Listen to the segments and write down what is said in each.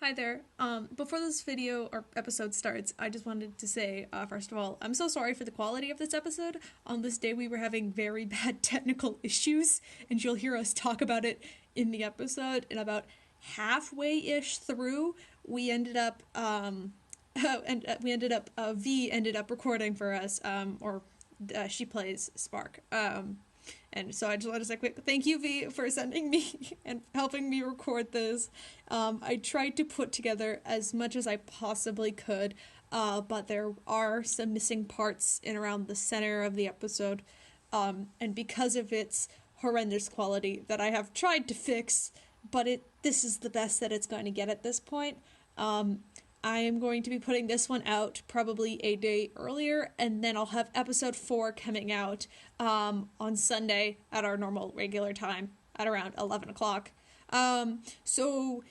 Hi there. Before this video or episode starts, I just wanted to say, first of all, I'm so sorry for the quality of this episode. On this day, we were having very bad technical issues, and you'll hear us talk about it in the episode. And about halfway-ish through, we ended up, V ended up recording for us, she plays Spark. And so I just want to say quick thank you, V, for sending me and helping me record this. I tried to put together as much as I possibly could, but there are some missing parts in around the center of the episode. And because of its horrendous quality that I have tried to fix, but this is the best that it's going to get at this point. I am going to be putting this one out probably a day earlier, and then I'll have episode 4 coming out on Sunday at our normal regular time at around 11 o'clock. So,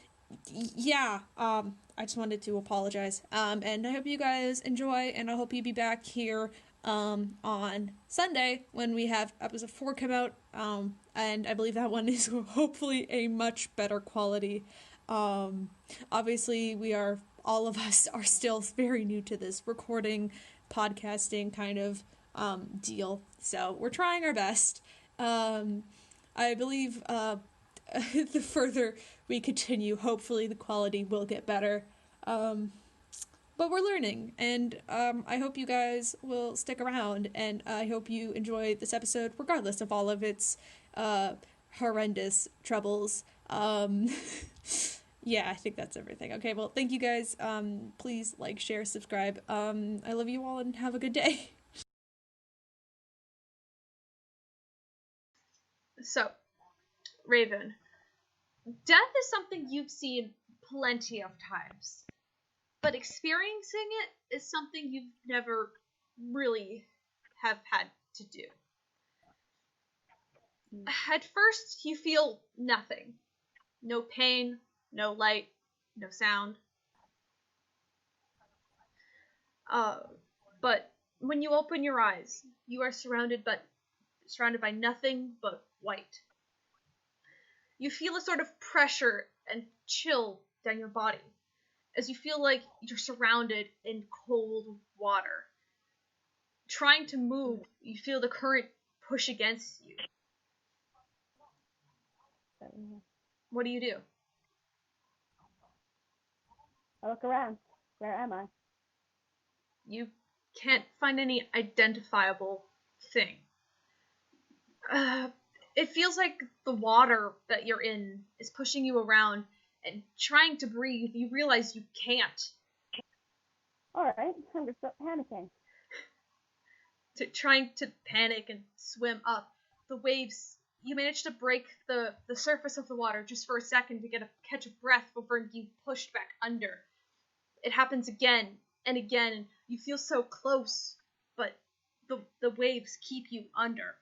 yeah, I just wanted to apologize. And I hope you guys enjoy, and I hope you be back here on Sunday when we have episode 4 come out. And I believe that one is hopefully a much better quality. Obviously, all of us are still very new to this recording, podcasting kind of deal. So we're trying our best. I believe the further we continue, hopefully the quality will get better. But we're learning, and I hope you guys will stick around, and I hope you enjoy this episode regardless of all of its horrendous troubles. Yeah, I think that's everything. Okay, well, thank you guys. Please like, share, subscribe. I love you all and have a good day. So, Raven, death is something you've seen plenty of times, but experiencing it is something you've never really have had to do. At first, you feel nothing. No pain, no light, no sound. But when you open your eyes, you are surrounded by nothing but white. You feel a sort of pressure and chill down your body as you feel like you're surrounded in cold water. Trying to move, you feel the current push against you. What do you do? I look around. Where am I? You can't find any identifiable thing. It feels like the water that you're in is pushing you around, and trying to breathe, you realize you can't. Alright, I'm just panicking. Trying to panic and swim up, the waves, you manage to break the surface of the water just for a second to catch a breath before you pushed back under. It happens again and again, and you feel so close, but the waves keep you under.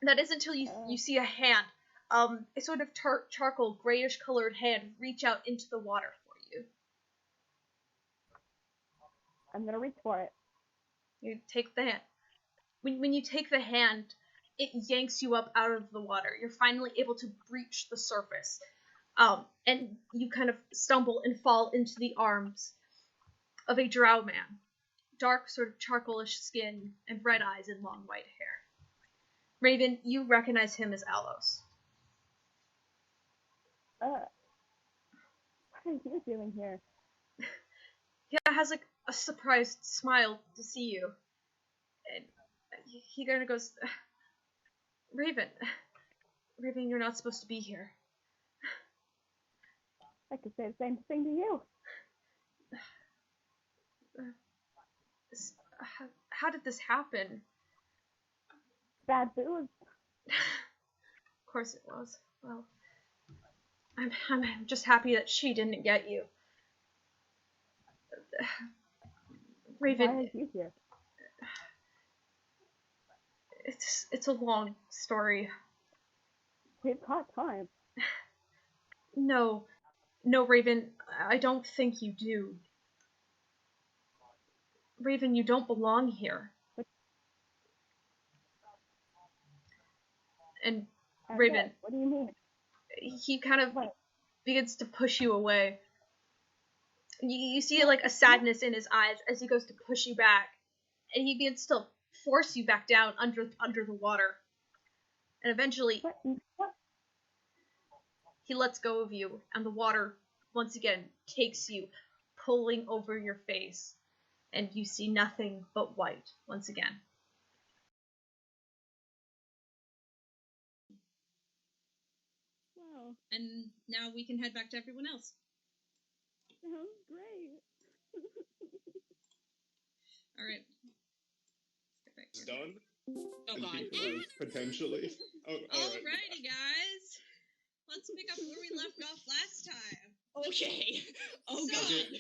That is until you see a hand, a sort of charcoal grayish colored hand reach out into the water for you. I'm gonna reach for it. You take the hand. When you take the hand, it yanks you up out of the water. You're finally able to breach the surface. And you kind of stumble and fall into the arms of a drow man. Dark, sort of charcoalish skin and red eyes and long white hair. Raven, you recognize him as Alos. What are you doing here? He has like a surprised smile to see you. And he kind of goes, Raven, you're not supposed to be here. I could say the same thing to you. How did this happen? Bad booze. Of course it was. Well, I'm just happy that she didn't get you. Raven. Why are you here? It's a long story. We've got time. No, Raven, I don't think you do. Raven, you don't belong here. And Raven, What do you mean? he kind of begins to push you away. You see like a sadness in his eyes as he goes to push you back, and he begins to force you back down under the water. And eventually, he lets go of you, and the water once again takes you, pulling over your face, and you see nothing but white once again. Wow. And now we can head back to everyone else. Sounds great. All right. It's done. Oh And god. people are potentially. Oh, all right. Alrighty, guys. Let's pick up where we left off last time. Okay. Oh So- god.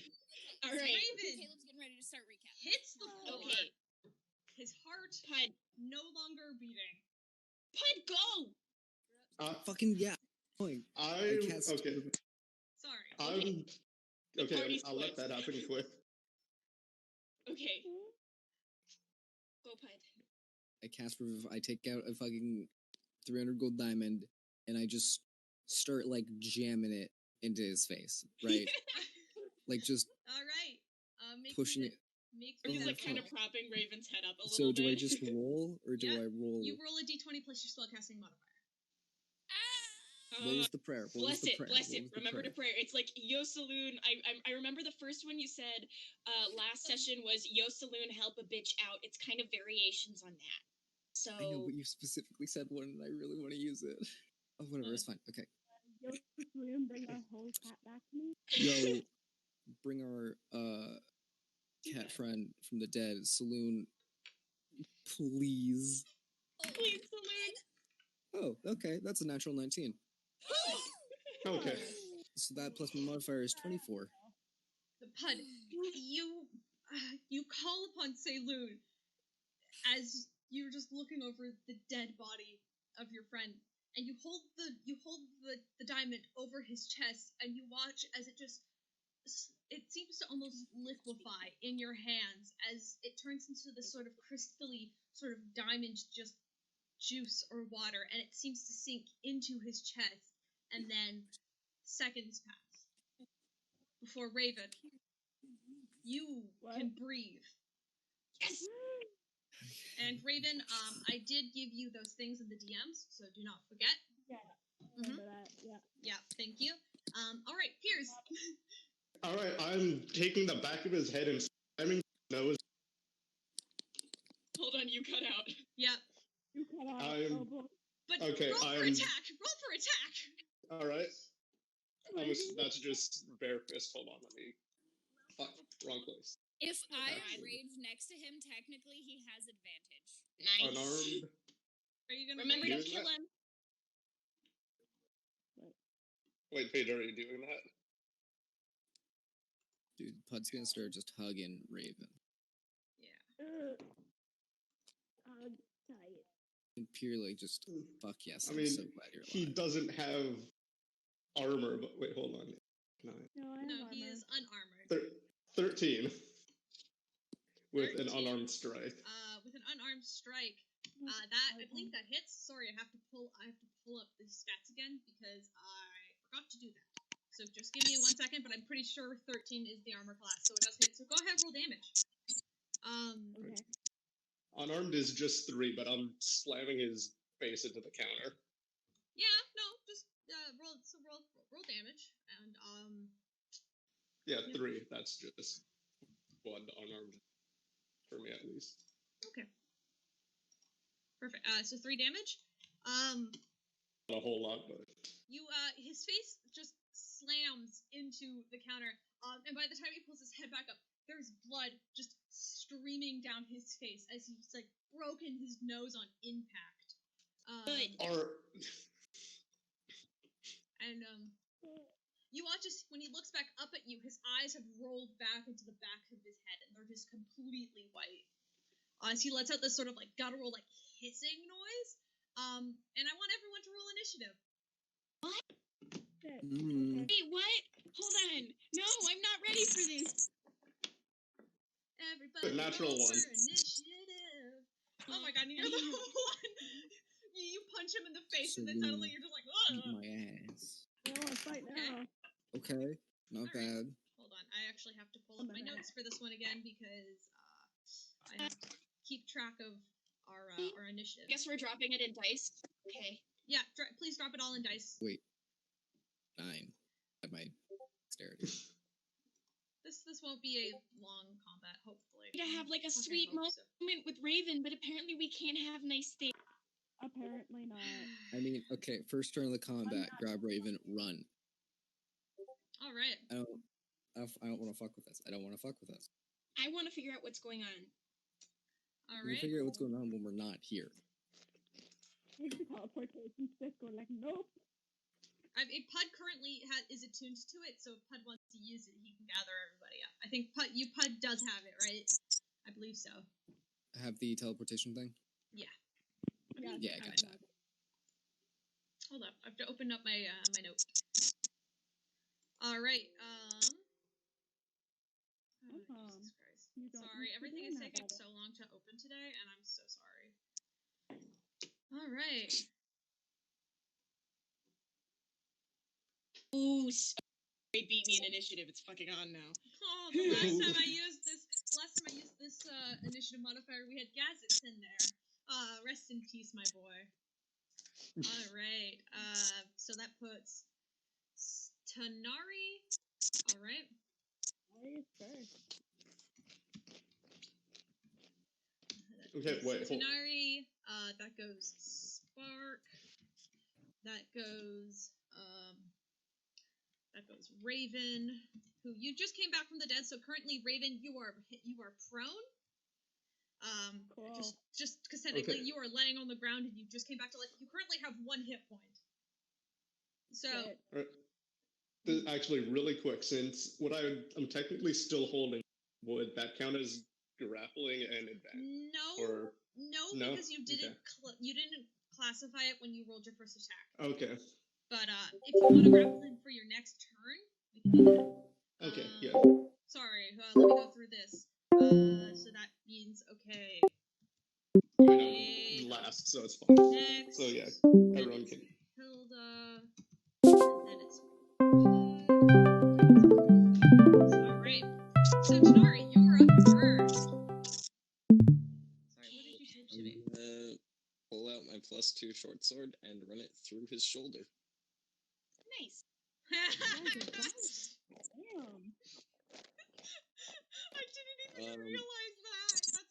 All right. Raven Caleb's getting ready to start recapping. hits the floor. Okay. His heart Pud. no longer beating. Pud, go. Fucking yeah. Going. I'm cast- okay. Sorry. I'm The okay. party's I'll let split. that happen quick. Okay. Go, Pud. I cast Revive. I take out a fucking 300 gold diamond, and I just start like jamming it into his face, right? Like just All right. Make pushing me it. Make He's me like that kind of roll. propping Raven's head up a So little do bit. I just roll, or do Yeah, I roll? You roll a d20 plus your spellcasting modifier. What was the prayer? What was Bless the it, prayer? bless What it. was the Remember to prayer? pray. It's like Yo Saloon. I remember the first one you said last session was Yo Saloon help a bitch out. It's kind of variations on that. So I know, but you specifically said one, and I really want to use it. Oh, whatever. It's fine. Okay. Yo, William, bring our whole cat back to me. Yo, bring our cat friend from the dead, Saloon, please. please, Saloon. Oh, okay. That's a natural 19. Okay. So that plus my modifier is 24. The Pud, you call upon Saloon as you're just looking over the dead body of your friend, and you hold the diamond over his chest, and you watch as it seems to almost liquefy in your hands as it turns into this sort of crystally sort of diamond just juice or water, and it seems to sink into his chest, and then seconds pass before Raven, you can breathe. Yes. And Raven, I did give you those things in the DMs, so do not forget. Yeah. Mhm. Remember that. Yeah. Yeah, thank you. All right, Peirs. All right. I'm taking the back of his head and slamming his nose. Hold on, you cut out. Yeah, You cut out. I'm- Oh, boy. but Okay, roll for I'm- attack. Roll for attack. All right. That's just bare fist. Hold on. Let me. Fuck. Wrong place. If I Actually. rage next to him, technically he has advantage. Nice. Unarmed. Are you gonna Remember rage? to kill him. Wait, Paige, are you doing that? Dude, Pud's gonna start just hugging Raven. Tight. And purely just, fuck yes, I I'm mean, so glad you're He alive. doesn't have armor, but wait, hold on. No. No, I have No, armor. he is unarmored. 13 with an 13. unarmed strike. With an unarmed strike, Mm, I believe that hits. Sorry, I have to pull up the stats again because I forgot to do that. So just give me 1 second, but I'm pretty sure 13 is the armor class, so it does hit. So go ahead, roll damage. Okay. Unarmed is just 3, but I'm slamming his face into the counter. Yeah, no, just roll damage, and Yeah, Yeah. 3. That's just one unarmed for me at least. okay, perfect. So 3 damage. Not a whole lot, but His face just slams into the counter, and by the time he pulls his head back up, there's blood just streaming down his face as he's like broken his nose on impact. Good. or And you watch as when he looks back up at you, his eyes have rolled back into the back of his head, and they're just completely white. As he lets out this sort of like guttural, like hissing noise. And I want everyone to roll initiative. Shit. Mm. Okay. Wait, what? Hold on. No, I'm not ready for this. Everybody Natural roll one. for initiative. Oh my god, you're the one. You punch him in the face, and then Saloon. suddenly you're just like, Eat ugh. my ass. I don't want to fight now. Okay. Okay, not All right. bad. Hold on, I actually have to pull up my notes for this one again because I have to keep track of our initiative. I guess we're dropping it in dice. Okay. Yeah, please drop it all in dice. Wait. 9. At my dexterity. This won't be a long combat, hopefully. To have like a Fucking sweet hope moment so. with Raven, but apparently we can't have nice things. Apparently not. I mean, okay, first turn of the combat, grab Raven, run. All right. I don't want to fuck with this. I don't want to fuck with this. I want to figure out what's going on. All We right. figure out what's going on when we're not here. Take the teleportation stick, go like, nope. Pud currently is attuned to it, so if Pud wants to use it, he can gather everybody up. I think Pud does have it, right? I believe so. Have the teleportation thing? Yeah. Yeah, I got that. Hold up, I have to open up my my note. All right. Oh, Jesus Christ. Sorry, everything is taking so long to open today, and I'm so sorry. All right. Ooh, they beat me in initiative. It's fucking on now. Oh, the last time I used this initiative modifier, we had Gazets in there. Rest in peace, my boy. All right. So that puts Tanar'ri. All right. Okay, wait, hold. Tanar'ri. That goes Spark. That goes Raven, who you just came back from the dead. So currently, Raven, you are prone. Cool. Just because technically Okay. you are laying on the ground and you just came back to life. You currently have 1 hit point. So. Actually, really quick, since what I'm technically still holding, would that count as grappling and advantage? No, because you didn't you didn't classify it when you rolled your first attack. Okay. But if you want to grapple him for your next turn, we can do that. Okay, yeah. Sorry, let me go through this. So that means okay. I'm last, so it's fine. Next, so yeah, everyone can. Hilda, and then it's Alright. So Tanar'ri, you're up first. Sorry, what did you switch to me? Pull out my +2 short sword and run it through his shoulder. Nice. Damn. I didn't even realize that.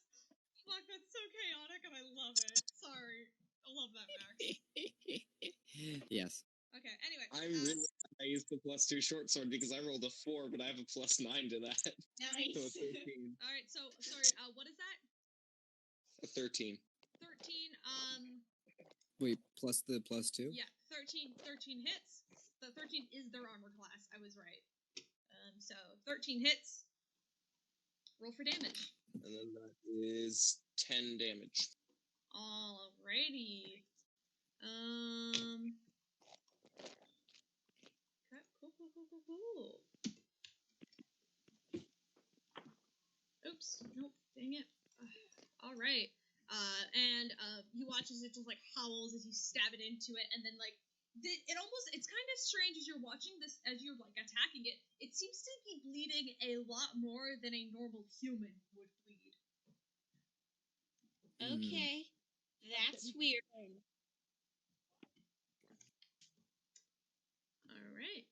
That's so chaotic and I love it. Sorry. I love that, Max. Yes. Okay, anyway. I'm really glad I used the +2 short sword because I rolled a 4, but I have a +9 to that. Nice. So 13. Alright, so, sorry, what is that? A 13. 13, Wait, plus the +2? Yeah, 13 hits. The 13 is their armor class. I was right. So 13 hits. Roll for damage. And then that is 10 damage. Alrighty. Okay, cool. Oops. Nope. Dang it. Alright. And you watch as it just like howls as you stab it into it, and then like it's kind of strange as you're watching this, as you're like attacking it. It seems to be bleeding a lot more than a normal human would bleed. Okay. That's weird. Alright.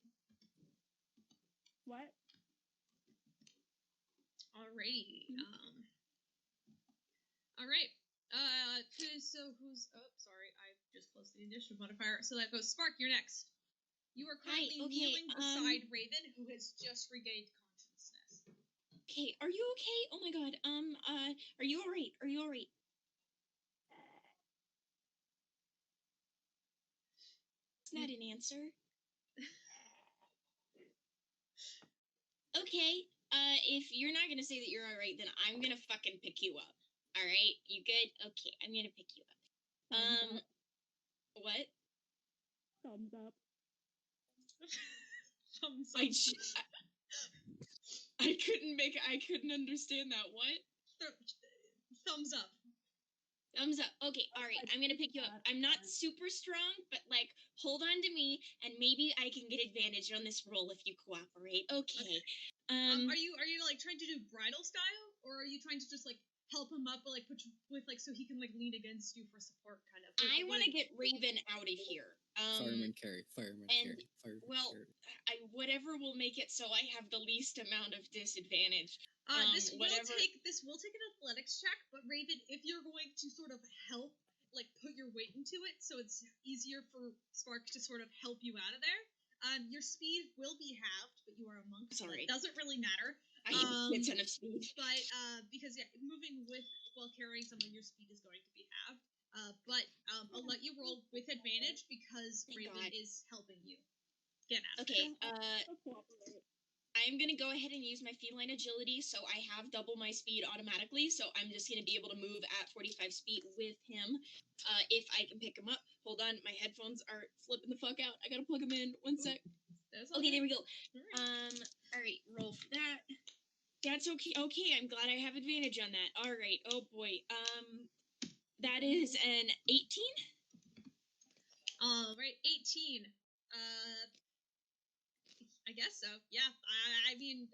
What? Alrighty. Alright. So who's... Oh, sorry. I just closed the initiative modifier. So that goes... Spark, you're next. You are currently kneeling beside Raven, who has just regained consciousness. Okay, are you okay? Oh my god. Are you alright? Are you alright? It's not an answer. Okay, if you're not gonna say that you're alright, then I'm gonna fucking pick you up. Alright? You good? Okay, I'm gonna pick you up. What? Thumbs up. Thumbs up. I couldn't understand that. What? Thumbs up. Thumbs up. Okay, alright, I'm gonna pick you up. I'm not super strong, but, like, hold on to me, and maybe I can get advantage on this roll if you cooperate. Okay. Are you like trying to do bridal style, or are you trying to just like help him up, or like put you with like so he can like lean against you for support, kind of? I want to get Raven out of here. Fireman carry. Well, whatever will make it so I have the least amount of disadvantage. This will take an athletics check, but Raven, if you're going to sort of help, like put your weight into it, so it's easier for Spark to sort of help you out of there. Your speed will be halved, but you are a monk, so it doesn't really matter. I have a ton of speed. But because moving while carrying someone, your speed is going to be halved. But I'll let you roll with advantage because Raven is helping you. Get out. Okay. I'm gonna go ahead and use my feline agility, so I have double my speed automatically. So I'm just gonna be able to move at 45 speed with him. If I can pick him up. Hold on, my headphones are flipping the fuck out. I gotta plug them in. 1 sec. Okay, there we go. All right, roll for that. That's okay. Okay, I'm glad I have advantage on that. All right. Oh boy. That is an 18. All right, 18. I guess so. Yeah. I mean,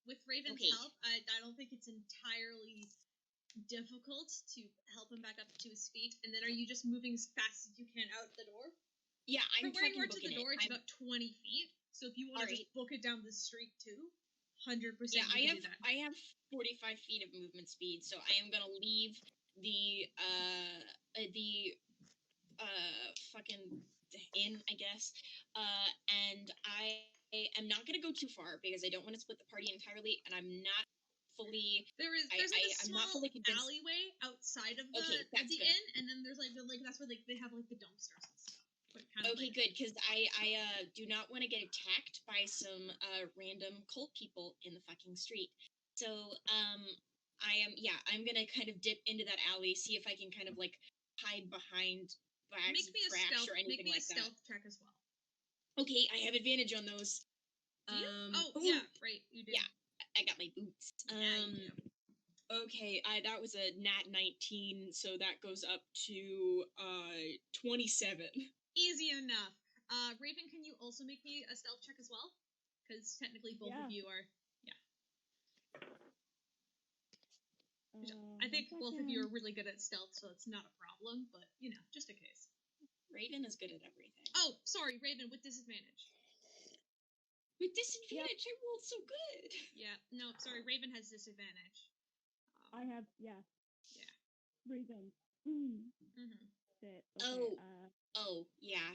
with Raven's help, I don't think it's entirely difficult to help him back up to his feet. And then, are you just moving as fast as you can out the door? Yeah, I'm from where you are to the door. It's about 20 feet. So if you want to just book it down the street too, 100%. Yeah, I have 45 feet of movement speed, so I am gonna leave the fucking inn, I guess. And I am not gonna go too far because I don't want to split the party entirely, and I'm not fully. There's a small alleyway outside of the inn, and then there's like that's where they have like the dumpsters and stuff. Okay, good, because I do not want to get attacked by some random cult people in the fucking street. So I'm gonna kind of dip into that alley, see if I can kind of like hide behind bags of trash or anything like that. Make me a stealth check as well. Okay, I have advantage on those. Yeah, right, you do. Yeah, I got my boots. Okay, that was a nat 19, so that goes up to 27. Easy enough. Raven, can you also make me a stealth check as well? Because technically both of you are. I think both of you are really good at stealth, so it's not a problem, but, just in case. Raven is good at everything. Oh, sorry, Raven, with disadvantage. With disadvantage? I rolled so good. Yeah, no, sorry, Raven has disadvantage. I have, Yeah. Raven. Mm-hmm. Shit. Okay, yeah.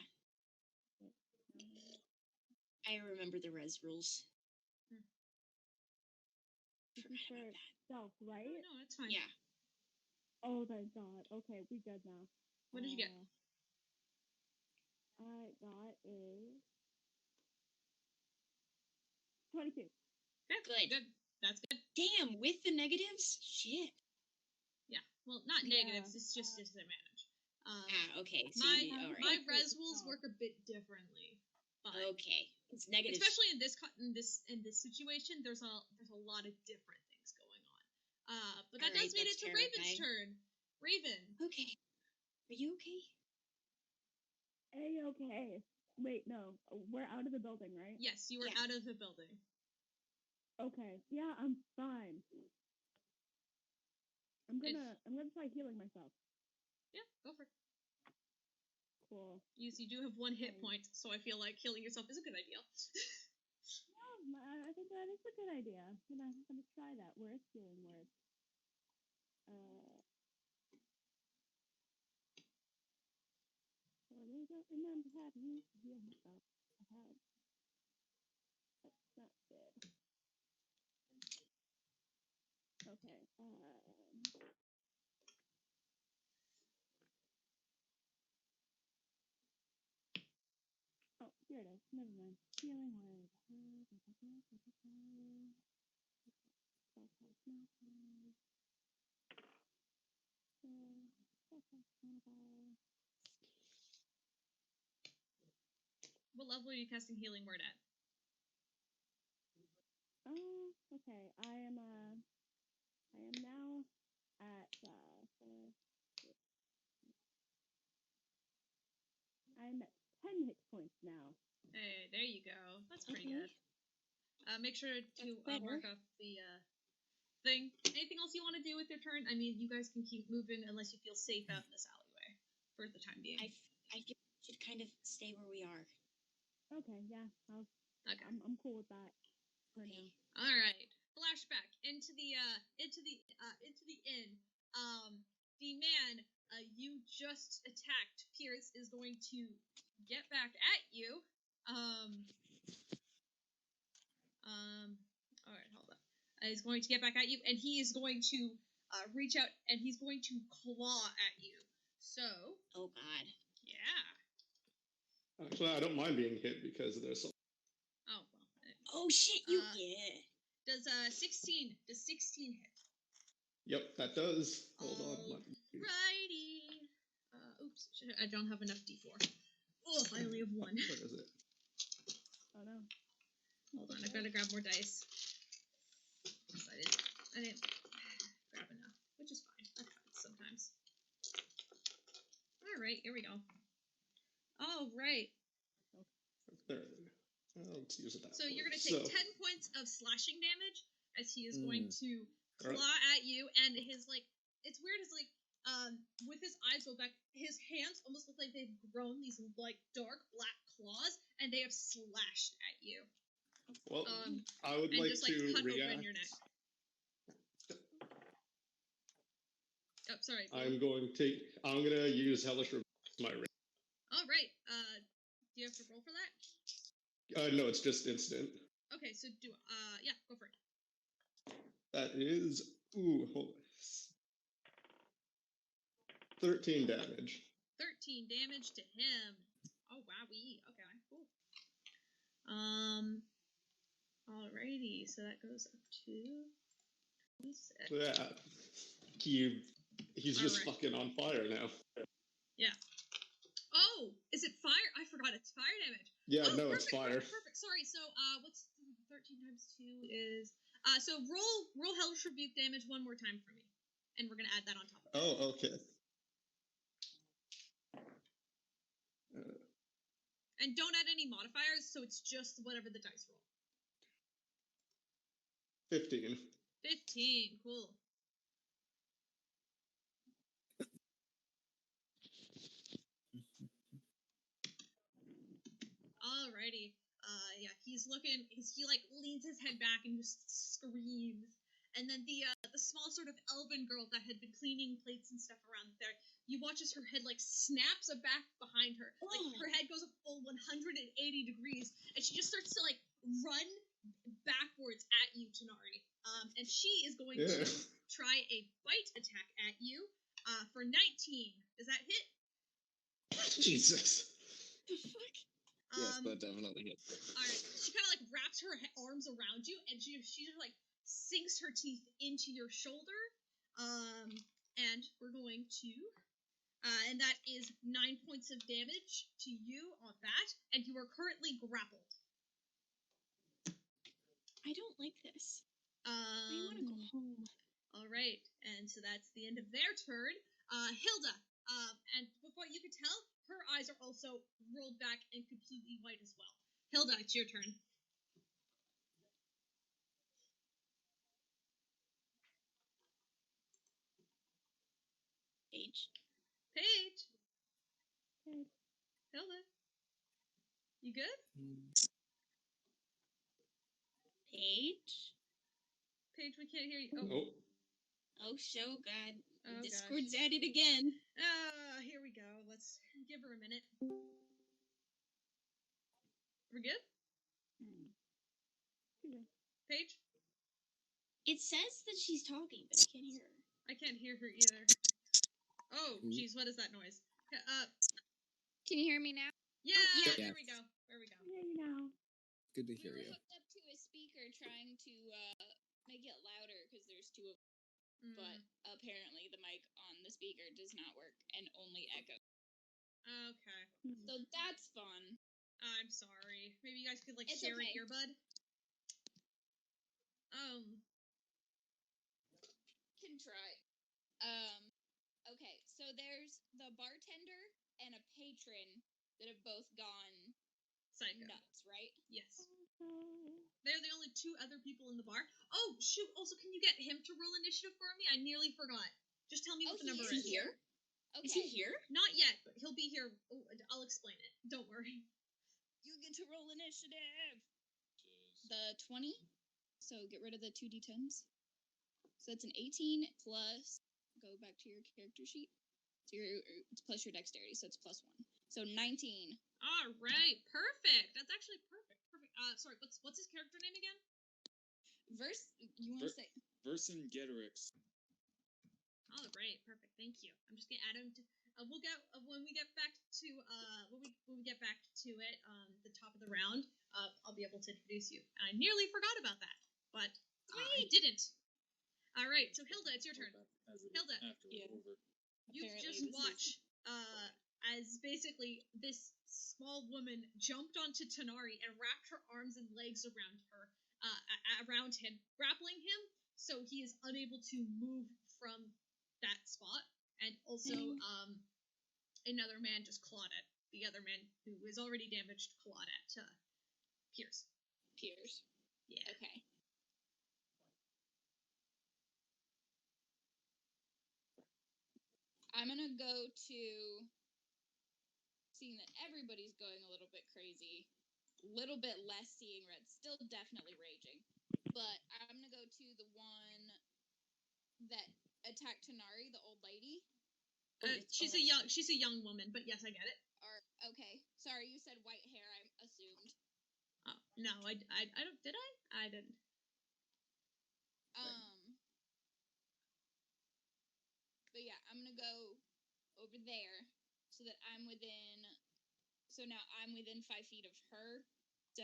I remember the res rules. This is for stealth, right? No, it's fine. Yeah. Oh, thank God. Okay, we good now. What did you get? I got a 22. Good. That's good. Damn, with the negatives? Shit. Yeah. Well, not negatives. It's just disadvantage. Okay. So my res rules work a bit differently. But okay. It's negative. Especially in this situation, there's a lot of different things going on. But that does mean it's Raven's turn. Raven. Okay. Are you okay? Okay. Wait, no. We're out of the building, right? Yes, you are out of the building. Okay. Yeah, I'm fine. I'm gonna try healing myself. Yeah, go for it. Cool. You do have 1 hit point, so I feel like healing yourself is a good idea. I think that is a good idea. I'm gonna try that. Where's healing word? I really don't remember how to heal myself. That's not good. Okay. Oh, here it is. Never mind. Healing word. What level are you casting healing word at? Okay. I am now at I'm at 10 hit points now. Hey, there you go. That's pretty Okay. good. Make sure to better. mark off the thing. Anything else you want to do with your turn? I mean, you guys can keep moving unless you feel safe out in this alleyway for the time being. I feel we should kind of stay where we are. Okay, yeah, Okay. I'm cool with that for now. All right. Flashback into the inn. The man you just attacked, Peirs, is going to get back at you. All right, hold on. He's going to get back at you, and he is going to reach out, and he's going to claw at you. So. Oh God. Yeah. Actually, I don't mind being hit because there's some. Oh well. Oh shit! Yeah. Does 16 hit? Yep, that does. Hold on. Righty. Oops. I don't have enough D4. Oh, I only have one. Where is it? Oh no. Hold on, I've got to grab more dice. I didn't grab enough, which is fine. That happens sometimes. All right, here we go. All right. There. Let's use it that So way. you're going to take 10 points of slashing damage as he is going to claw at you, and his it's weird. His with his eyes rolled back, his hands almost look like they've grown these dark black claws, and they have slashed at you. Well, I would like just, to cut react. open your neck. Oh, sorry. I'm gonna use Hellish Rebuke as my ring. All right. Do you have to roll for that? No, it's just instant. Okay, so yeah, go for it. That is hold on. 13 damage. 13 damage to him. Oh wowee. Okay, cool. Alrighty, so that goes up to 26. Yeah. He's just fucking on fire now. Yeah. Oh, is it fire? I forgot it's fire damage. Yeah, oh, no, perfect, it's fire. Perfect. Sorry. So, what's 13 times 2 is? So roll Hellish Rebuke damage one more time for me, and we're gonna add that on top of it. Oh, okay. And don't add any modifiers, so it's just whatever the dice roll. 15. 15. Cool. Alrighty. Yeah, he's looking. He leans his head back and just screams. And then the small sort of elven girl that had been cleaning plates and stuff around there, you watch as her head snaps back behind her. Her head goes a full 180 degrees, and she just starts to run backwards at you, Tanar'ri. And she is going to try a bite attack at you for 19. Does that hit? Jesus. The fuck? Yes, that definitely hits. All right. She kind of wraps her arms around you, and she just sinks her teeth into your shoulder. And we're going to, and that is 9 points of damage to you on that, and you are currently grappled. I don't like this. I want to go home. All right, and so that's the end of their turn. Hilda, and before you could tell, her eyes are also rolled back and completely white as well. Hilda, it's your turn. Paige. Okay. Hilda. You good? Paige? Paige, we can't hear you. Oh. Oh, so God. Oh, Discord's gosh. at it again. Here we go. Let's give her a minute. We're good? Okay. Paige? It says that she's talking, but I can't hear her. I can't hear her either. Oh, jeez, what is that noise? Can you hear me now? Yeah, yeah. there we go. There we go. Yeah, you know. Good to We hear were you. hooked up to a speaker trying to make it louder because there's two of them. But apparently the mic on the speaker does not work and only echoes. Okay. So that's fun. I'm sorry. Maybe you guys could It's share okay. an earbud? Can try. Okay, so there's the bartender and a patron that have both gone Psycho. nuts, right? Yes. They're the only 2 other people in the bar. Oh, shoot. Also, can you get him to roll initiative for me? I nearly forgot. Just tell me what the number is. Here? Okay. Is he here? Not yet, but he'll be here. Oh, I'll explain it. Don't worry. You get to roll initiative. The 20. So get rid of the 2d10s. So that's an 18 plus. Go back to your character sheet. So it's plus your dexterity, so it's plus 1. So 19. All right, perfect. That's actually perfect. Sorry, what's his character name again? You want to say? Vercingetorix. Oh, great, perfect. Thank you. I'm just gonna add him to. We'll get when we get back to when we get back to it. The top of the round. I'll be able to introduce you. And I nearly forgot about that, but I didn't. All right, so Hilda, it's your turn. Hilda, you just watch as basically this small woman jumped onto Tanar'ri and wrapped her arms and legs around him, grappling him, so he is unable to move from that spot. And also, another man just clawed at the other man who was already damaged. Clawed at Peirs. Peirs. Yeah. Okay. I'm gonna go to, seeing that everybody's going a little bit crazy, little bit less seeing red, still definitely raging, but I'm gonna go to the one that attacked Tanar'ri, the old lady. She's a young woman, but yes, I get it. Okay, sorry, you said white hair. I assumed. Oh no, I don't. Did I? I didn't. But yeah, I'm gonna go over there so that I'm within. So now I'm within 5 feet of her, so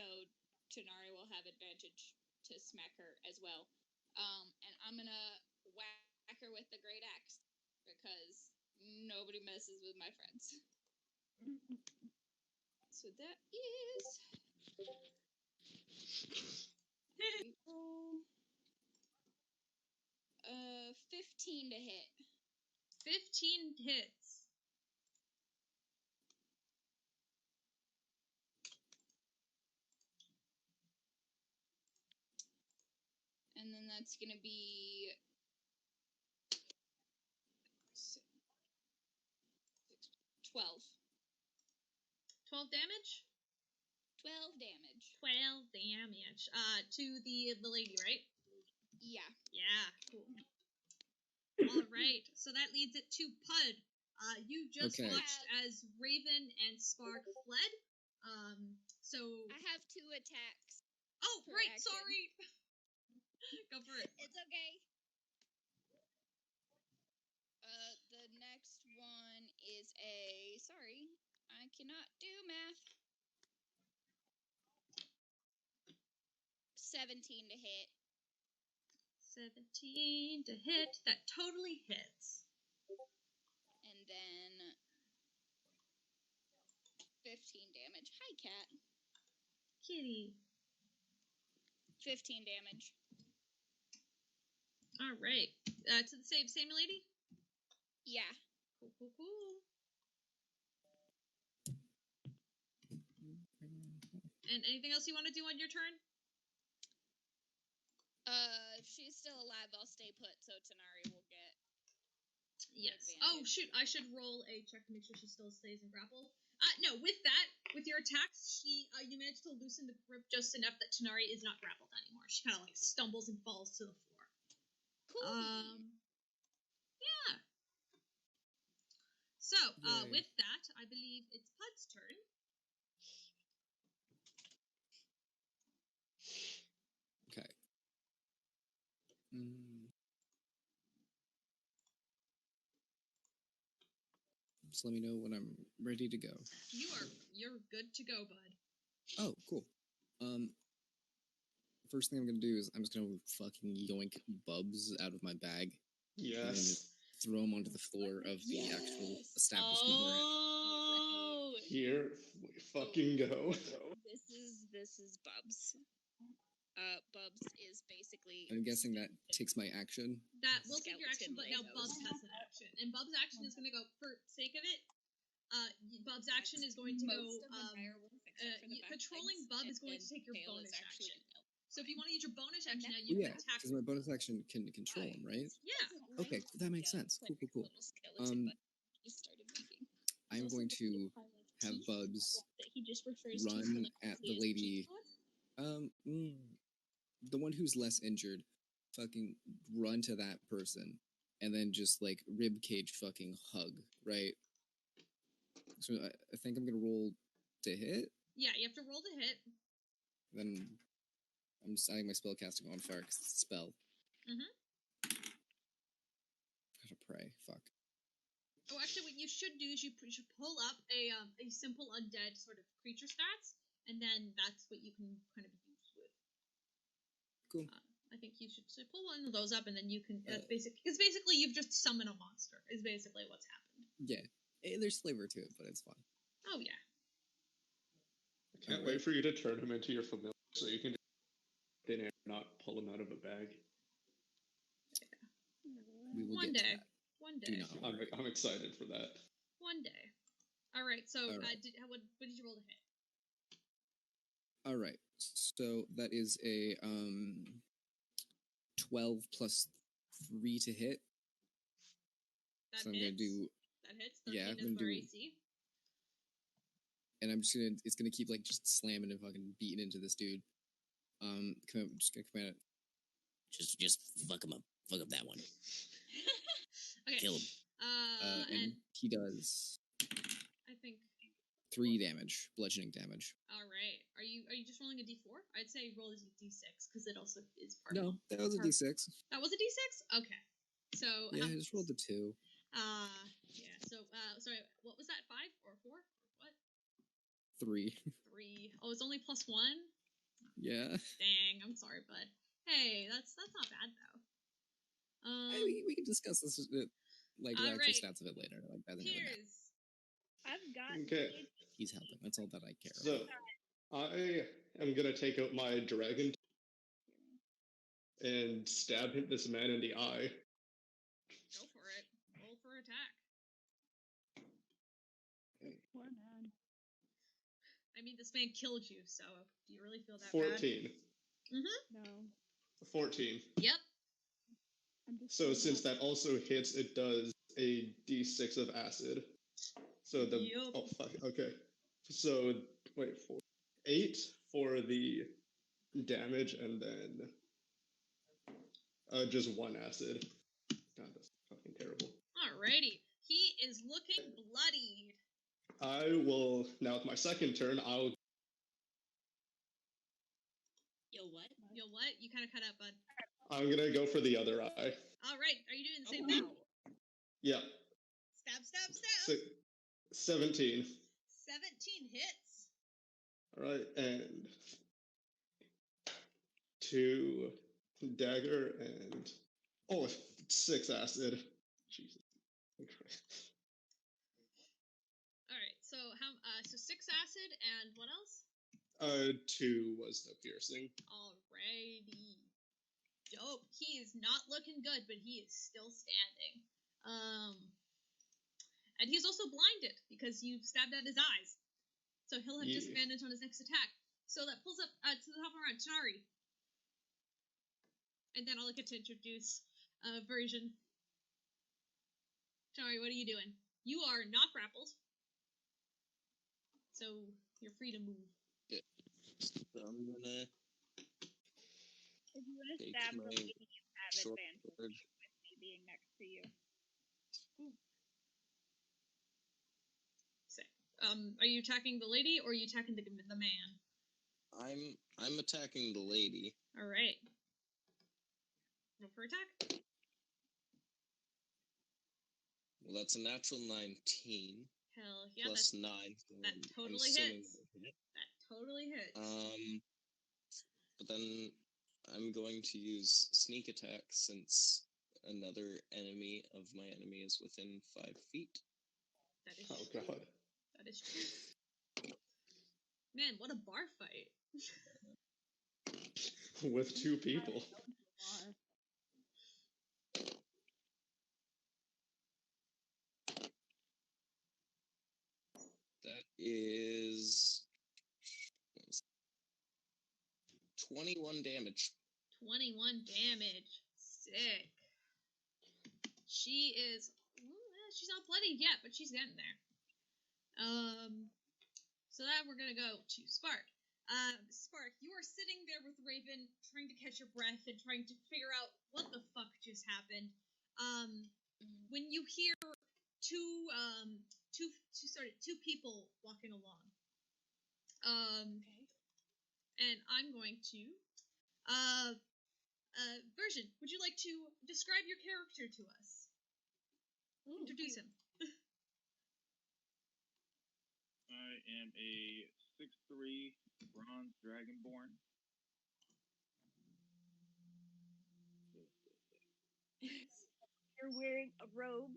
Tanar'ri will have advantage to smack her as well. And I'm gonna whack her with the great axe because nobody messes with my friends. So that is 15 to hit. 15 hits. And then that's going to be 12. 12 damage? 12 damage. 12 damage. To the lady, right? Yeah. Yeah, cool. All right, so that leads it to Puud. You just watched as Raven and Spark fled. So I have 2 attacks. Oh, right, action. Sorry. Go for it. It's okay. The next one is sorry, I cannot do math. 17 to hit. 17 to hit. That totally hits. And then 15 damage. Hi, cat. Kitty. 15 damage. All right. To the same lady? Yeah. Cool. And anything else you want to do on your turn? If she's still alive, I'll stay put, so Tanar'ri will get Yes. advantage. Oh, shoot. I should roll a check to make sure she still stays in grapple. No, with that, with your attacks, you managed to loosen the grip just enough that Tanar'ri is not grappled anymore. She kind of, stumbles and falls to the floor. Cool. Yeah. So, with that, I believe it's Puud's turn. Okay. Just let me know when I'm ready to go. You're good to go, bud. Oh, cool. First thing I'm gonna do is I'm just gonna fucking yoink Bubs out of my bag. Yes. And then just throw him onto the floor of the actual establishment we're at. Oh! Here we fucking go. This is Bubs. Bubs is basically... I'm guessing that takes my action. That will take your action, but now Bubs has an action. And Bubs' action is going to go, for sake of it, Bub's action is going to go. Most of the dire wolf, except for the back Patrolling legs, Bub is and going to then take your tail is bonus actually action. gonna So if you want to use your bonus And action now, that's- you Yeah, can attack. because my bonus action can control him, right? Yeah. Okay, that makes sense. Cool, cool, cool. Little skeleton butt he started making. I'm Also going the to little pile of have teeth Bubs that he just refers to for run the at the craziest lady. teeth. The one who's less injured, fucking run to that person, and then just like rib cage fucking hug, right? So I think I'm gonna roll to hit. Yeah, you have to roll to hit. Then I'm just adding my spell casting on fire because it's a spell. How to pray? Fuck. Oh, actually, what you should do is you should pull up a simple undead sort of creature stats, and then that's what you can kind of use with. Cool. I think you should pull one of those up, and then you can. That's basic. Because basically, you've just summoned a monster. Is basically what's happened. Yeah, there's flavor to it, but it's fun. Oh yeah. I can't wait for you to turn him into your familiar so you can just thin air, not pull him out of a bag. We will One get to day. that. One Do day. not. I'm excited for that. One day. All right. So, All right. what did you roll to hit? All right. So that is a 12 plus 3 to hit. That So I'm hits. gonna do, That hits. yeah, 13 I'm is gonna their do- AC. and I'm just gonna, it's gonna keep like just slamming and fucking beating into this dude. Just gonna come at it. Just fuck him up. Fuck up that one. Okay. Kill him. And he does I think. 3 damage, bludgeoning damage. All right. Are you just rolling a d4? I'd say roll a d6 because it also is part. No, that was a d6. That was a d6. Okay. So. Yeah, I just rolled a 2. Yeah. So sorry. What was that? 5 or 4 or what? 3. 3. Oh, it's only +1. Yeah. Dang. I'm sorry, bud. Hey, that's not bad though. We can discuss this like the actual stats of it later. Like that doesn't really matter. Peirs. I've got. Okay. He's helping. That's all that I care So, I am gonna take out my dragon and stab this man in the eye. Go for it. Roll for attack. Poor man. I mean, this man killed you, so do you really feel that 14. bad? No. 14. Yep. I'm just. So since that also hits, it does a d6 of acid. So the Yup. oh fuck, okay. So wait, 8 for the damage, and then just 1 acid. God, that's fucking terrible. Alrighty. He is looking bloodied. I will now with my second turn. I'll Yo, what? Yo, what? You kind of cut out, bud. I'm gonna go for the other eye. All right. Are you doing the same thing? Yeah, Stab, stab, stab. 17. 17 hits. All right, and 2 dagger and 6 acid. Jesus. All right. So so 6 acid and what else? 2 was the piercing. Alrighty. Dope. He is not looking good, but he is still standing. And he's also blinded because you stabbed at his eyes. So he'll have disadvantage on his next attack. So that pulls up to the top of our Tanar'ri. And then I'll get to introduce a version. Tanar'ri, what are you doing? You are not grappled. So you're free to move. So I'm gonna If you want to take stab the my lady, you have short advantage sword. with me being next to you. Sick. Are you attacking the lady or are you attacking the man? I'm attacking the lady. All right. Roll for attack. Well, that's a natural 19 Hell yeah, plus that 9. that I'm totally assuming hits. that'll hit. That totally hits. But then I'm going to use sneak attack since another enemy of my enemy is within 5 feet. That is Oh true. god. That is true. Man, what a bar fight. With 2 people. is 21 damage. 21 damage. Sick. She is... she's not bloodied yet, but she's getting there. So that we're gonna go to Spark. Spark, you are sitting there with Raven, trying to catch your breath and trying to figure out what the fuck just happened. When you hear two people walking along. Okay. And I'm going to... Version, would you like to describe your character to us? Ooh, Introduce him. I am a 6'3" bronze dragonborn. You're wearing a robe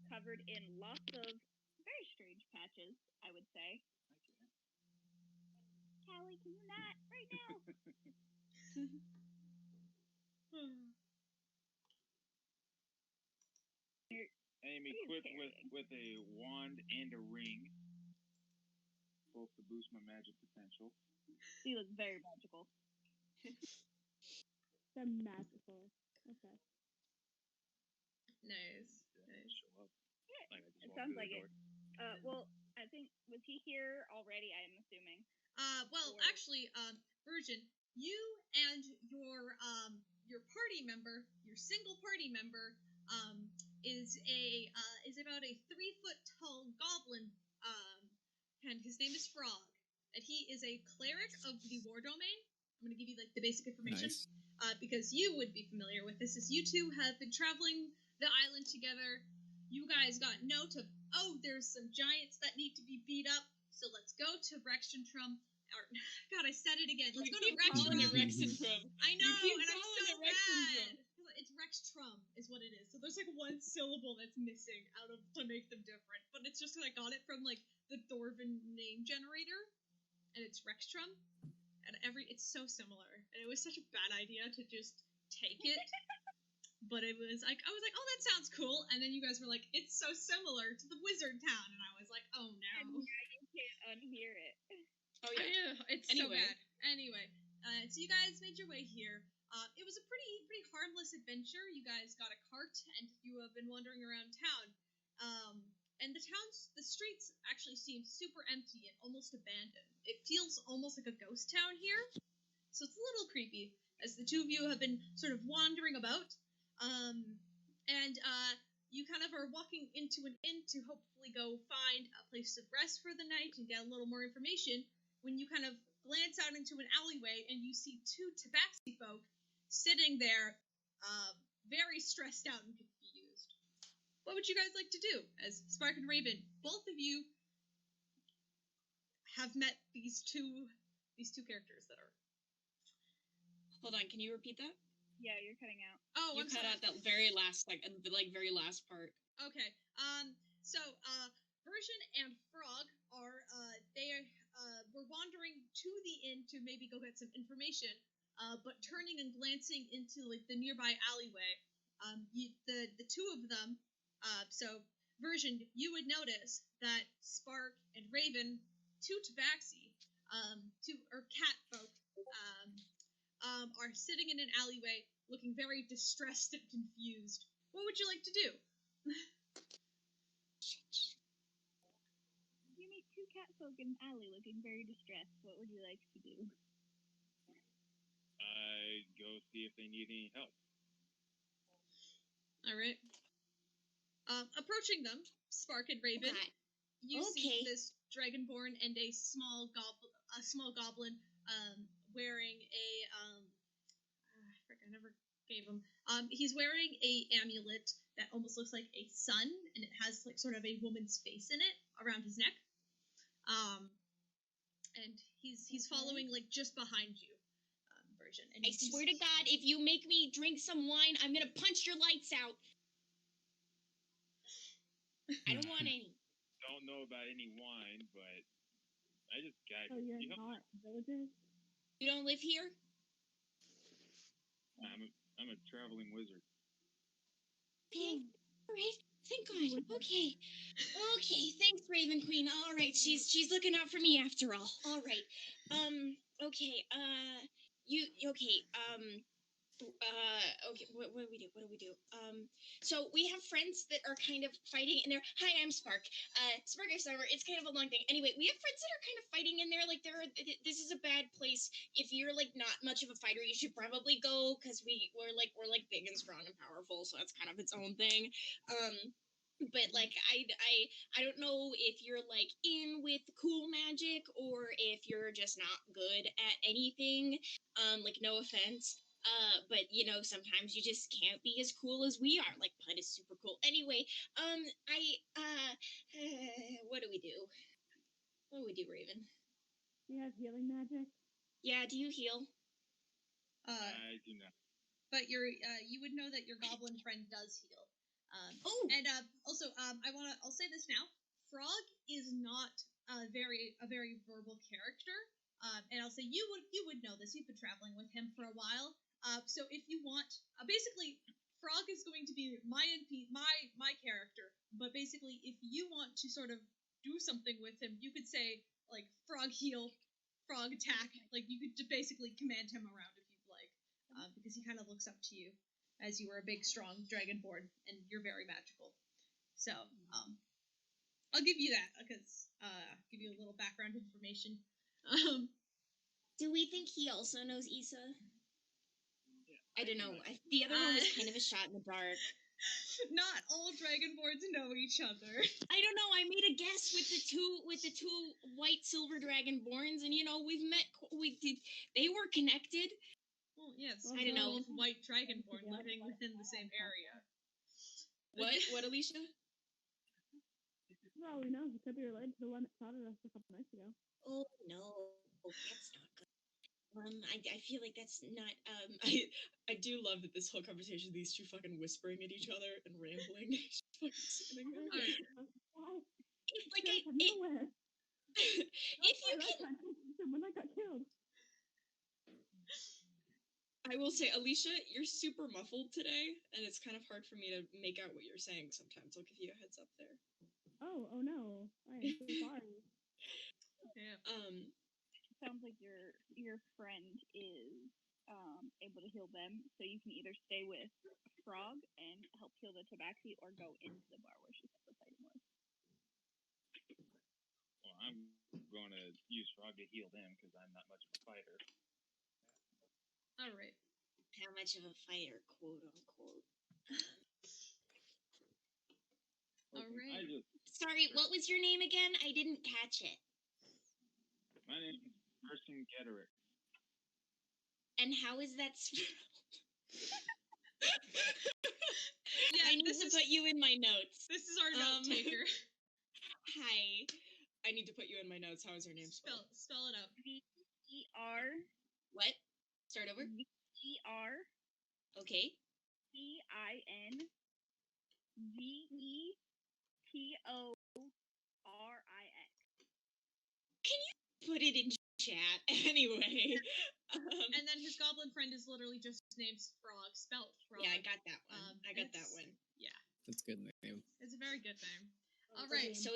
covered in lots of very strange patches, I would say. Callie, can you not? Right now! I am equipped with a wand and a ring, both to boost my magic potential. You look very magical. They're magical. Okay. Nice. Show up. Yeah, Like, I just it walk sounds through like the it. door. Well, I think, was he here already, I'm assuming? Well, Or- actually, Virgin, you and your party member, your single party member, is about a 3-foot tall goblin, and his name is Frog, and he is a cleric of the War Domain. I'm gonna give you like the basic information, Nice. because you would be familiar with this, as you two have been traveling the island together. You guys got note of, there's some giants that need to be beat up, so let's go to Rextrum. God, I said it again. Let's go to calling it Rextrum. Rextrum. I know, You keep and I'm calling so it Rextrum. mad. It's Rextrum is what it is. So there's like one syllable that's missing out of to make them different. But it's just I got it from like the Thorvin name generator, and it's Rextrum. And it's so similar, and it was such a bad idea to just take it. But it was like, I was like, oh, that sounds cool. And then you guys were like, it's so similar to the wizard town. And I was like, oh no. And now you can't unhear it. Oh yeah. It's Anyway. so bad. Anyway, so you guys made your way here. It was a pretty harmless adventure. You guys got a cart, and you have been wandering around town. And the streets actually seem super empty and almost abandoned. It feels almost like a ghost town here. So it's a little creepy, as the two of you have been sort of wandering about. And you kind of are walking into an inn to hopefully go find a place to rest for the night and get a little more information, when you kind of glance out into an alleyway and you see two tabaxi folk sitting there, very stressed out and confused. What would you guys like to do? As Spark and Raven, both of you have met these two characters that are... Hold on, can you repeat that? Yeah, you're cutting out. Oh, You I'm cut sorry. out that very last, very last part. Okay. So Version and Frog were wandering to the inn to maybe go get some information, but turning and glancing into like the nearby alleyway, the two of them, so Version, you would notice that Spark and Raven, two tabaxi, cat folk, are sitting in an alleyway looking very distressed and confused. What would you like to do? You meet two catfolk in an alley looking very distressed. What would you like to do? I go see if they need any help. All right. Approaching them, Spark and Raven, Okay. you see Okay. this dragonborn and a small goblin, wearing a I never gave him. He's wearing a amulet that almost looks like a sun, and it has like sort of a woman's face in it around his neck. And he's following like just behind you, Version. And I swear to God, if you make me drink some wine, I'm gonna punch your lights out. I don't want any. Don't know about any wine, but I just got. So you're not villagers? You don't live here? I'm a traveling wizard. Okay. All right. thank God. Okay. Okay, thanks, Raven Queen. All right, she's looking out for me after all. All right. Okay. Okay, what do we do? What do we do? So we have friends that are kind of fighting in there. Hi, I'm Spark. Spark or Summer. It's kind of a long thing. Anyway, we have friends that are kind of fighting in there. Like, this is a bad place. If you're like not much of a fighter, you should probably go because we're like big and strong and powerful. So that's kind of its own thing. But like I don't know if you're like in with cool magic or if you're just not good at anything. Like no offense. But you know, sometimes you just can't be as cool as we are. Like Puud is super cool. Anyway, what do we do? What do we do, Raven? You have healing magic? Yeah, do you heal? I do not. But you would know that your goblin friend does heal. And also, I'll say this now. Frog is not a very verbal character. And I'll say you would know this. You've been traveling with him for a while. So if you want, basically, Frog is going to be my character. But basically, if you want to sort of do something with him, you could say like Frog heal, Frog attack. Like you could basically command him around if you'd like, because he kind of looks up to you, as you are a big, strong dragonborn, and you're very magical. So, I'll give you that, because, give you a little background information. Do we think he also knows Issa? I don't know. The other one was kind of a shot in the dark. Not all dragonborns know each other. I don't know. I made a guess with the two white silver dragonborns, and you know we've met. They were connected. Well, yes, I don't know. White dragonborn living within the same area. What, Alycia? Well, we know he could be related to the one that spotted us a couple nights ago. Oh no, that's not good. I feel like that's not. I do love that this whole conversation, these two fucking whispering at each other and rambling. Just fucking sitting there. It's like if you can. When I got killed. I will say, Alycia, you're super muffled today, and it's kind of hard for me to make out what you're saying sometimes. I'll give you a heads up there. Oh no. I am so sorry. Yeah. Sounds like your friend is able to heal them, so you can either stay with Frog and help heal the Tabaxi or go into the bar where she said the fighting was. Well, I'm going to use Frog to heal them because I'm not much of a fighter. All right. How much of a fighter, quote unquote. All right. Sorry, what was your name again? I didn't catch it. My name is Person Getterick. And how is that spelled? Yeah, I need to put you in my notes. This is our note taker. Hi. I need to put you in my notes. How is her name spelled? Spell it out. V-E-R. What? Start over. V-E-R. Okay. C-I-N-V-E-T-O-R-I-X. Can you put it in chat? Anyway. And then his goblin friend is literally just named Frog, spelt Frog. Yeah, I got that one. That one. Yeah. That's a good name. It's a very good name. All right. So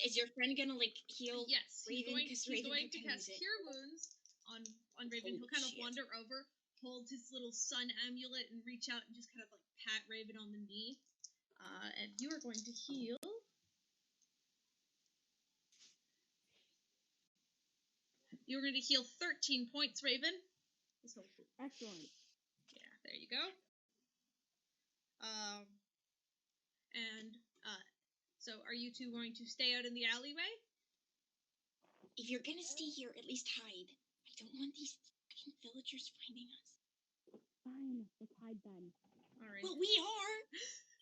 is your friend gonna like heal? Yes, Raven, he's going to cast Cure Wounds on Raven. He'll kind of wander over, hold his little sun amulet, and reach out and just kind of like pat Raven on the knee. And you are going to heal. You're going to heal 13 points, Raven. Excellent. Yeah, there you go. So are you two going to stay out in the alleyway? If you're gonna stay here, at least hide. I don't want these fucking villagers finding us. Fine, let's hide then. All right. But we are.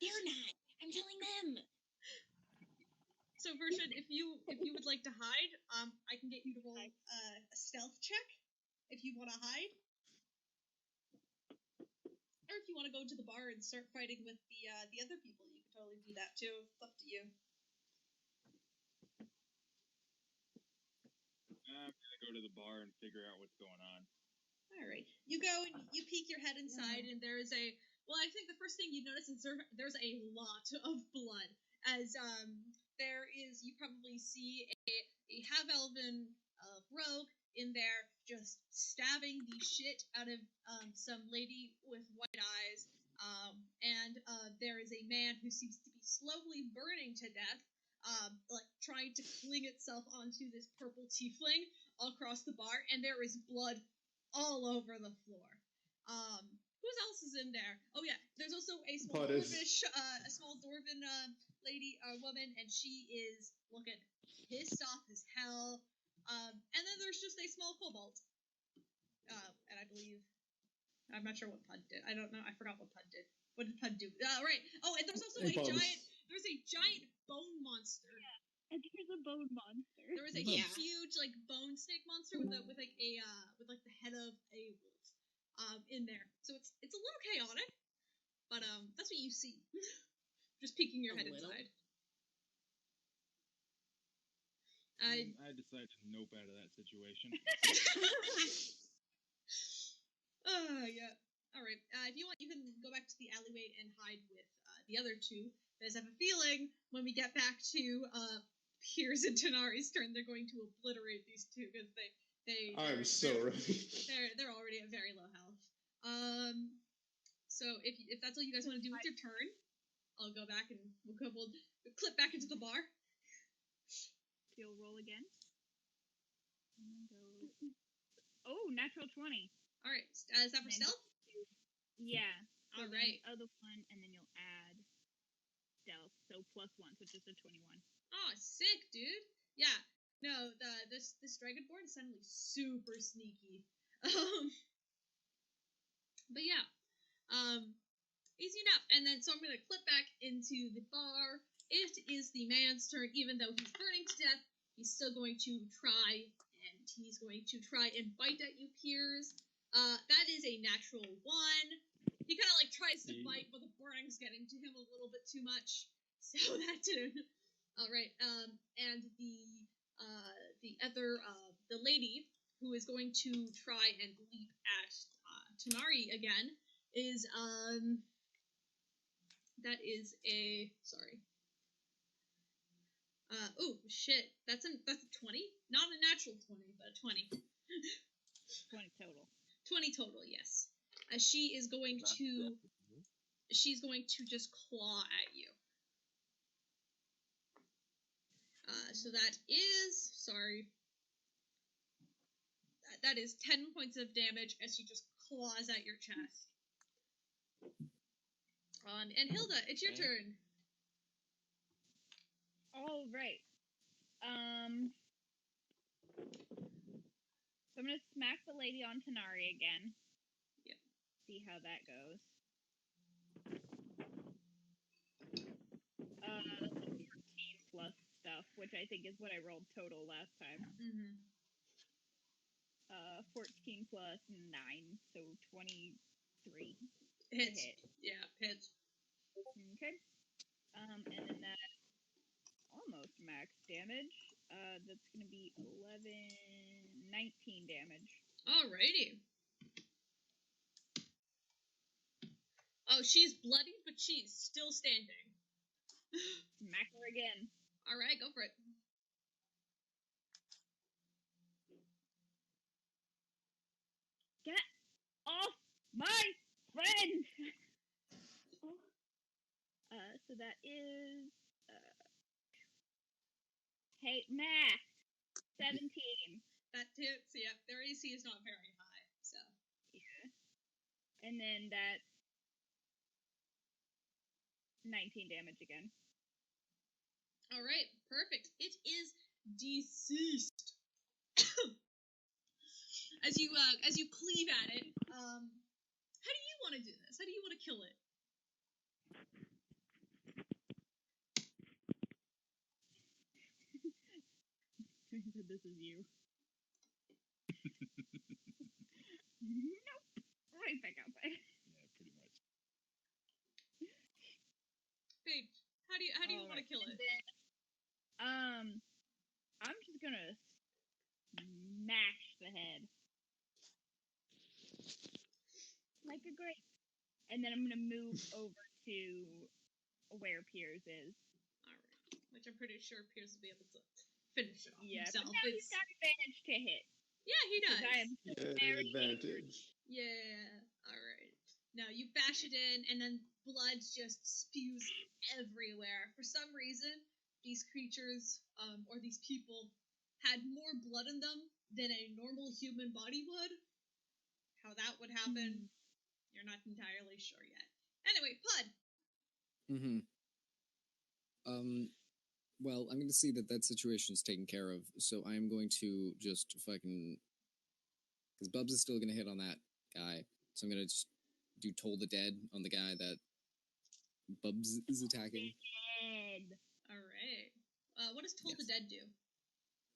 They're not. I'm telling them. So, Versha, if you would like to hide, I can get you to roll a stealth check if you want to hide. Or if you want to go to the bar and start fighting with the other people, you can totally do that too. It's up to you. I'm gonna go to the bar and figure out what's going on. All right. You go and you peek your head inside, and there is a Well, I think the first thing you notice is there's a lot of blood. As there is, you probably see a half-elven rogue in there just stabbing the shit out of some lady with white eyes. And there is a man who seems to be slowly burning to death, like trying to cling itself onto this purple tiefling all across the bar, and there is blood all over the floor. Who else is in there? Oh yeah, there's also a small dwarven lady, woman, and she is looking pissed off as hell. And then there's just a small kobold. And I believe, I'm not sure what Puud did. I don't know. I forgot what Puud did. What did Puud do? Right. Oh, and there's also there's a giant bone monster. Yeah, and there's a bone monster. There was a huge like bone snake monster with the head of a wolf. In there. So it's a little chaotic, but that's what you see. Just peeking your head inside. I decided to nope out of that situation. Yeah. All right. If you want, you can go back to the alleyway and hide with the other two. Because I have a feeling when we get back to Peirs and Tanar'ri's turn, they're going to obliterate these two because I'm so ready. They're already at very low health. So if that's all you guys want to do with your turn, I'll go back and we'll clip back into the bar. You'll roll again. Oh, natural 20. All right, is that for stealth? Yeah. All right. Other one, and then you'll add stealth, so +1, so just a 21. Oh, sick, dude. Yeah. No, this dragonborn is suddenly super sneaky. But yeah, easy enough. And then, so I'm going to clip back into the bar. It is the man's turn. Even though he's burning to death, he's still going to try, and he's going to try and bite at you, Peirs. That is a natural 1. He kind of like tries to bite, but the burning's getting to him a little bit too much. So that didn't. All right. And the other, the lady who is going to try and leap at Tanar'ri again is that is a oh shit, that's a 20, not a natural 20, but a 20. 20 total. 20 total, yes. She's going to just claw at you. So that is that is 10 points of damage as she just claws at your chest. And Hilda, it's your turn. All right. So I'm gonna smack the lady on Tanar'ri again. Yep. See how that goes. 14 plus stuff, which I think is what I rolled total last time. Mm-hmm. 14 plus 9, so 23. Hits. Yeah, hits. Okay. And then that's almost max damage. That's going to be 19 damage. Alrighty. Oh, she's bloody, but she's still standing. Smack her again. Alright, go for it. Get off my friend! So that is... hey, math! 17. That hits, yeah. Their AC is not very high, so... Yeah. And then that's 19 damage again. Alright, perfect. It is deceased. As you cleave at it, how do you want to do this? How do you want to kill it? This is you. Nope. Right back outside. Yeah, pretty much. Paige, how do you want to kill it? Then, I'm just gonna smash the head like a grape, and then I'm gonna move over to where Peirs is. Alright. Which I'm pretty sure Peirs will be able to finish it off But himself. now he's got advantage to hit. Yeah, he does. I am very advantage. Yeah. Alright. Now you bash it in, and then blood just spews everywhere. For some reason, these creatures, or these people, had more blood in them than a normal human body would. How that would happen, you're not entirely sure yet. Anyway, Puud. Well, I'm going to see that situation's taken care of, so I'm going to just fucking... Because Bubs is still going to hit on that guy, so I'm going to just do Toll the Dead on the guy that Bubs is attacking. Alright. What does Toll the Dead do?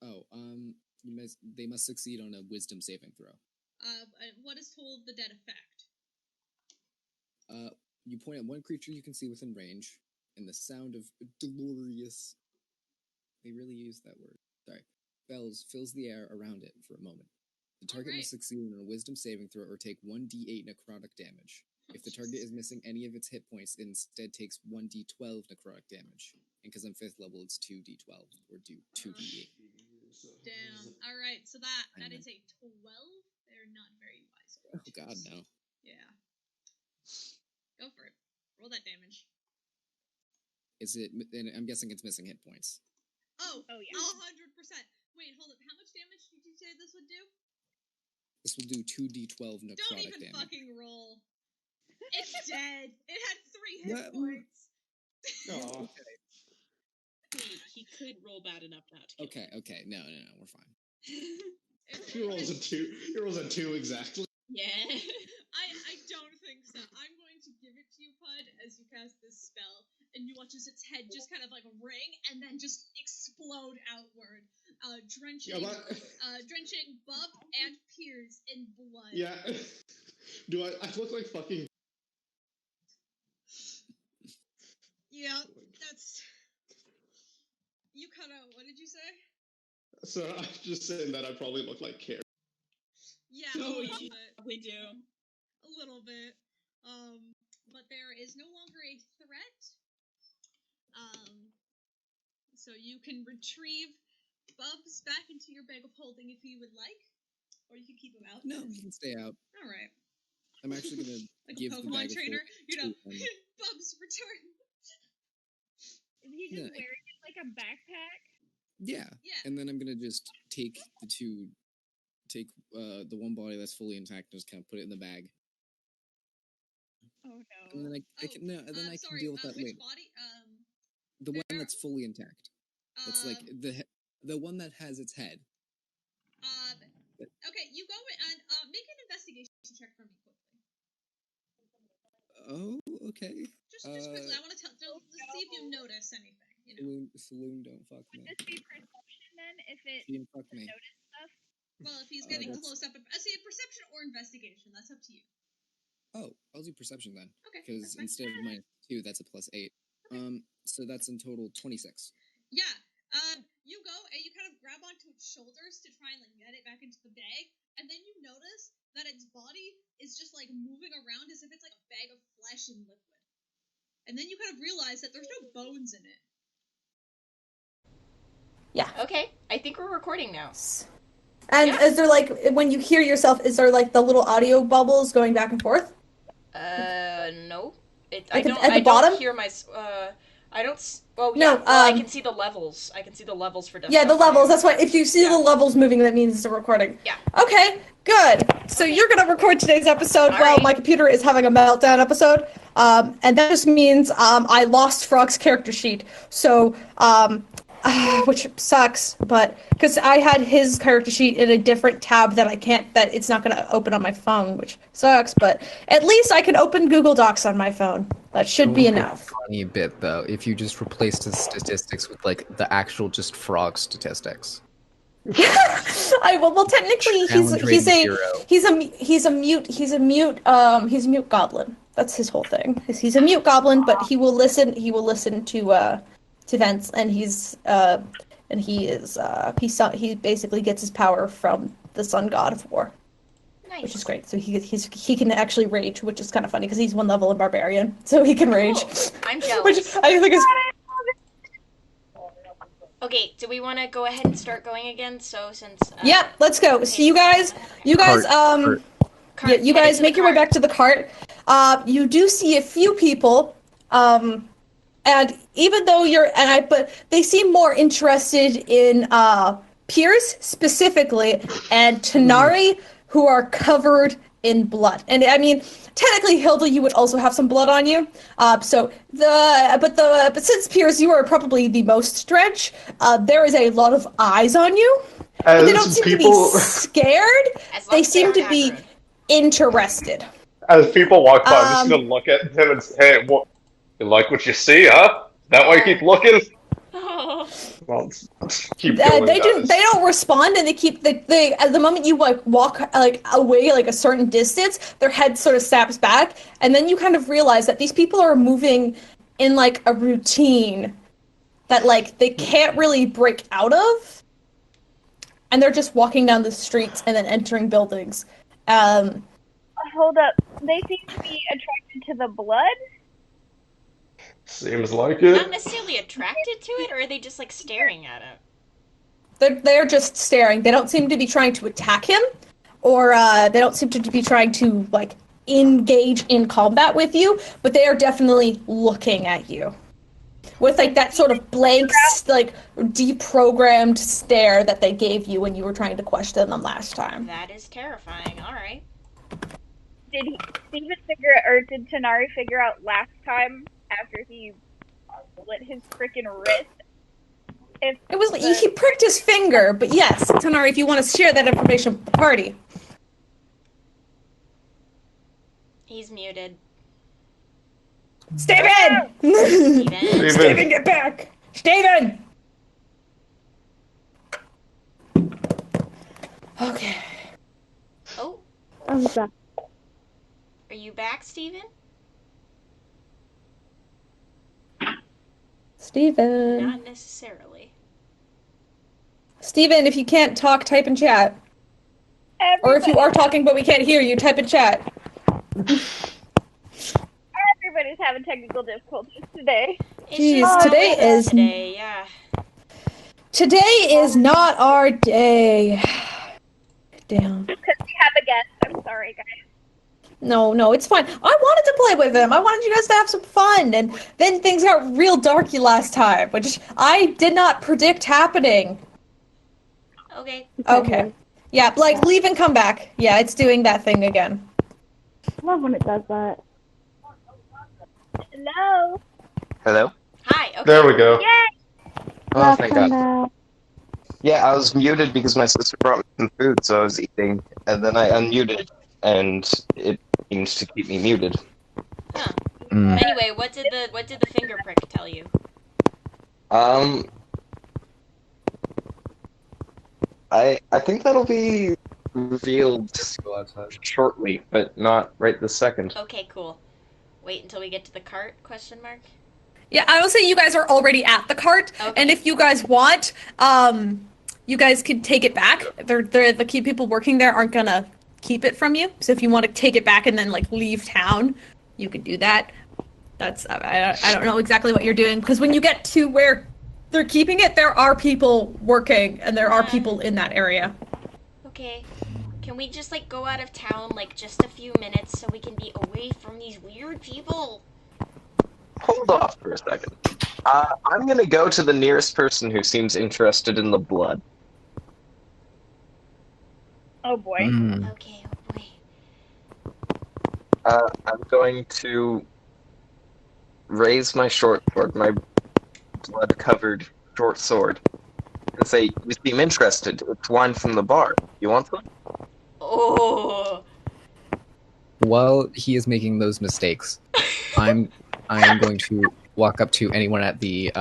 Oh, they must succeed on a wisdom saving throw. What does Toll the Dead affect? You point at one creature you can see within range, and the sound of glorious... They really use that word. Sorry. Bells fills the air around it for a moment. The target must succeed on a wisdom saving throw or take 1d8 necrotic damage. If the target is missing any of its hit points, it instead takes 1d12 necrotic damage. And because I'm 5th level, it's 2d12, or 2d8. Damn. Alright, so that is a 12. They're not very wise. Oh god, no. Yeah. Go for it. Roll that damage. Is it... And I'm guessing it's missing hit points. Oh yeah. 100%. Wait, hold up. How much damage did you say this would do? This will do 2d12 necrotic damage. Don't even fucking roll. It's dead. It had 3 hit points. Oh. He could roll bad enough not to kill him. Okay. No, we're fine. He rolls a 2. He rolls a 2 exactly. Yeah. I don't think so. I'm going to give it to you, Puud, as you cast this spell, and you watch as its head just kind of like ring and then just explode outward, drenching Bub and Peirs in blood. Yeah. Do I look like fucking... Yeah, that's... You cut out. What did you say? So I'm just saying that I probably look like Care. Yeah, Oh, a little yeah, bit. we do. A little bit. But there is no longer a threat. So you can retrieve Bubs back into your bag of holding if you would like. Or you can keep him out. No, he can stay out. Alright. I'm actually going to like give a the Pokemon bag trainer, of holding Bubs return. Is he just wearing it like a backpack? Yeah. And then I'm going to just take the one body that's fully intact and just kind of put it in the bag. Oh no. And then I can deal with that later. Body? The one that's fully intact. That's like the one that has its head. Okay, you go and make an investigation check for me quickly. Oh, okay. Just quickly, I want to see if you notice anything. Saloon, don't fuck me. Would this be perception then? If it She didn't fuck me. notice stuff? Well, if he's getting close up, I see a perception or investigation. That's up to you. Oh, I'll do perception then. Okay. Because instead of -2, that's a +8. Okay. So that's in total 26. Yeah. You go and you kind of grab onto its shoulders to try and like get it back into the bag, and then you notice that its body is just like moving around as if it's like a bag of flesh and liquid. And then you kind of realize that there's no bones in it. Yeah. Okay, I think we're recording now. And is there like, when you hear yourself, is there like the little audio bubbles going back and forth? No. I don't hear my, I don't, well, yeah, no, I can see the levels. I can see the levels for Yeah, the levels, that's why, if you see the levels moving, that means it's a recording. Yeah. Okay, good. So you're gonna record today's episode while my computer is having a meltdown episode, and that just means, I lost Frog's character sheet, so, which sucks, but, because I had his character sheet in a different tab that it's not going to open on my phone, which sucks, but at least I can open Google Docs on my phone. That should be enough. Funny bit, though, if you just replaced his statistics with, like, the actual just frog statistics. Well, technically, he's a mute goblin. That's his whole thing. He's a mute goblin, but he will listen to events, and he basically gets his power from the sun god of war. which is great. So he can actually rage, which is kind of funny because he's 1 level in barbarian, so he can rage. Cool. I'm jealous. Which I think is. Okay, do we want to go ahead and start going again? So since Yeah, let's go. okay. So you guys, Cart, yeah, you guys make your way back to the cart. You do see a few people, and even though but they seem more interested in Peirs specifically and Tanar'ri, who are covered in blood. And I mean, technically, Hilda, you would also have some blood on you. But since Peirs, you are probably the most drenched. There is a lot of eyes on you, but they don't seem to be scared. They seem to be interested. As people walk by, I'm just gonna look at him and say, "Hey, what? You like what you see, huh? That why you keep looking?" Well, keep going, they guys. don't respond, and they at the moment you walk away a certain distance, their head sort of snaps back, and then you kind of realize that these people are moving in a routine that they can't really break out of, and they're just walking down the streets and then entering buildings. Hold up, they seem to be attracted to the blood. Seems like it. Not necessarily attracted to it, or are they just staring at it? They're just staring. They don't seem to be trying to attack him, or they don't seem to be trying to engage in combat with you. But they are definitely looking at you with that sort of blank, deprogrammed stare that they gave you when you were trying to question them last time. That is terrifying. All right. Did Tanar'ri figure out last time after he slit his freaking wrist? He pricked his finger, but yes, Tanar'ri, if you want to share that information with the party. He's muted. Steven! Steven, get back! Steven! Okay. Oh. I'm back. Are you back, Steven? Steven. Not necessarily. Steven, if you can't talk, type in chat. Or if you are talking but we can't hear you, type in chat. Everybody's having technical difficulties today. Jeez, Today is not our day. Damn. Because we have a guest. I'm sorry, guys. No, it's fine. I wanted to play with him. I wanted you guys to have some fun, and then things got real darky last time, which I did not predict happening. Okay. Okay. Yeah, leave and come back. Yeah, it's doing that thing again. I love when it does that. Hello. Hello? Hi. Okay. There we go. Yay! Oh, thank God. Yeah, I was muted because my sister brought me some food, so I was eating, and then I unmuted, and it seems to keep me muted. Huh. Anyway, what did the finger prick tell you? I think that'll be revealed shortly, but not right this second. Okay, cool. Wait until we get to the cart? Question mark. Yeah, I will say you guys are already at the cart, and if you guys want, you guys can take it back. The key people working there aren't gonna keep it from you. So if you want to take it back and then leave town, you could do that. That's I don't know exactly what you're doing, because when you get to where they're keeping it, there are people working and there are people in that area. Okay. Can we just go out of town just a few minutes so we can be away from these weird people? Hold off for a second. I'm gonna go to the nearest person who seems interested in the blood. Oh boy. Okay, oh boy. I'm going to raise my short sword, my blood-covered short sword, and say, "You seem interested. It's wine from the bar. You want some?" Oh. While he is making those mistakes, I am going to walk up to anyone at the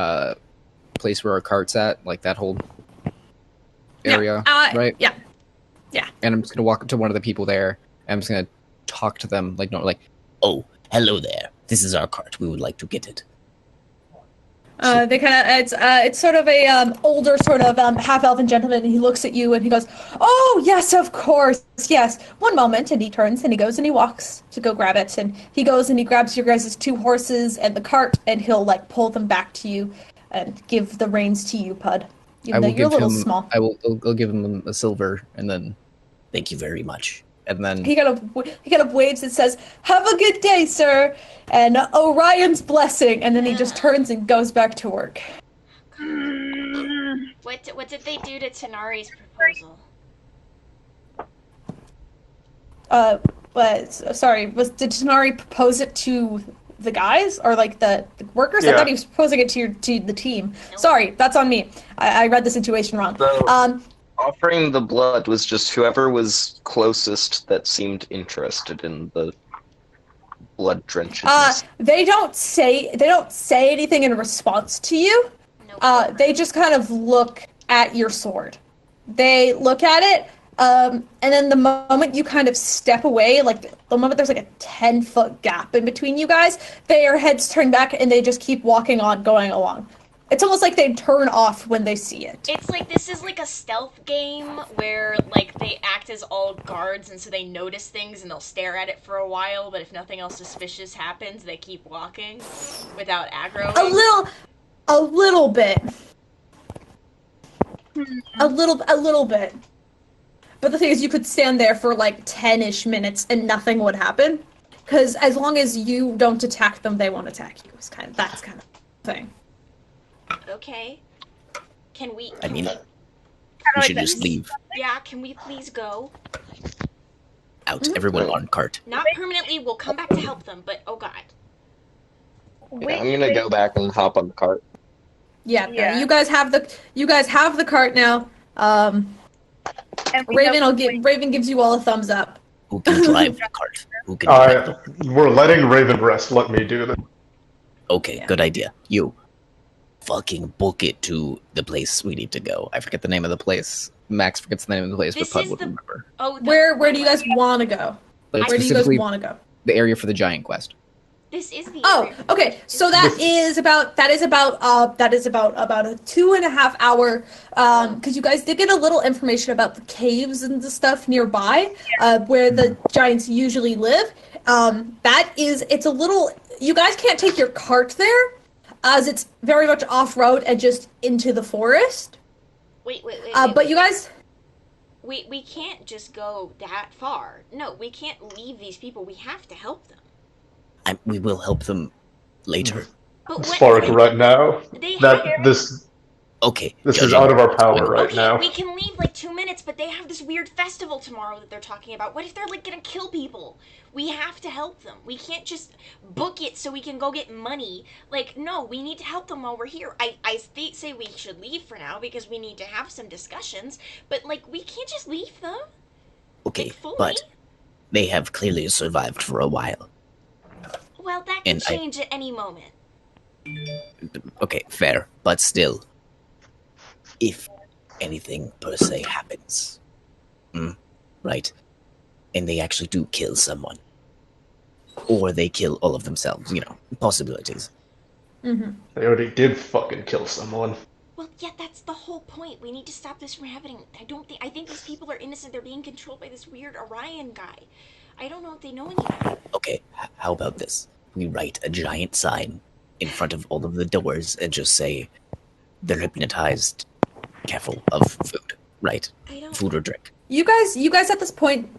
place where our cart's at, that whole area, right? Yeah. And I'm just gonna walk up to one of the people there, and I'm just gonna talk to them Oh, hello there. This is our cart. We would like to get it. They kind of it's sort of a older sort of half elven gentleman, and he looks at you and he goes, "Oh yes, of course, yes. One moment," and he turns and he goes and he walks to go grab it, and he goes and he grabs your guys' 2 horses and the cart, and he'll like pull them back to you and give the reins to you, Puud. Even though you're a little small. I'll give him a silver, and then thank you very much. And then he kind of waves and says, "Have a good day, sir, and Orion's blessing." And then he just turns and goes back to work. What did they do to Tanar'ri's proposal? Did Tanar'ri propose it to the guys or like the workers? Yeah. I thought he was proposing it to the team. Nope. Sorry, that's on me. I read the situation wrong. So, offering the blood was just whoever was closest that seemed interested in the blood drenchedness. They don't say anything in response to you. Nope. They just kind of look at your sword. They look at it, and then the moment you kind of step away, like the moment there's like a 10-foot gap in between you guys, their heads turn back and they just keep walking on, going along. It's almost like they turn off when they see it. It's like this is like a stealth game where like they act as all guards, and so they notice things and they'll stare at it for a while, but if nothing else suspicious happens, they keep walking without aggroing. A little bit. A little bit. But the thing is, you could stand there for like 10-ish minutes and nothing would happen. Because as long as you don't attack them, they won't attack you. That's kind of the thing. Okay. Can we... I mean, we should just leave. Yeah, can we please go? Out, everyone on cart. Not permanently, we'll come back to help them, but oh god. Yeah, I'm gonna go back and hop on the cart. Yeah. You guys have the cart now. Raven gives you all a thumbs up. Who can drive the cart? Who can drive the cart? We're letting Raven rest. Let me do that. Okay, good idea. You fucking book it to the place we need to go. I forget the name of the place. Max forgets the name of the place, but Puud would remember. Where do you guys want to go? Where do you guys want to go? The area for the giant quest. This is the area. Okay. So that is about a 2.5 hour because you guys did get a little information about the caves and the stuff nearby where the giants usually live. It's a little, you guys can't take your cart there as it's very much off-road and just into the forest. Wait. But you guys... We can't just go that far. No, we can't leave these people. We have to help them. We will help them later. Spark right now. Okay. This is out of our power right now. We can leave like 2 minutes, but they have this weird festival tomorrow that they're talking about. What if they're like gonna kill people? We have to help them. We can't just book it so we can go get money. Like, no, we need to help them while we're here. I say we should leave for now because we need to have some discussions, but like we can't just leave them. Okay, but they have clearly survived for a while. Well, that can change at any moment. Okay, fair, but still, if anything per se happens, right, and they actually do kill someone, or they kill all of themselves, possibilities. Mm-hmm. They already did fucking kill someone. Well, yeah, that's the whole point. We need to stop this from happening. I think these people are innocent. They're being controlled by this weird Orion guy. I don't know if they know anything. Okay, how about this? We write a giant sign in front of all of the doors and just say, they're hypnotized, careful of food, right? Food or drink. You guys at this point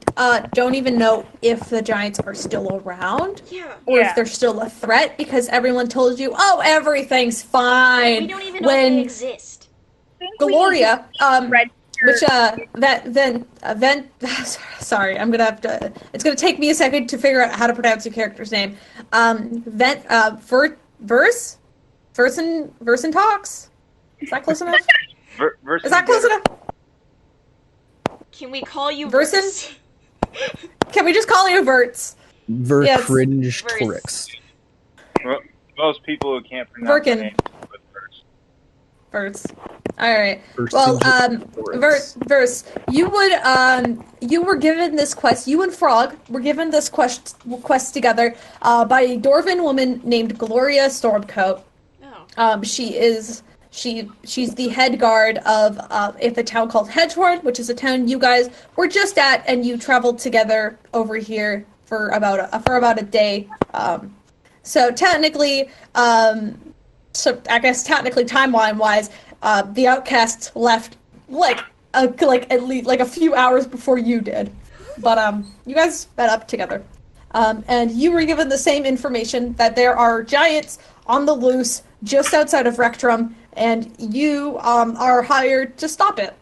don't even know if the giants are still around, or if they're still a threat because everyone told you, oh, everything's fine. We don't even know if they exist. Gloria, sorry, I'm gonna have to. It's gonna take me a second to figure out how to pronounce your character's name. Versen talks. Is that close enough? Is that close enough? Can we call you Versen? Can we just call you Verts? Vercringe Torix. Most people who can't pronounce the name with Verts. All right. Well, Verse, you were given this quest. You and Frog were given this quest together by a Dwarven woman named Gloria Stormcoat. She's the head guard of a town called Hedgehorn, which is a town you guys were just at, and you traveled together over here for about a day. So technically, timeline wise, the Outcasts left at least a few hours before you did, but you guys met up together, and you were given the same information that there are giants on the loose just outside of Rectrum, and you are hired to stop it.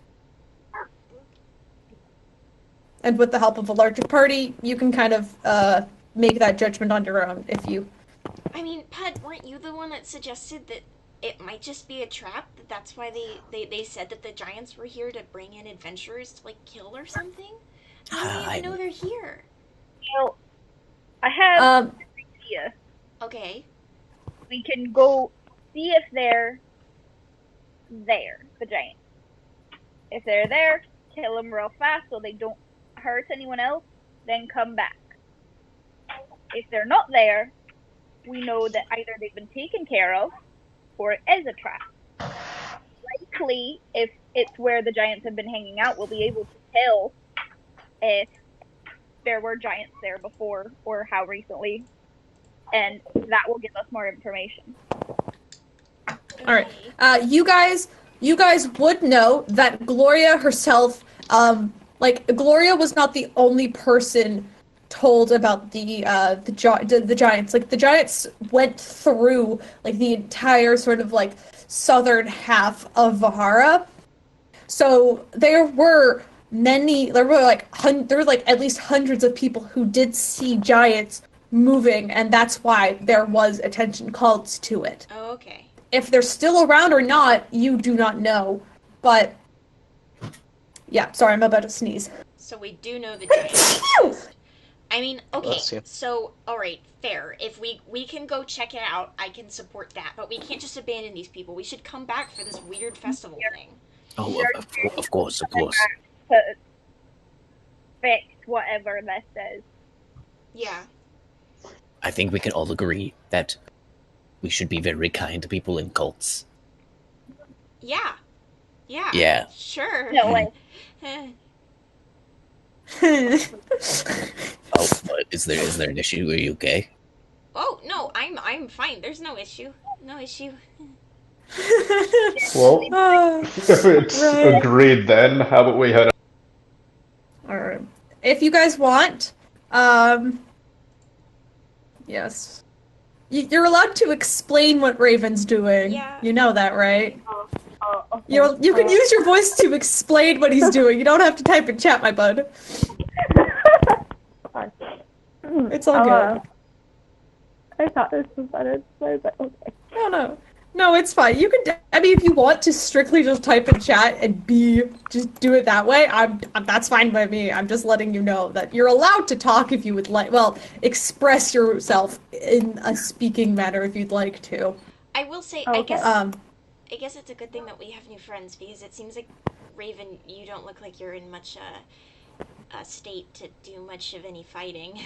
And with the help of a larger party, you can kind of make that judgment on your own if you. I mean, Puud, weren't you the one that suggested that it might just be a trap? That's why they said that the giants were here to bring in adventurers to kill or something? How do we even know they're here? Well, I have an idea. Okay. We can go see if they're there, the giants. If they're there, kill them real fast so they don't hurt anyone else, then come back. If they're not there, we know that either they've been taken care of or it is a trap. Likely, if it's where the giants have been hanging out, we'll be able to tell if there were giants there before or how recently, and that will give us more information. All right, you guys would know that Gloria herself, Gloria was not the only person told about the giants. The giants went through the entire sort of southern half of Vahara. So there were at least hundreds of people who did see giants moving, and that's why there was attention called to it. Oh, okay. If they're still around or not, you do not know. But yeah, sorry, I'm about to sneeze. So we do know the giants. I mean, okay, so, alright, fair. If we can go check it out, I can support that. But we can't just abandon these people. We should come back for this weird festival thing. Oh, of course. To fix whatever this is. Yeah. I think we can all agree that we should be very kind to people in cults. Yeah. Yeah. Sure. No way. Oh, what? Is there an issue? Are you okay? Oh, no, I'm fine. There's no issue. No issue. Well, if it's agreed then, how about we head Alright. If you guys want, yes. You're allowed to explain what Raven's doing. Yeah. You know that, right? Okay. You can use your voice to explain what he's doing. You don't have to type in chat, my bud. It's all good. I thought this was better, so I was like, okay. No, it's fine. You can. I mean, if you want to strictly just type in chat and just do it that way, that's fine by me. I'm just letting you know that you're allowed to talk if you would like. Well, express yourself in a speaking manner if you'd like to. I will say, Okay. I guess it's a good thing that we have new friends, because it seems like, Raven, you don't look like you're in much a state to do much of any fighting.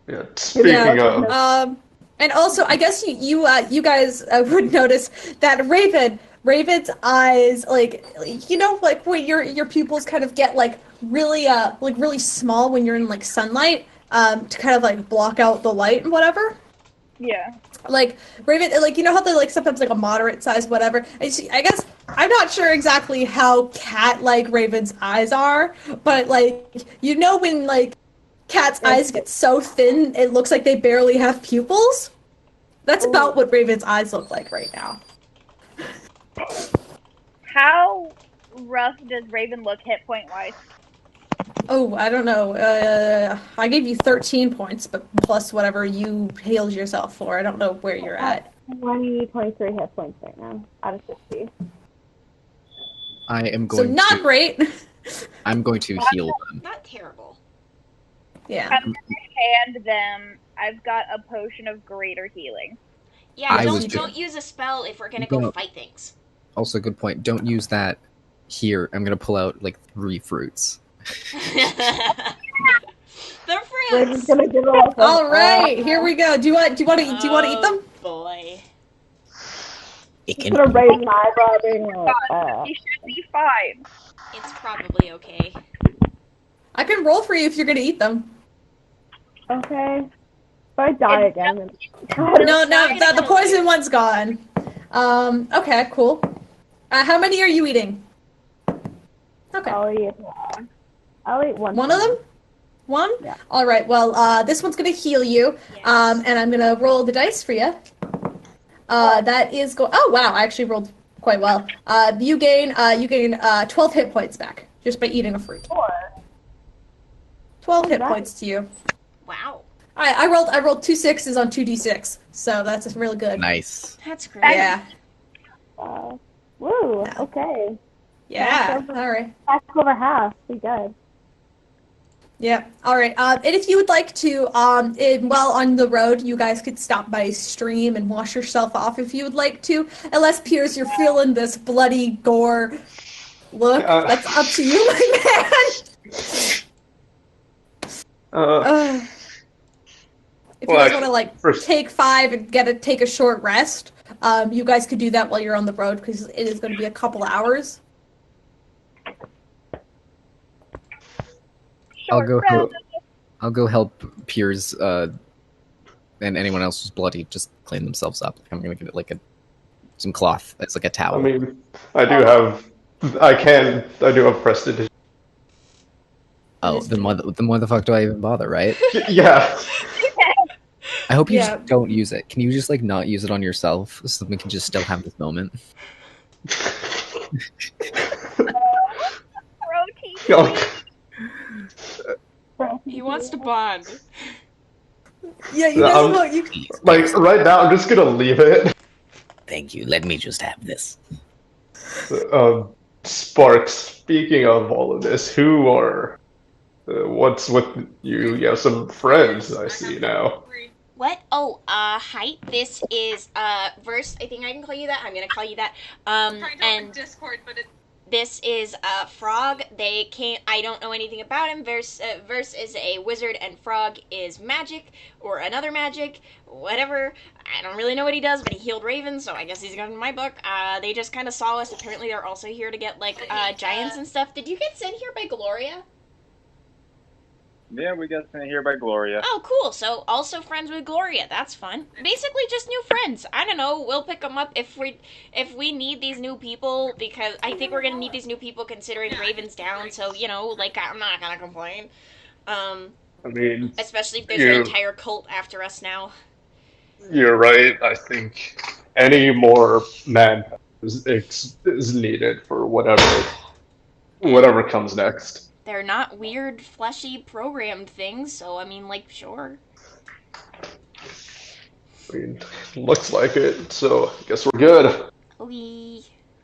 Yeah, speaking of... And also, I guess you guys would notice that Raven's eyes, when your pupils kind of get really small when you're in sunlight, to kind of block out the light and whatever. Yeah. Raven, you know how they sometimes a moderate size whatever. I guess I'm not sure exactly how cat-like Raven's eyes are, but when cat's eyes get so thin it looks like they barely have pupils. That's about what Raven's eyes look like right now. How rough does Raven look hit point wise? Oh, I don't know. I gave you 13 points, but plus whatever you healed yourself for. I don't know where you're at. 23 hit points right now, out of 60. I am going So not great. I'm going to heal them. Not terrible. Yeah. I'm going to hand them. I've got a potion of greater healing. Yeah, don't use a spell if we're gonna go fight things. Also, good point. Don't use that here. I'm gonna pull out 3 fruits. The fruits. All right, here we go. Do you want to eat them? Boy. It I'm can. gonna raise my eyebrow, being like, He should be fine. It's probably okay. I can roll for you if you're gonna eat them. okay. If I die again, then... No, the poison one's gone. Okay, cool. How many are you eating? Okay. I'll eat one. One of them? One? Yeah. All right. Well, this one's gonna heal you, and I'm gonna roll the dice for you. That is Oh wow! I actually rolled quite well. You gain 12 hit points back just by eating a fruit. 12 hit points to you. Wow. I rolled 2 6s on 2d6, so that's really good. Nice. That's great. Yeah. Woo. Okay. Yeah. All right. That's over half. Be good. Yeah. All right. And if you would like to, while on the road, you guys could stop by a stream and wash yourself off if you would like to. Unless, Peirs, you're feeling this bloody gore look. That's up to you, my man. If you guys want to take 5 and take a short rest, you guys could do that while you're on the road because it is going to be a couple hours. I'll go help Peirs and anyone else who's bloody just clean themselves up. I'm gonna give it some cloth. It's like a towel. I mean, I do have prestidigitation. Oh, then why the fuck do I even bother, right? Yeah. I hope you just don't use it. Can you just not use it on yourself so we can just still have this moment? He wants to bond. Yeah, you guys right now, I'm just gonna leave it. Thank you. Let me just have this. Sparks, speaking of all of this, what's with you? You have some friends I see now. What? Oh, hi. This is, Verse. I think I can call you that. I'm gonna call you that. And Discord, but this is, Frog. They came, I don't know anything about him. Verse is a wizard and Frog is magic, or another magic, whatever. I don't really know what he does, but he healed ravens, so I guess he's good in my book. They just kind of saw us. Apparently they're also here to get, giants and stuff. Did you get sent here by Gloria? Yeah, we got sent here by Gloria. Oh, cool. So, also friends with Gloria. That's fun. Basically, just new friends. I don't know. We'll pick them up if we need these new people, because I think we're gonna need these new people considering Raven's down, so, I'm not gonna complain. I mean... Especially if there's an entire cult after us now. You're right. I think any more manpower is needed for whatever comes next. They're not weird, fleshy, programmed things, so, sure. I mean, looks like it, so I guess we're good. I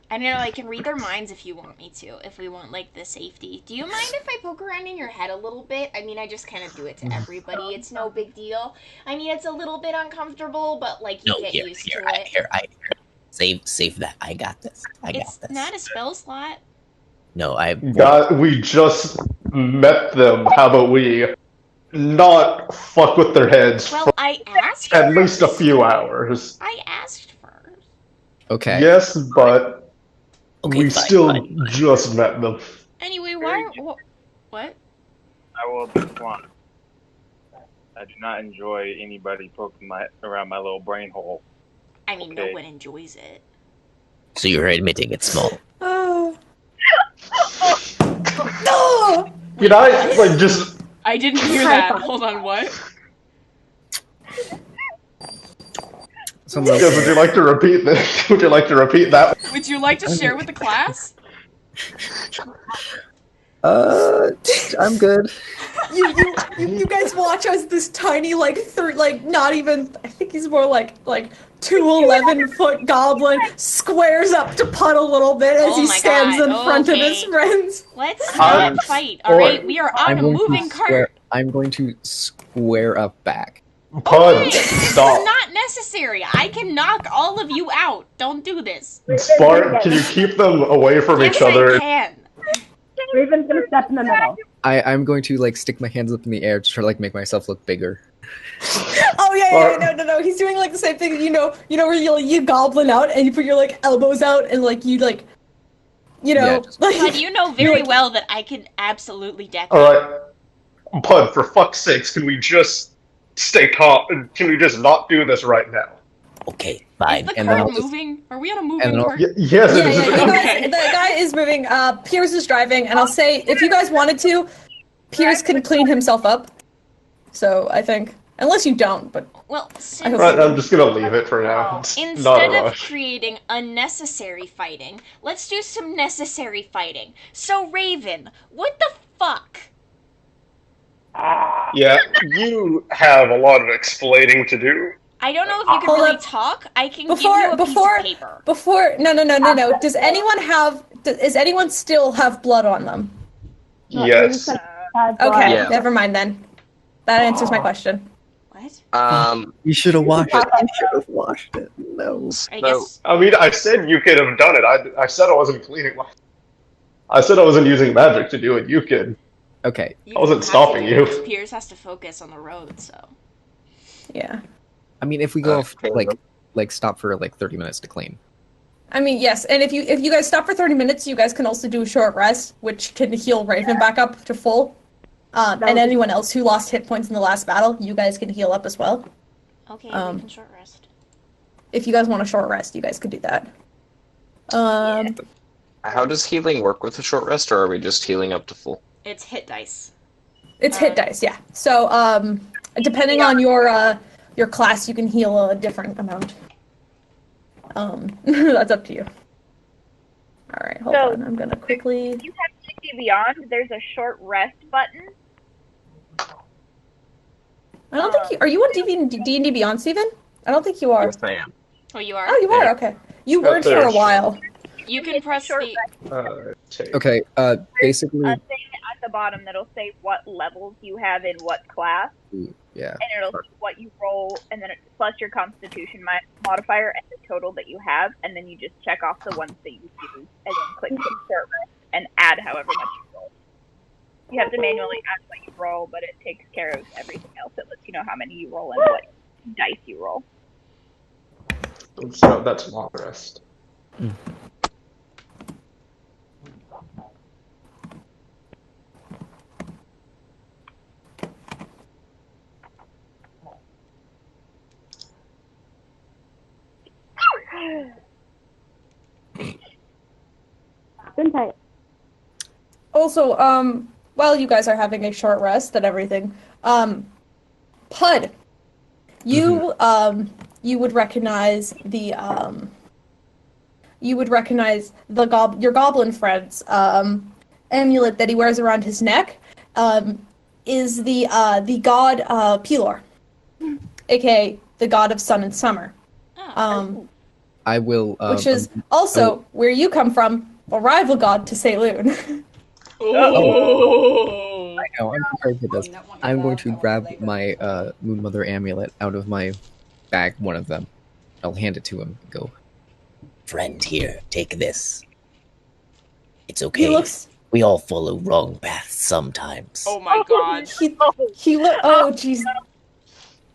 don't know, I can read their minds if you want me to, if we want, the safety. Do you mind if I poke around in your head a little bit? I mean, I just kind of do it to everybody. It's no big deal. I mean, it's a little bit uncomfortable, but, you get used to it. Save that. I got this. It's not a spell slot. No, we just met them. How about we not fuck with their heads for I asked at least a few hours? I asked first. Okay. Yes, but we still just met them. Anyway, what? I will decline. I do not enjoy anybody poking around my little brain hole. I mean, no one enjoys it. So you're admitting it's small. Oh. No! Did I just? I didn't hear that. Hold on, what? Would you like to repeat this? Would you like to repeat that? Would you like to share with the class? I'm good. You guys watch as this tiny, not even, I think he's more like 2'11" goblin squares up to Puud a little bit as he stands in front of his friends. Let's not fight, alright? We are on a moving cart. I'm going to square up back. Puud, this stop. is not necessary. I can knock all of you out. Don't do this. Spark, can you keep them away from each other? I can. Raven's gonna step in the middle. I'm going to stick my hands up in the air to try to make myself look bigger. Oh yeah, no. he's doing like the same thing. Where you goblin out and you put your like elbows out and like you like, But you know very well that I can absolutely deck. Alright. Bud, for fuck's sakes, can we just stay calm? Can we just not do this right now? Okay, fine. Is the cart moving? Are we on a moving cart? Yes, it is. You guys, the guy is moving. Peirs is driving, and I'll say if you guys wanted to, Peirs can clean himself up. So I think, unless you don't, but well, I'm just gonna leave it for now. It's not a instead of rush. creating unnecessary fighting, let's do some necessary fighting. So Raven, what the fuck? Yeah, you have a lot of explaining to do. I don't know if you can really talk. I can give you a piece of paper. No. Does anyone still have blood on them? Yes. Okay, Yeah. never mind then. That answers my question. You should have washed it. You should have washed it. No. I mean, I said you could have done it. I said I wasn't cleaning. I said I wasn't using magic to do it. You could. Okay. I wasn't stopping you. Peirs has to focus on the road, so. Yeah. I mean, if we go like stop for like 30 minutes to clean. I mean, yes, and if you guys stop for 30 minutes, you guys can also do a short rest, which can heal Raven back up to full. And anyone else who lost hit points in the last battle, you guys can heal up as well. Okay, we can short rest. If you guys want a short rest, you guys could do that. How does healing work with a short rest, or are we just healing up to full? It's hit dice. It's hit dice, yeah. So, depending on your class, you can heal a different amount. That's up to you. All right, hold on. I'm gonna quickly. If you have D&D Beyond, there's a short rest button. I don't think you are. You on D&D Beyond, Steven? I don't think you are. Yes, I am. Oh, you are. Oh, you are. Okay. You weren't for a while. You can press the. Okay. Basically. A thing at the bottom that'll say what levels you have in what class. Yeah. And it'll say what you roll, and then plus your Constitution modifier and the total that you have, and then you just check off the ones that you use, and then click Insert and add however much you roll. You have to manually add what you roll, but it takes care of everything else. It lets you know how many you roll and what dice you roll. So that's long rest. Also, while you guys are having a short rest and everything, Puud, you would recognize your goblin friend's amulet that he wears around his neck is the god Pelor, aka the god of sun and summer. I will. Which is also where you come from, a rival god to Saloon. Oh. I know, I'm prepared for this. I'm going to grab my Moon Mother amulet out of my bag, one of them. I'll hand it to him and go. Friend here, take this. It's okay. He looks... We all follow wrong paths sometimes. Oh my god. Oh, jeez.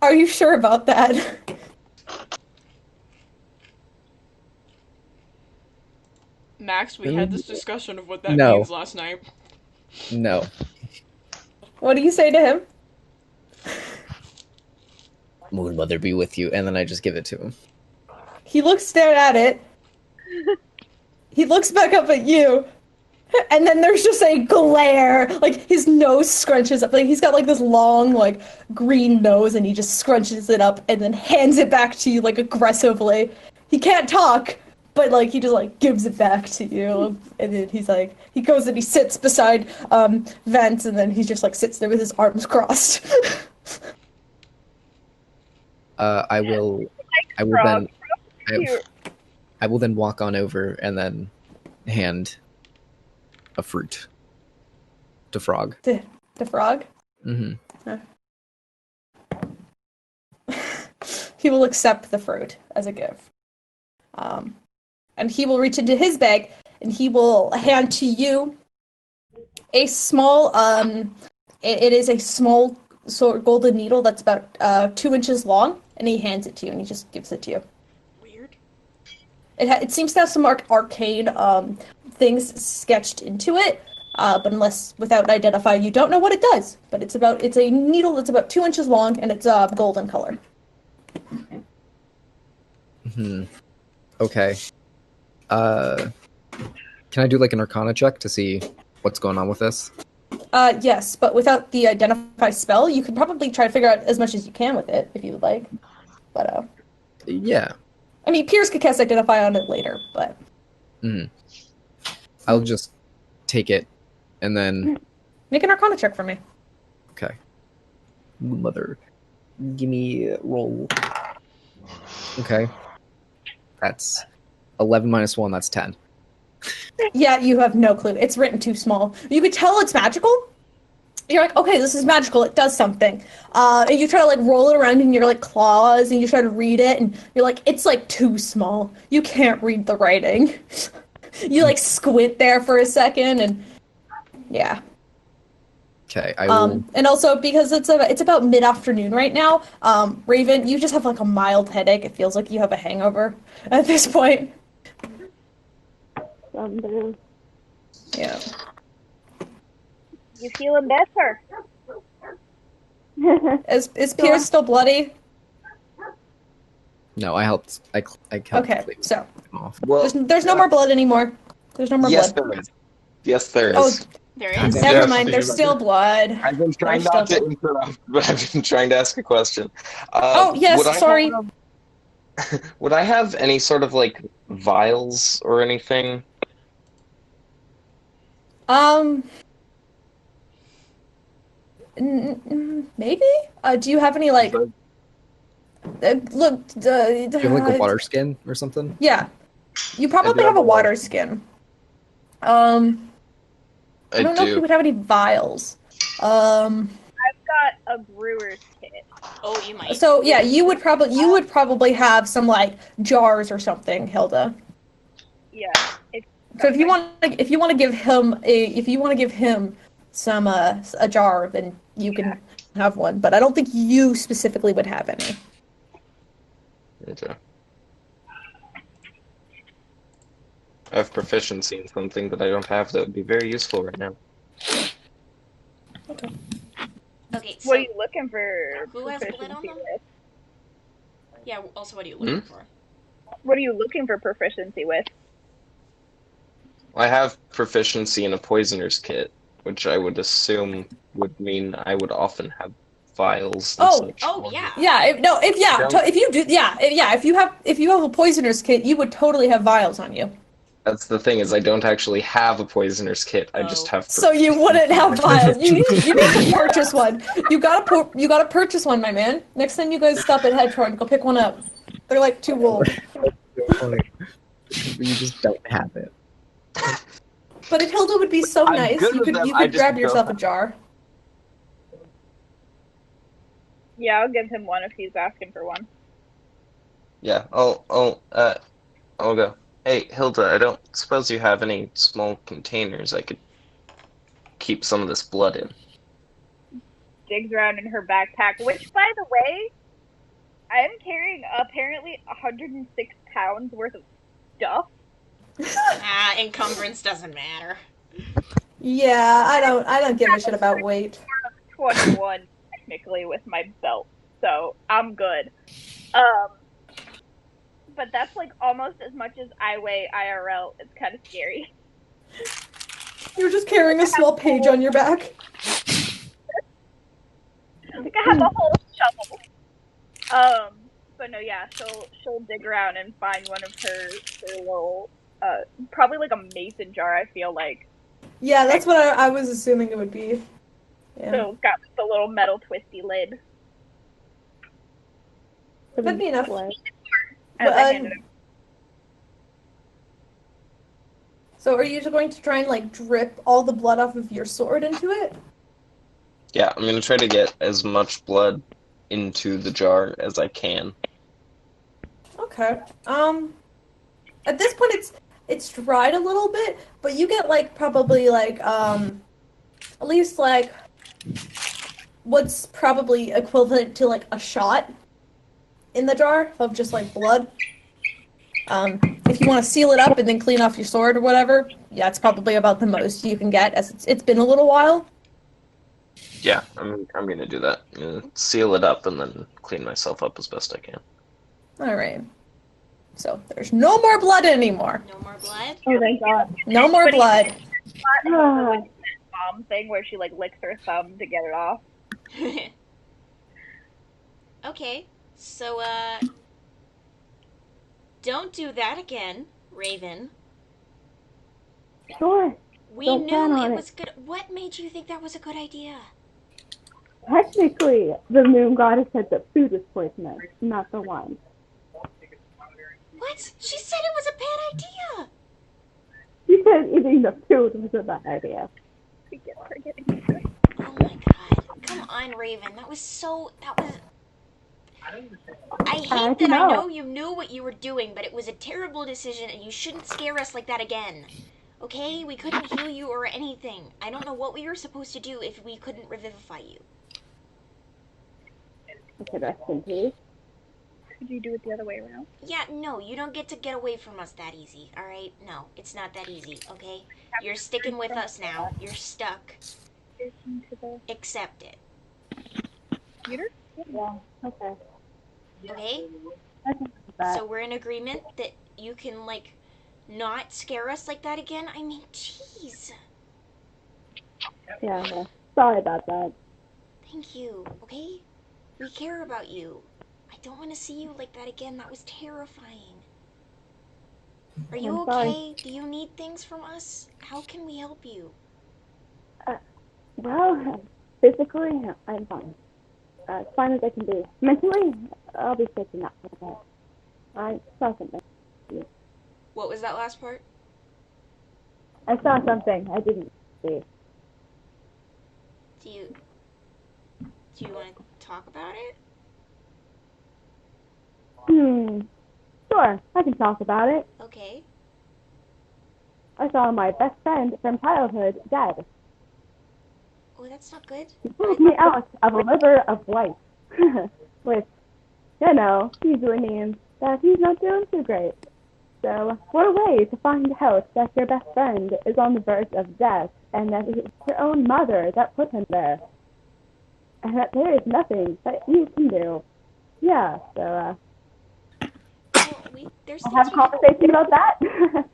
Are you sure about that? Max, we had this discussion of what that No. means last night. No. What do you say to him? Moon Mother be with you, And then I just give it to him. He looks down at it. He looks back up at you. And then there's just a glare. Like, his nose scrunches up. Like, he's got, like, this long, like, green nose, and he just scrunches it up and then hands it back to you, like, aggressively. He can't talk, but, like, he just, like, gives it back to you. And then he's, like, he goes and he sits beside, Vance, and then he just, like, sits there with his arms crossed. I will then walk on over and then hand a fruit to Frog. To Frog? Mm-hmm. He will accept the fruit as a gift. And he will reach into his bag and he will hand to you a small, it is a small sort of golden needle that's about 2 inches long. and he hands it to you, and he just gives it to you. Weird. It seems to have some arcane things sketched into it, but without identifying, you don't know what it does. But it's a needle that's about 2 inches long, and it's golden color. Okay. Can I do like an Arcana check to see what's going on with this? Yes, but without the identify spell, you could probably try to figure out as much as you can with it, if you would like. But, yeah. I mean, Peirs could cast identify on it later, but... I'll just take it, and then... Make an Arcana check for me. Okay. Mother. Give me a roll. Okay. That's 11 minus 1, that's 10. Yeah, you have no clue. It's written too small. You could tell it's magical. You're like, okay, this is magical. It does something. And you try to, like, roll it around in your, like, claws, and you try to read it, and you're like, it's, like, too small. You can't read the writing. You, like, squint there for a second, and... Yeah. Okay, I will... And also, because it's about mid-afternoon right now, Raven, you just have, like, a mild headache. It feels like you have a hangover at this point. Yeah. You feeling better? Is Peirs still bloody? No, I helped. I helped. Okay, so Well, there's no more blood anymore. There's no more yes, blood. there is. Yes, there is. Oh, there is. Never mind. There's still blood. I've been trying not to interrupt, but I've been trying to ask a question. Oh yes, sorry. Would I have any sort of like vials or anything? Maybe. Do you have any like? Look. Do you have like a water skin or something? Yeah, you probably have a water skin. I don't know if you would have any vials. I've got a brewer's kit. Oh, you might. So yeah, you would probably have some like jars or something, Hilda. Yeah. So if you want to give him some a jar, then you can have one. But I don't think you specifically would have any. Okay. I have proficiency in something that I don't have that would be very useful right now. Okay. Okay, so what are you looking for? Who has blood on them? With? Yeah, also what are you looking for? What are you looking for proficiency with? I have proficiency in a poisoner's kit, which I would assume would mean I would often have vials and such. Oh yeah. Yeah, if you have a poisoner's kit, you would totally have vials on you. That's the thing, is I don't actually have a poisoner's kit. I just have. So you wouldn't have vials. You need to purchase one. You gotta purchase one, my man. Next time you guys stop at Hedgehog, go pick one up. They're like 2 wolves. You just don't have it. But if Hilda would be so nice, you could grab yourself a jar. Yeah, I'll give him one if he's asking for one. Yeah, I'll go. Hey, Hilda, I don't suppose you have any small containers I could keep some of this blood in. Digs around in her backpack, which, by the way, I am carrying apparently 106 pounds worth of stuff. Encumbrance doesn't matter. Yeah, I don't give a shit about weight. 21 technically with my belt, so I'm good. But that's like almost as much as I weigh IRL. It's kind of scary. You're just carrying a small Paige on your back. I have a whole shovel. But no, yeah, she'll dig around and find one of her little, probably like a mason jar, I feel like. Yeah, that's what I was assuming it would be. Yeah. So it's got the little metal twisty lid. That'd be enough. So are you going to try and like drip all the blood off of your sword into it? Yeah, I'm gonna try to get as much blood into the jar as I can. Okay. At this point it's dried a little bit, but you get like probably like at least like what's probably equivalent to like a shot in the jar of just like blood. If you want to seal it up and then clean off your sword or whatever, yeah, it's probably about the most you can get, as it's been a little while. Yeah, I'm gonna do that. Seal it up and then clean myself up as best I can. All right. So there's no more blood anymore. No more blood? Oh, thank God. No more blood. Mom thing where she like licks her thumb to get it off. Okay, so don't do that again, Raven. Sure. We Don't plan knew on it it. was good. What made you think that was a good idea? Technically, the moon goddess said that food was poisonous, not the wine. What? She said it was a bad idea. She said eating the food was a bad idea. Oh my God! Come on, Raven. That was. I hate that I know you knew what you were doing, but it was a terrible decision, and you shouldn't scare us like that again. Okay? We couldn't heal you or anything. I don't know what we were supposed to do if we couldn't revivify you. Okay, rest in peace. Could you do it the other way around? Yeah, no, you don't get to get away from us that easy, alright? No, it's not that easy, okay? You're sticking with us now. You're stuck. Accept it. Computer? Yeah, okay. Okay? So we're in agreement that you can, like, not scare us like that again? I mean, jeez. Yeah. Sorry about that. Thank you, okay? We care about you. I don't want to see you like that again. That was terrifying. Are you I'm sorry. okay? Do you need things from us? How can we help you? Well, physically, I'm fine. As fine as I can be. Mentally, I'll be taking that for that. I saw something. What was that last part? I saw something I didn't see. Do you want to talk about it? Sure, I can talk about it. Okay. I saw my best friend from childhood dead. Oh, that's not good. He pulled me out of a liver of life. Which, usually means that he's not doing too great. So, what a way to find out that your best friend is on the verge of death, and that it's your own mother that put him there. And that there is nothing that you can do. Yeah, so, There's I'll have a conversation about that.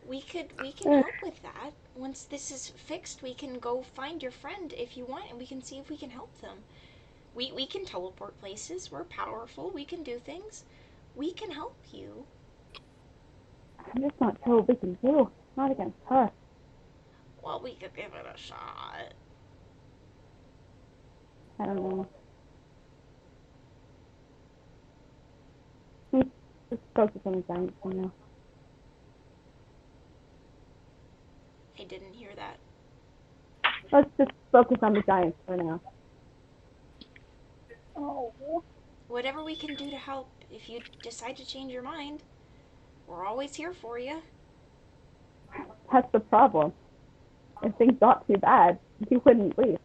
we can help with that. Once this is fixed, we can go find your friend if you want, and we can see if we can help them. We can teleport places. We're powerful. We can do things. We can help you. I'm just not sure what we can do. Not against her. Well, we could give it a shot. I don't know. Just focus on the giants for now. I didn't hear that. Let's just focus on the giants for now. Oh. Whatever we can do to help, if you decide to change your mind, we're always here for you. That's the problem. If things got too bad, you wouldn't leave.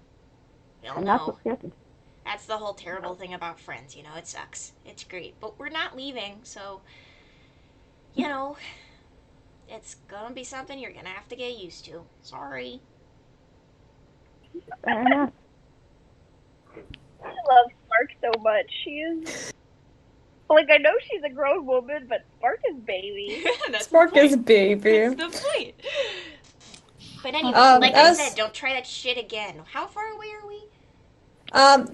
Well, And that's no. what scares me. That's the whole terrible thing about friends, it sucks. It's great. But we're not leaving, so, it's gonna be something you're gonna have to get used to. Sorry. Fair enough. I love Spark so much. She is... Like, I know she's a grown woman, but Spark is baby. Spark is baby. That's the point. But anyway, I said, don't try that shit again. How far away are we?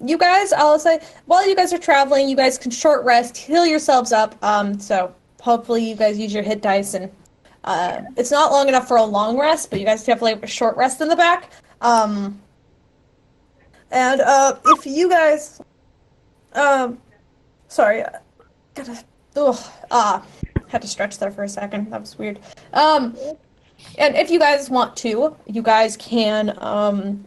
You guys, I'll say, while you guys are traveling, you guys can short rest, heal yourselves up. So hopefully you guys use your hit dice, and it's not long enough for a long rest, but you guys definitely have a short rest in the back. And if you guys, sorry, had to stretch there for a second. That was weird. And if you guys want to, you guys can,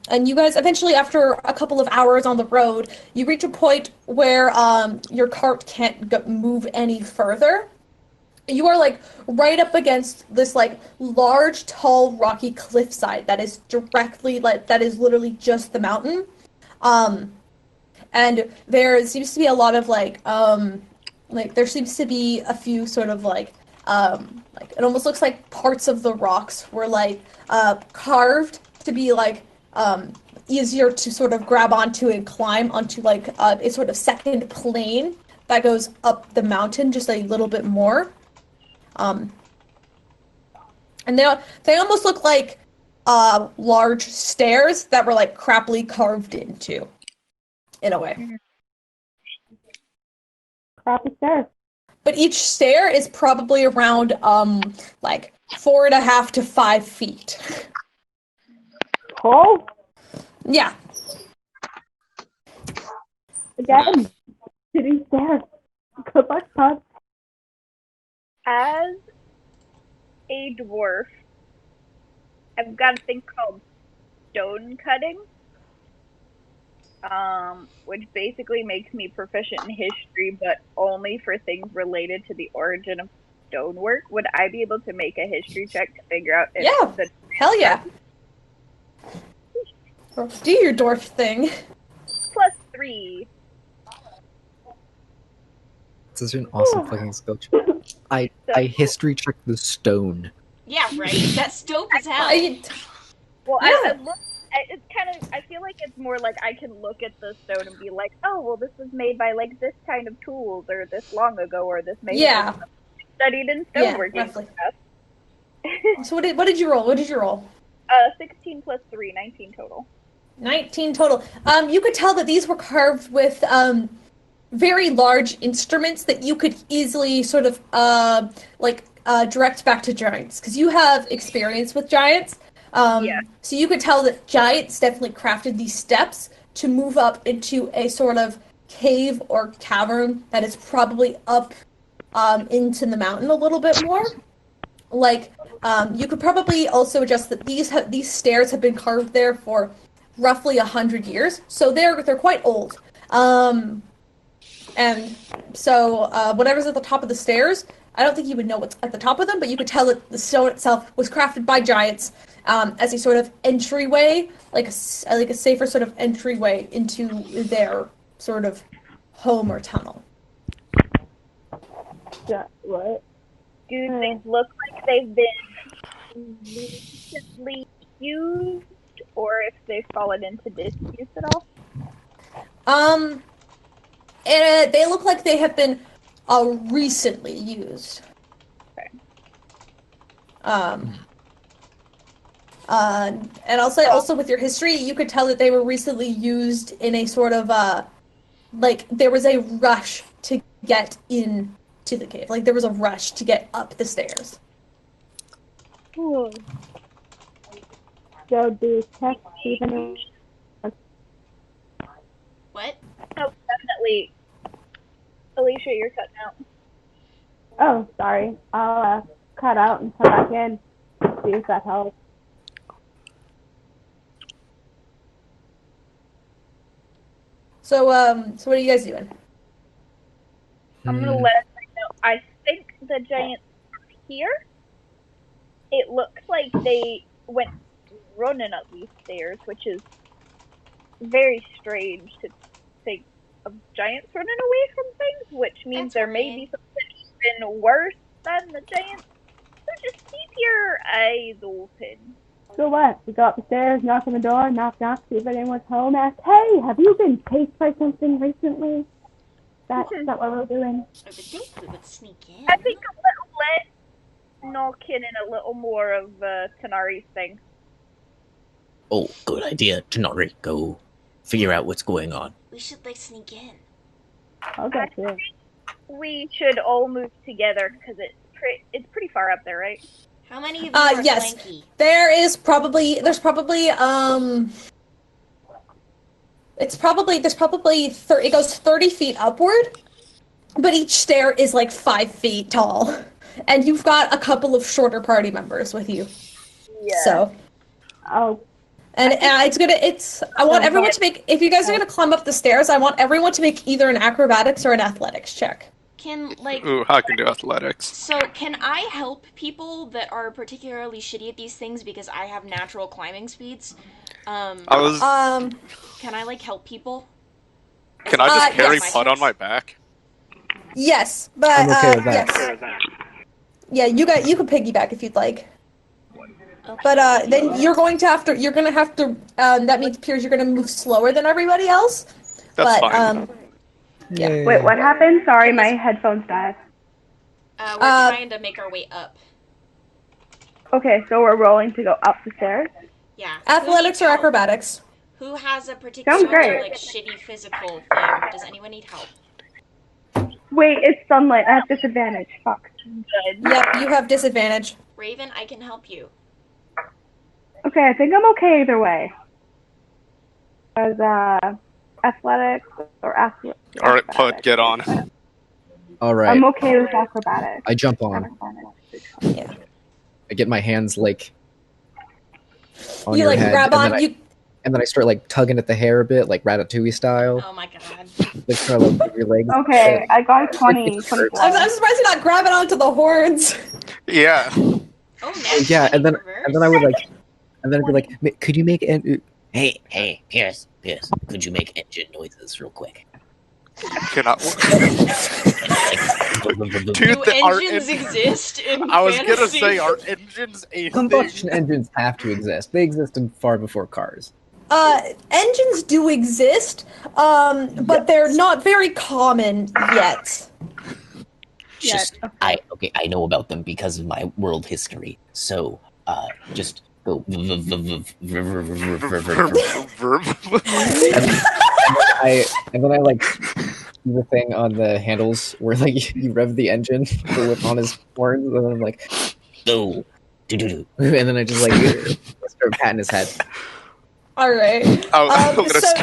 and you guys eventually, after a couple of hours on the road, you reach a point where your cart can't move any further. You are, right up against this, large, tall, rocky cliffside that is directly, that is literally just the mountain. And there seems to be a lot of, like there seems to be a few sort of like it almost looks like parts of the rocks were like carved to be like easier to sort of grab onto and climb onto like a sort of second plane that goes up the mountain just a little bit more. And they almost look like large stairs that were like crappily carved into, in a way. Crappy stairs. But each stair is probably around like 4.5 to 5 feet. Oh. Yeah. Again, shitty stairs. Good luck, Puud. As a dwarf, I've got a thing called stone cutting, which basically makes me proficient in history, but only for things related to the origin of stonework. Would I be able to make a history check to figure out if hell yeah. Do your dwarf thing. +3. This is an awesome fucking skill check. I history checked the stone. Yeah, right? That's dope as hell. Well, yeah. It's kind of, I feel like it's more like I can look at the stone and be like, oh, well, this was made by, like, this kind of tools, or this long ago, or this may have been studied in stoneworking and stuff. So what did you roll? 16 + 3, 19 total. 19 total. You could tell that these were carved with very large instruments that you could easily sort of direct back to giants, because you have experience with giants. So you could tell that giants definitely crafted these steps to move up into a sort of cave or cavern that is probably up into the mountain a little bit more. Like, you could probably also adjust that these stairs have been carved there for roughly 100 years, so they're quite old. And so whatever's at the top of the stairs, I don't think you would know what's at the top of them, but you could tell that the stone itself was crafted by giants as a sort of entryway, like a safer sort of entryway into their sort of home or tunnel. Yeah, what? Do they look like they've been recently used, or if they've fallen into disuse at all? They look like they have been recently used. Okay. And I'll say also with your history, you could tell that they were recently used in a sort of there was a rush to get into the cave. Like there was a rush to get up the stairs. Cool. So do check see if anyone. What? Oh, definitely. Alycia, you're cutting out. Oh, sorry. I'll cut out and come back in. See if that helps. So what are you guys doing? I'm gonna let everybody know. I think the giants are here. It looks like they went running up these stairs, which is very strange to think of giants running away from things, which means there may be something even worse than the giants. So just keep your eyes open. So what? We go up the stairs, knock on the door, knock, see if anyone's home, ask, hey, have you been chased by something recently? That's not what we're doing. I would think we would sneak in. I think a little less knocking and a little more of Tanar'ri's thing. Oh, good idea. Tanar'ri, go figure out what's going on. We should sneak in. Okay, sure. We should all move together because it's pretty far up there, right? How many of you are yes. flanky? There's probably it goes 30 feet upward, but each stair is like 5 feet tall, and you've got a couple of shorter party members with you. Yeah. So. Oh. And I want everyone to make, if you guys are going to climb up the stairs, I want everyone to make either an acrobatics or an athletics check. Ooh, I can do athletics. So, can I help people that are particularly shitty at these things because I have natural climbing speeds? Can I help people? Can I just carry Puud on my back? Yes, but I'm okay with that. yes. Yeah, you can piggyback if you'd like. But then you're gonna have to. That means Peirs, you're gonna move slower than everybody else. That's but, fine. Yeah. Wait, what happened? Sorry, my headphones died. We're trying to make our way up. Okay, so we're rolling to go up the stairs? Yeah. Athletics or acrobatics? Who has a particularly like shitty physical thing? Does anyone need help? Wait, it's sunlight. I have disadvantage. Fuck. Yep, you have disadvantage. Raven, I can help you. Okay, I think I'm okay either way. As athletics or athletics. All right, Puud, get on. All right. I'm okay with acrobatics. I jump on. Yeah. I get my hands like on You your like head, grab and on. then and then I start like tugging at the hair a bit, like Ratatouille style. Oh my god. Like trying to like, move your legs. Okay, I got 20. I'm surprised you're not grabbing onto the horns. Yeah. Oh, yeah, and then I would like, and then I'd be like, could you make Hey, Peirs, could you make engine noises real quick? Cannot. Do engines exist in I was gonna fantasy? say, are engines a combustion engines have to exist. They existed far before cars. Engines do exist, but they're not very common yet. Just I know about them because of my world history. So just go. And then I like do the thing on the handles where like you rev the engine whip on his horns, and then I'm like, go, and then I just like start patting his head. All right. So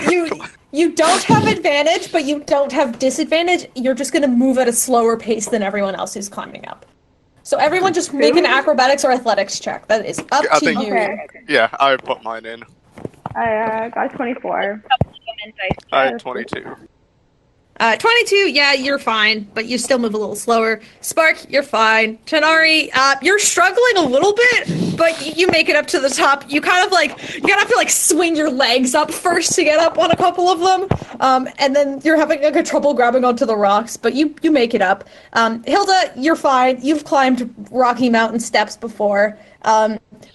you don't have advantage, but you don't have disadvantage. You're just gonna move at a slower pace than everyone else who's climbing up. So everyone just make an acrobatics or athletics check. That is up to you. Okay. Yeah, I put mine in. I got 24. I had 22. 22, yeah, you're fine, but you still move a little slower. Spark, you're fine. Tanar'ri, you're struggling a little bit, but you make it up to the top. You kind of you gotta have to swing your legs up first to get up on a couple of them, and then you're having trouble grabbing onto the rocks, but you make it up. Hilda, you're fine. You've climbed Rocky Mountain steps before.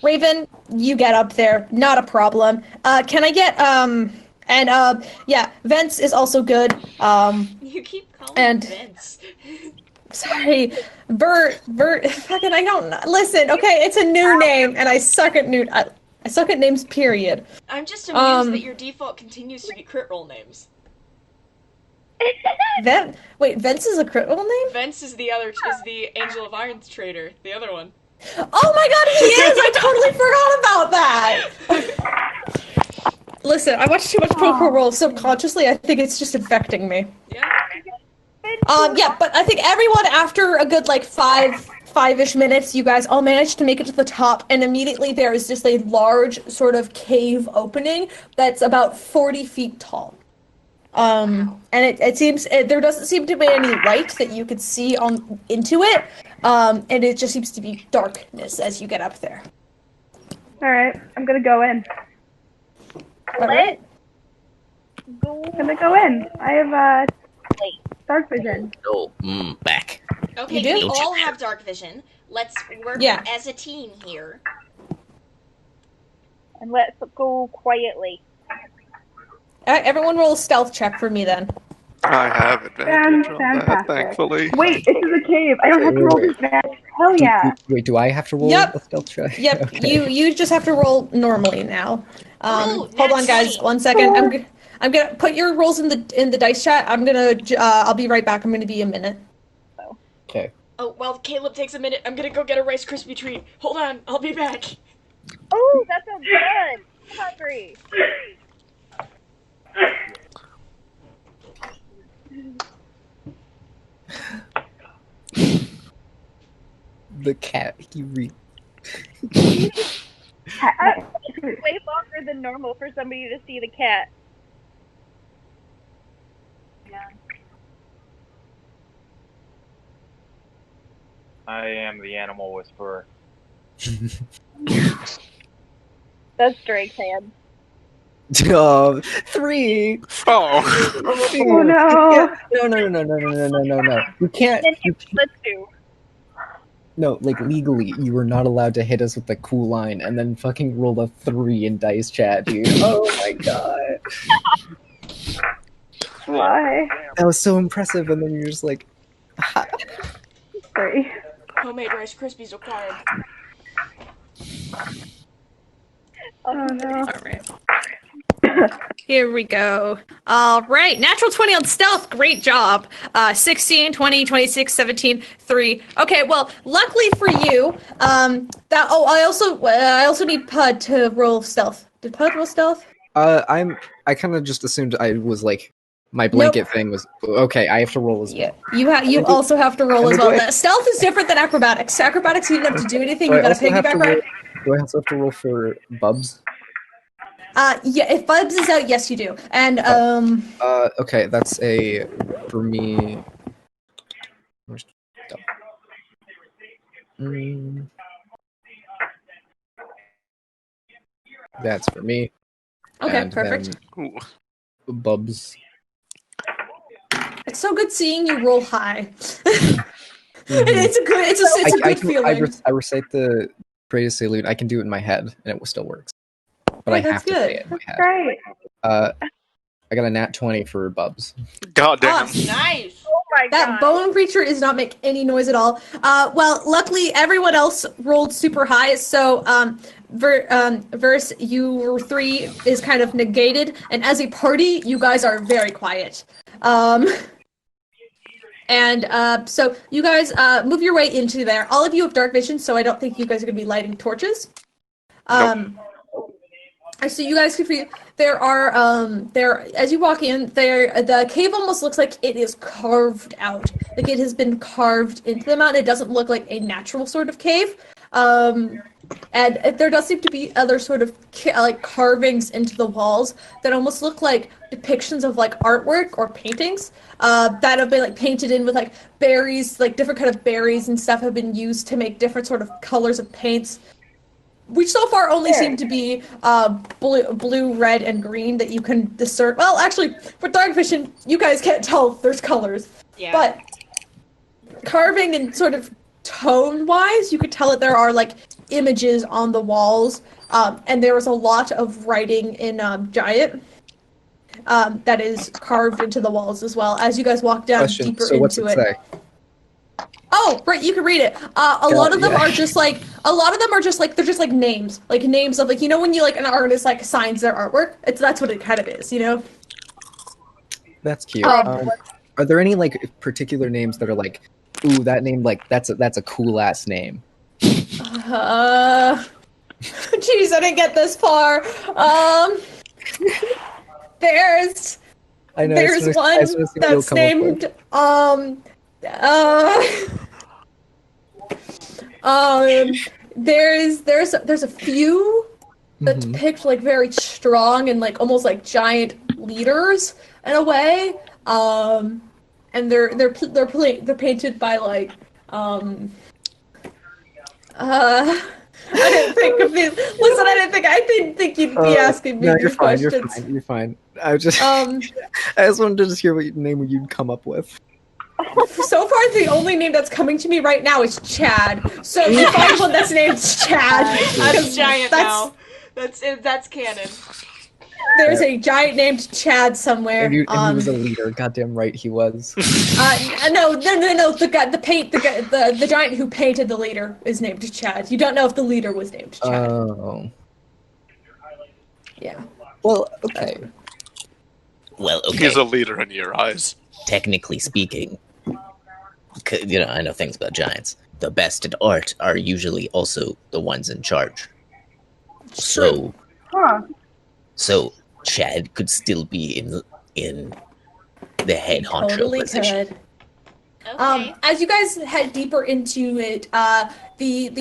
Raven, you get up there, not a problem. Can I get yeah, Vents is also good. You keep calling Vents. Sorry, Bert, fucking, I don't know. Listen, okay, it's a new name, and I suck at names, period. I'm just amused that your default continues to be crit roll names. Vents is a crit roll name? Vents is the Angel of Iron's trader, the other one. Oh my god, he is! I totally forgot about that! Listen, I watch too much Critical Role subconsciously. I think it's just infecting me. Yeah, but I think everyone, after a good five-ish minutes, you guys all managed to make it to the top, and immediately there is just a large sort of cave opening that's about 40 feet tall. And it seems there doesn't seem to be any light that you could see into it, and it just seems to be darkness as you get up there. All right, I'm gonna go in. Alright. I'm gonna go in. I have dark vision. Oh, back. Okay, we all have dark vision. Let's work as a team here. And let's go quietly. Everyone roll a stealth check for me then. I have advantage on that, thankfully. Wait, this is a cave. I don't have to roll disadvantage. Hell yeah. Wait, do I have to roll a stealth check? Yep, Okay. you just have to roll normally now. Hold on, guys, 1 second. I'm gonna put your rolls in the dice chat. I'll be right back. I'm gonna be a minute. Okay. Oh, while Kaleb takes a minute, I'm gonna go get a Rice Krispie treat. Hold on, I'll be back. Oh, that sounds good. I'm hungry. The cat, he It's way longer than normal for somebody to see the cat. Yeah. I am the animal whisperer. That's Drake's hand. 3. Oh. Oh no. No. You can't. Let's do. No, like legally, you were not allowed to hit us with the cool line and then fucking roll a 3 in dice chat, dude. Oh my god. Why? That was so impressive, and then you're just like, 3. Homemade Rice Krispies required. Oh no. Alright. Here we go. All right. Natural 20 on stealth. Great job. 16, 20, 26, 17, 3. Okay, well, luckily for you, I also need Puud to roll stealth. Did Puud roll stealth? I kind of just assumed I was like, my blanket thing was, okay, I have to roll as well. You also have to roll as well. Stealth is different than acrobatics. Acrobatics, you don't have to do anything. You gotta piggyback right. Do I also have to roll for Bubs? Yeah, if Bubs is out, yes, you do. And, okay, that's for me... That's for me. Okay, and perfect. Bubs. It's so good seeing you roll high. It's a good feeling. I recite the Praise Salute. I can do it in my head, and it still works. But I have to say it in my head. Great. I got a nat 20 for Bubs. God damn. Oh, nice. Oh my god. That bone creature does not make any noise at all. Well, luckily everyone else rolled super high, so Verse, your 3 is kind of negated, and as a party, you guys are very quiet. So you guys move your way into there. All of you have dark vision, so I don't think you guys are going to be lighting torches. So you guys can see there are as you walk in there, the cave almost looks like it is carved out, like it has been carved into the mountain. It doesn't look like a natural sort of cave. And there does seem to be other sort of like carvings into the walls that almost look like depictions of like artwork or paintings that have been like painted in with like berries, like different kind of berries and stuff have been used to make different sort of colors of paints, which so far only seem to be blue, red, and green that you can discern. Well, actually, for dark vision, you guys can't tell if there's colors. Yeah. But carving and sort of tone-wise, you could tell that there are like images on the walls, and there was a lot of writing in Giant that is carved into the walls as well. As you guys walk down deeper so what's into it say? Oh, right, you can read it. A lot of them are just like they're just like names of like, you know, when you like an artist like signs their artwork, that's what it kind of is, you know. That's cute. Are there any like particular names that are like, ooh, that name, like that's a cool ass name? Jeez, I didn't get this far. There's one that's named there's a few that depict like very strong and like almost like giant leaders in a way, and they're painted by like I didn't think of these. Listen, I didn't think you'd be asking me these questions. You're fine. I just wanted to just hear what name you'd come up with. So far, the only name that's coming to me right now is Chad. So if you find one that's named Chad, that's Giant now. That's canon. There's a giant named Chad somewhere. And he was a leader. Goddamn right he was. No. The giant who painted the leader is named Chad. You don't know if the leader was named Chad. Oh. Yeah. Well, okay. Well, okay. He's a leader in your eyes. Technically speaking, you know, I know things about giants. The best at art are usually also the ones in charge. So, so Chad could still be in the head honcho position. Could. Okay. As you guys head deeper into it, it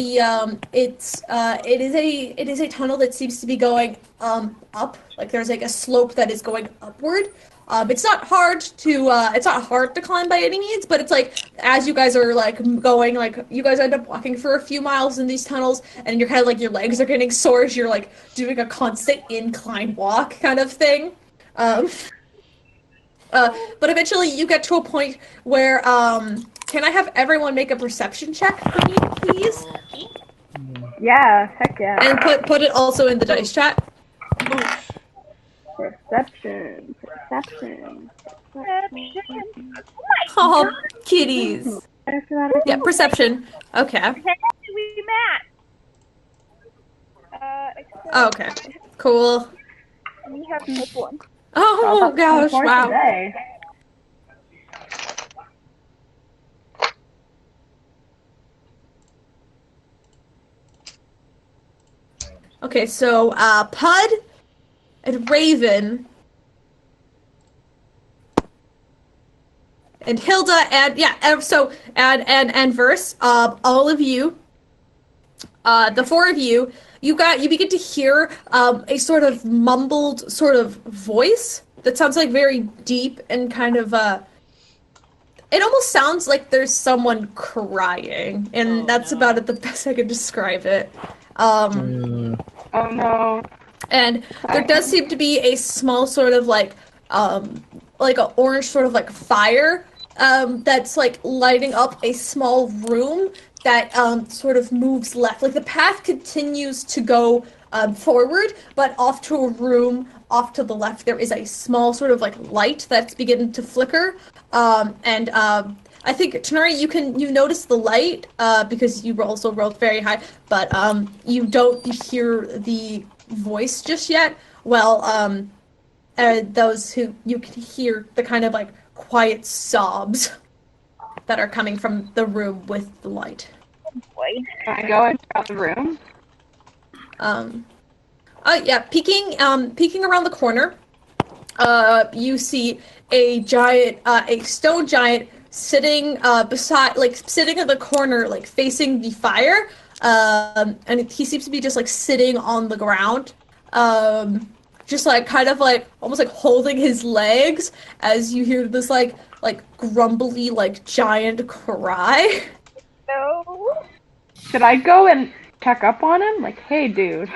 is a tunnel that seems to be going up. Like there's like a slope that is going upward. It's not hard to climb by any means, but it's like as you guys are like going, like you guys end up walking for a few miles in these tunnels, and you're kind of like your legs are getting sore as you're like doing a constant incline walk kind of thing. But eventually you get to a point where can I have everyone make a perception check for me, please? Yeah, heck yeah. And put it also in the dice chat. Perception. Oh, kitties. Yeah, perception. Okay. We match. Okay. Cool. We have plus 1. Oh gosh! Wow. Today. Okay, so Puud and Raven and Hilda and Verse, all of you, the four of you, you begin to hear a sort of mumbled sort of voice that sounds like very deep and kind of it almost sounds like there's someone crying, and that's about it, the best I can describe it. Oh no. And there does seem to be a small sort of like an orange sort of like fire that's like lighting up a small room that sort of moves left. Like the path continues to go forward, but off to a room off to the left there is a small sort of like light that's beginning to flicker. I think Tanar'ri, you notice the light because you also rolled very high, but you don't hear the voice just yet. Well, those who you can hear the kind of like quiet sobs that are coming from the room with the light. Boy, can I go into the room? Yeah, peeking around the corner, you see a giant, a stone giant sitting in the corner, like facing the fire, and he seems to be just like sitting on the ground, just like kind of like almost like holding his legs as you hear this like grumbly like giant cry. No. Should I go and check up on him? Like, hey, dude.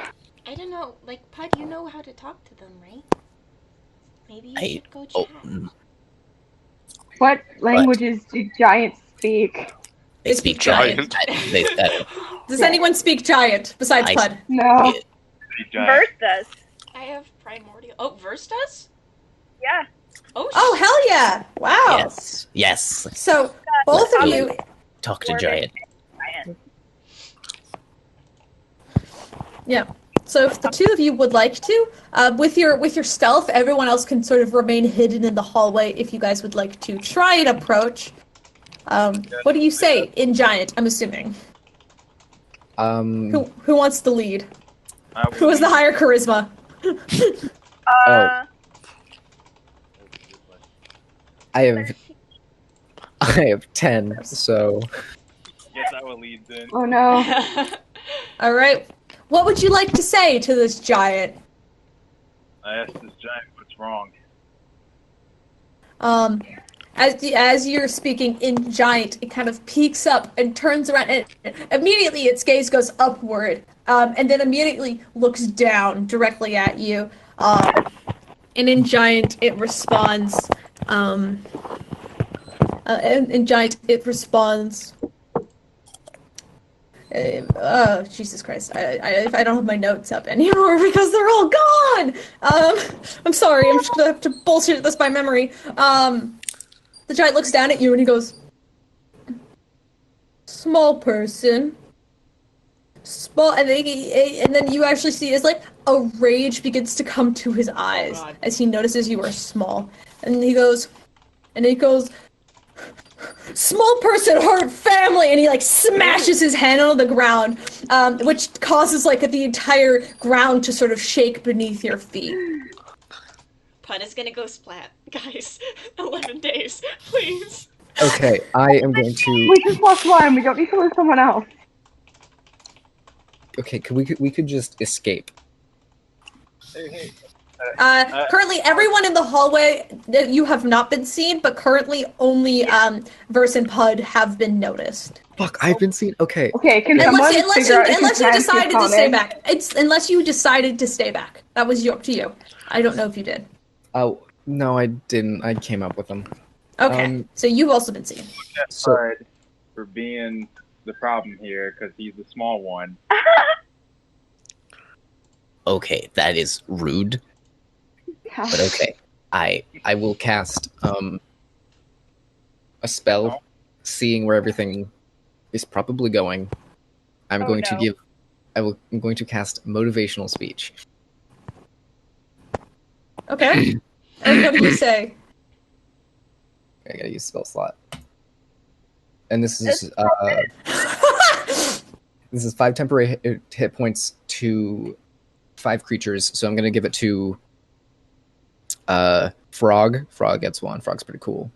I don't know. Like, Puud, you know how to talk to them, right? Maybe you should go chat. What languages do giants speak? They speak giant. Does anyone speak giant besides Puud? No. Verse does. I have primordial. Oh, Verse does? Yeah. Oh, hell yeah! Wow. Yes. So both of you talk to giant. Yeah. So if the two of you would like to, with your stealth, everyone else can sort of remain hidden in the hallway if you guys would like to try and approach. What do you say in giant, I'm assuming? Who wants the lead? Who has the higher charisma? I have 10, so Guess I will lead then. Oh no. All right. What would you like to say to this giant? I asked this giant what's wrong. As you're speaking in giant, it kind of peeks up and turns around, and immediately its gaze goes upward, and then immediately looks down directly at you. And in giant, it responds. In giant, it responds. Jesus Christ! I don't have my notes up anymore because they're all gone. I'm sorry. I'm just gonna have to bullshit this by memory. The giant looks down at you and he goes, "Small person." Small, and then you actually see as like a rage begins to come to his eyes as he notices you are small, and he goes, "Small person, hurt family," and he like smashes his hand on the ground, which causes like the entire ground to sort of shake beneath your feet. Puud is gonna go splat, guys. 11 days, please. okay, I am going to. We just lost one. We don't need to lose someone else. Okay, we could just escape. Hey, Currently, everyone in the hallway, you have not been seen, but currently only Verse and Puud have been noticed. Fuck, I've been seen. Okay. Okay, can someone figure out if Unless you Max is decided to stay common? back. Unless you decided to stay back. That was up to you. I don't know if you did. Oh, no, I didn't. I came up with them. Okay, so you've also been seen. Sorry for being the problem here, because he's the small one. Okay, that is rude. But okay, I will cast a spell, seeing where everything is probably going. I'm going to cast motivational speech. Okay. And what do you say? I gotta use spell slot. And this is this is 5 temporary hit points to 5 creatures, so I'm gonna give it to Frog. Frog gets 1. Frog's pretty cool.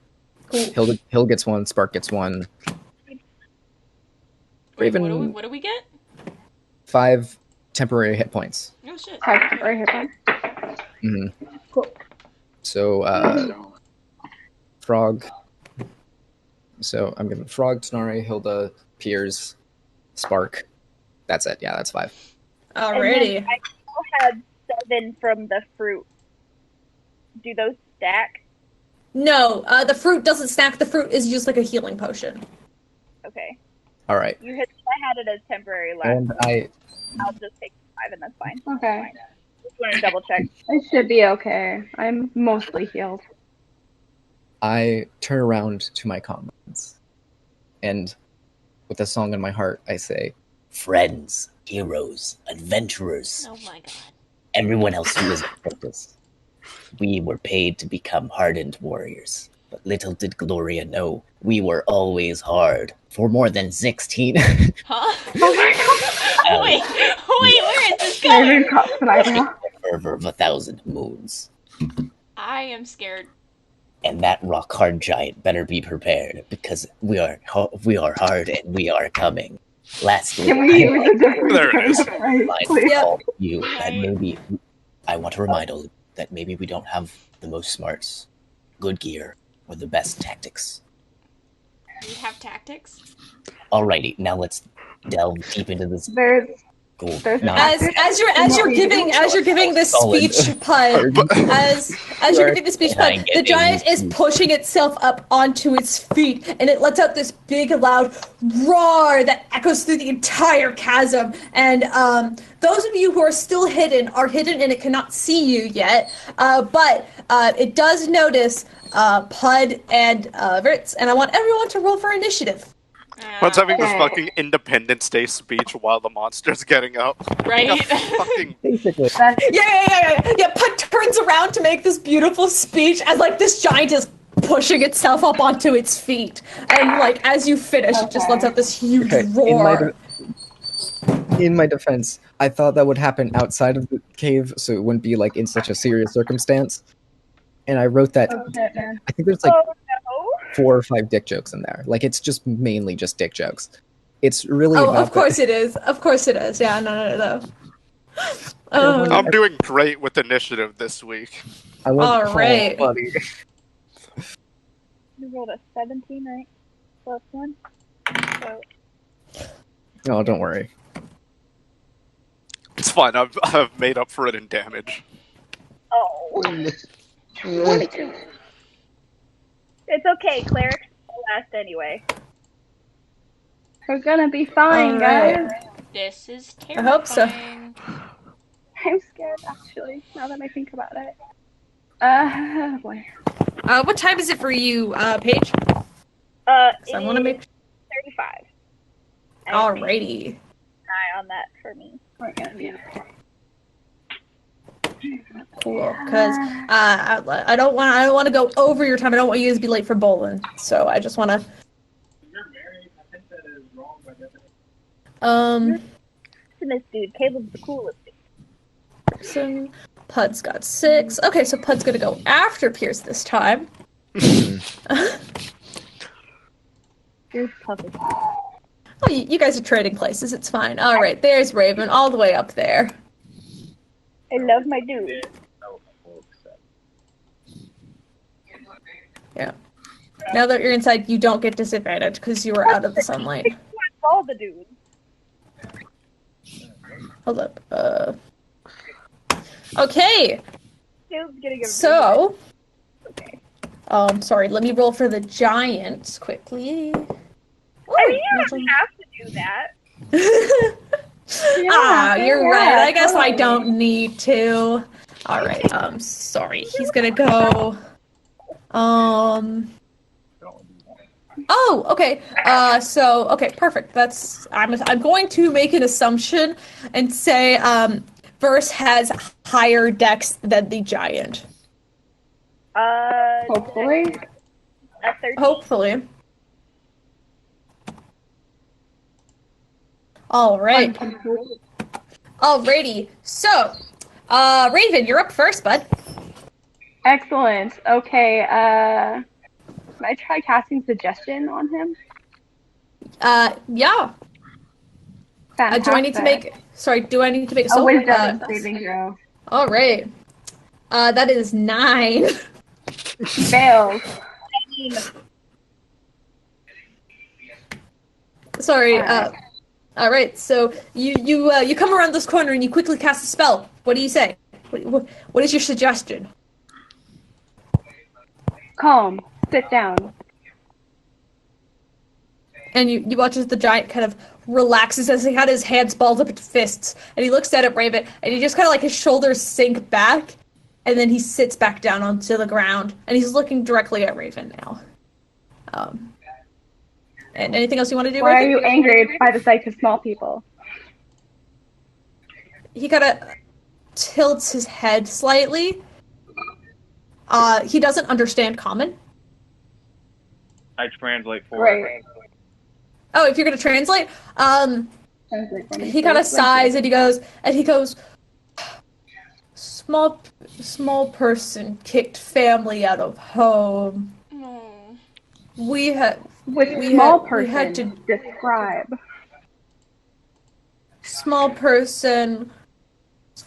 Hilda gets 1. Spark gets 1. Raven. What do we get? 5 temporary hit points. Oh shit. 5 temporary hit points. Mm-hmm. Cool. So Frog. So I'm giving Frog, Tanar'ri, Hilda, Peirs, Spark. That's it. Yeah, that's 5. Alrighty. I still had 7 from the fruit. Do those stack? No, the fruit doesn't stack. The fruit is just like a healing potion. Okay. All right. I had it as temporary last. And I'll just take 5 and that's fine. Okay. Just want to double check. I should be okay. I'm mostly healed. I turn around to my comrades, and with a song in my heart, I say, friends, heroes, adventurers. Oh my god. Everyone else who is with us. We were paid to become hardened warriors, but little did Gloria know we were always hard for more than 16. Huh? Wait, where is this going? Fervor of 1,000 moons. I am scared. And that rock hard giant better be prepared, because we are hard and we are coming. Lastly, Can we use a different There it is. you that maybe I want to remind all of you that maybe we don't have the most smarts, good gear, or the best tactics. We have tactics? Alrighty, now let's delve deep into this. Cool. As you're giving this speech, Puud, as you're giving the speech, Puud, the giant is pushing itself up onto its feet, and it lets out this big, loud roar that echoes through the entire chasm. And those of you who are still hidden are hidden, and it cannot see you yet. But it does notice Puud and Verts, and I want everyone to roll for initiative. One's having this fucking Independence Day speech while the monster's getting up. Right? Like fucking... Basically. Yeah, Puud turns around to make this beautiful speech as, like, this giant is pushing itself up onto its feet. And, like, as you finish, it just lets out this huge roar. In my defense, I thought that would happen outside of the cave, so it wouldn't be, like, in such a serious circumstance. And I wrote that... I think there's, like... 4 or 5 dick jokes in there. Like, it's just mainly just dick jokes. It's really of course it is. Of course it is. Yeah, no. I'm doing great with initiative this week. All right. You rolled a 17, right? Plus 1? So... No, don't worry. It's fine. I've made up for it in damage. Oh. 22. It's okay, clerics will last anyway. We're gonna be fine, guys. This is terrifying. I hope so. I'm scared, actually, now that I think about it. Oh boy. What time is it for you, Paige? I want to make 35. Alrighty. Keep an eye on that for me. We're gonna be okay. Cool, because I don't want to go over your time. I don't want you to be late for bowling, so I just want to. This dude, Caleb's the coolest. So Puud's got 6. Okay, so Puud's gonna go after Peirs this time. Here's Puppet. Oh, you guys are trading places. It's fine. All right, there's Raven, all the way up there. I love my dude. Yeah. Now that you're inside, you don't get disadvantage because you were out of the sunlight. All the dudes. Hold up. Okay. Tails getting a So. Okay. Sorry. Let me roll for the giants quickly. I mean, you don't have to do that. You're right. I guess I don't need to. All right. Sorry. He's gonna go. Oh, okay. Okay, perfect. I'm going to make an assumption and say, Verse has higher dex than the giant. Hopefully. A 13. Hopefully. All right. Alrighty. So, Raven, you're up first, bud. Excellent. Okay, can I try casting Suggestion on him? Yeah. Do I need to make... Sorry, do I need to make a wisdom saving throw? All right. That is 9. Fails. Sorry. All right. So you come around this corner and you quickly cast a spell. What do you say? What is your suggestion? Calm. Sit down. And you watch as the giant kind of relaxes as he had his hands balled up into fists, and he looks at Raven, and he just kind of like his shoulders sink back, and then he sits back down onto the ground, and he's looking directly at Raven now. And anything else you want to do? Why Raven? are you angry by the sight of small people? He kind of tilts his head slightly. He doesn't understand common. I translate for it. Oh, if you're gonna translate, he kind of sighs and he goes, small person kicked family out of home. No. We had to describe. Small person,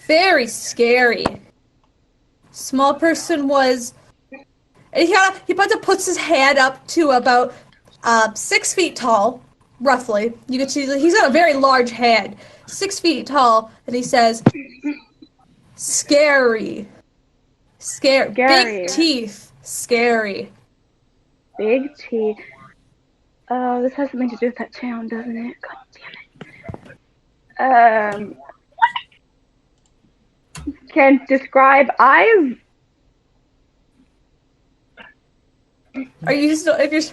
very scary. Small person was, and he puts his hand up to about 6 feet tall. Roughly, you can see that he's got a very large hand, 6 feet tall, and he says, "Scary, big teeth, scary, big teeth." Oh, this has something to do with that town, doesn't it? God damn it. Can describe eyes. Are you still? If you're.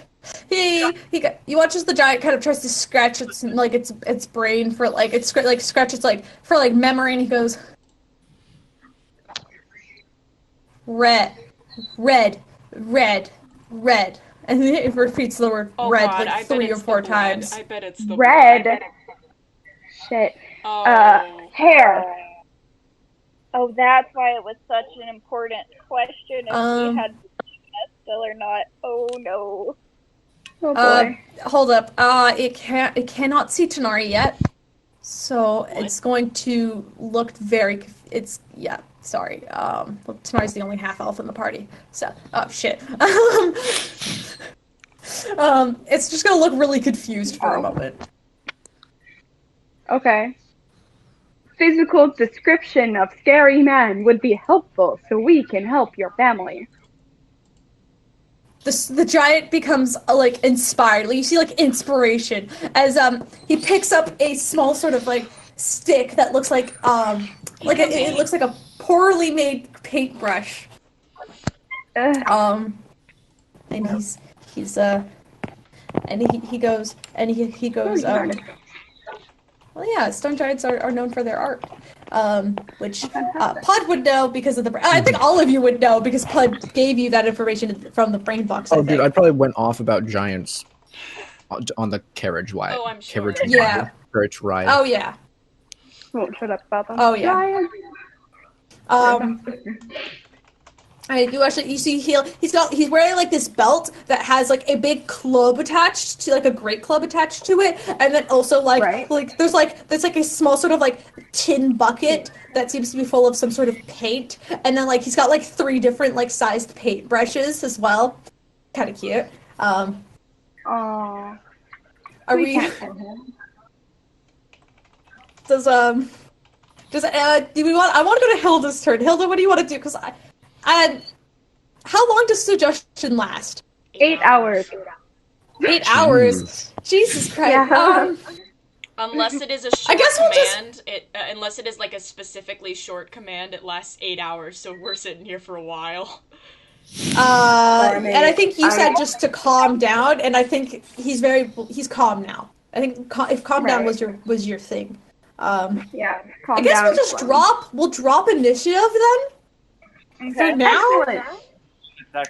You watch as the giant kind of tries to scratch its brain for scratches for memory, and he goes, red, and he repeats the word red God, like 3 or 4 times. I bet it's the red. blood. Shit. Oh. Hair. Oh, that's why it was such an important question if we had still or not. Oh no. Oh boy. Hold up. It cannot see Tanar'ri yet, so it's going to look very. Sorry. Tanar'ri's the only half elf in the party, so shit. It's just gonna look really confused for a moment. Okay. Physical description of scary man would be helpful, so we can help your family. The giant becomes inspired. You see inspiration as he picks up a small sort of stick that looks like it looks like a poorly made paintbrush. And he goes well, yeah, stone giants are known for their art, which Puud would know because of the. I think all of you would know because Puud gave you that information from the brain box. Oh, dude, I probably went off about giants on the carriage ride. Oh, I'm sure. Carriage ride. Oh yeah. Won't shut up about them. Oh yeah. You see he's wearing this belt that has a big club attached to a great club attached to it, and then also there's a small sort of tin bucket that seems to be full of some sort of paint, and then he's got 3 different sized paint brushes as well, kind of cute. Aww. Are we? Does do we want? I want to go to Hilda's turn. Hilda, what do you want to do? Because how long does suggestion last? 8 hours. 8 hours. Jesus Christ. Yeah. Unless it is a short command, unless it is like a specifically short command, it lasts 8 hours. So we're sitting here for a while. And I think you said just to calm down, and I think he's calm now. I think if calm down was your thing. Yeah. I guess we'll drop initiative then. Okay. For now.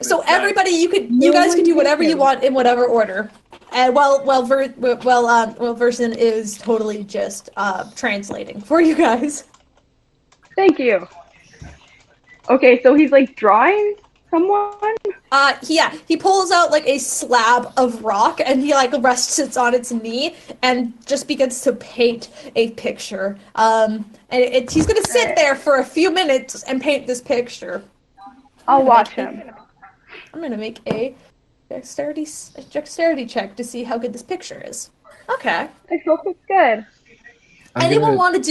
So everybody, you guys can do whatever you want in whatever order. And Verson is totally just translating for you guys. Thank you. Okay, so he's like drawing someone? He pulls out like a slab of rock and he like rests on its knee and just begins to paint a picture. And he's gonna sit there for a few minutes and paint this picture. I'll watch him. I'm gonna make a dexterity check to see how good this picture is. Okay. I hope it's good. Anyone else want to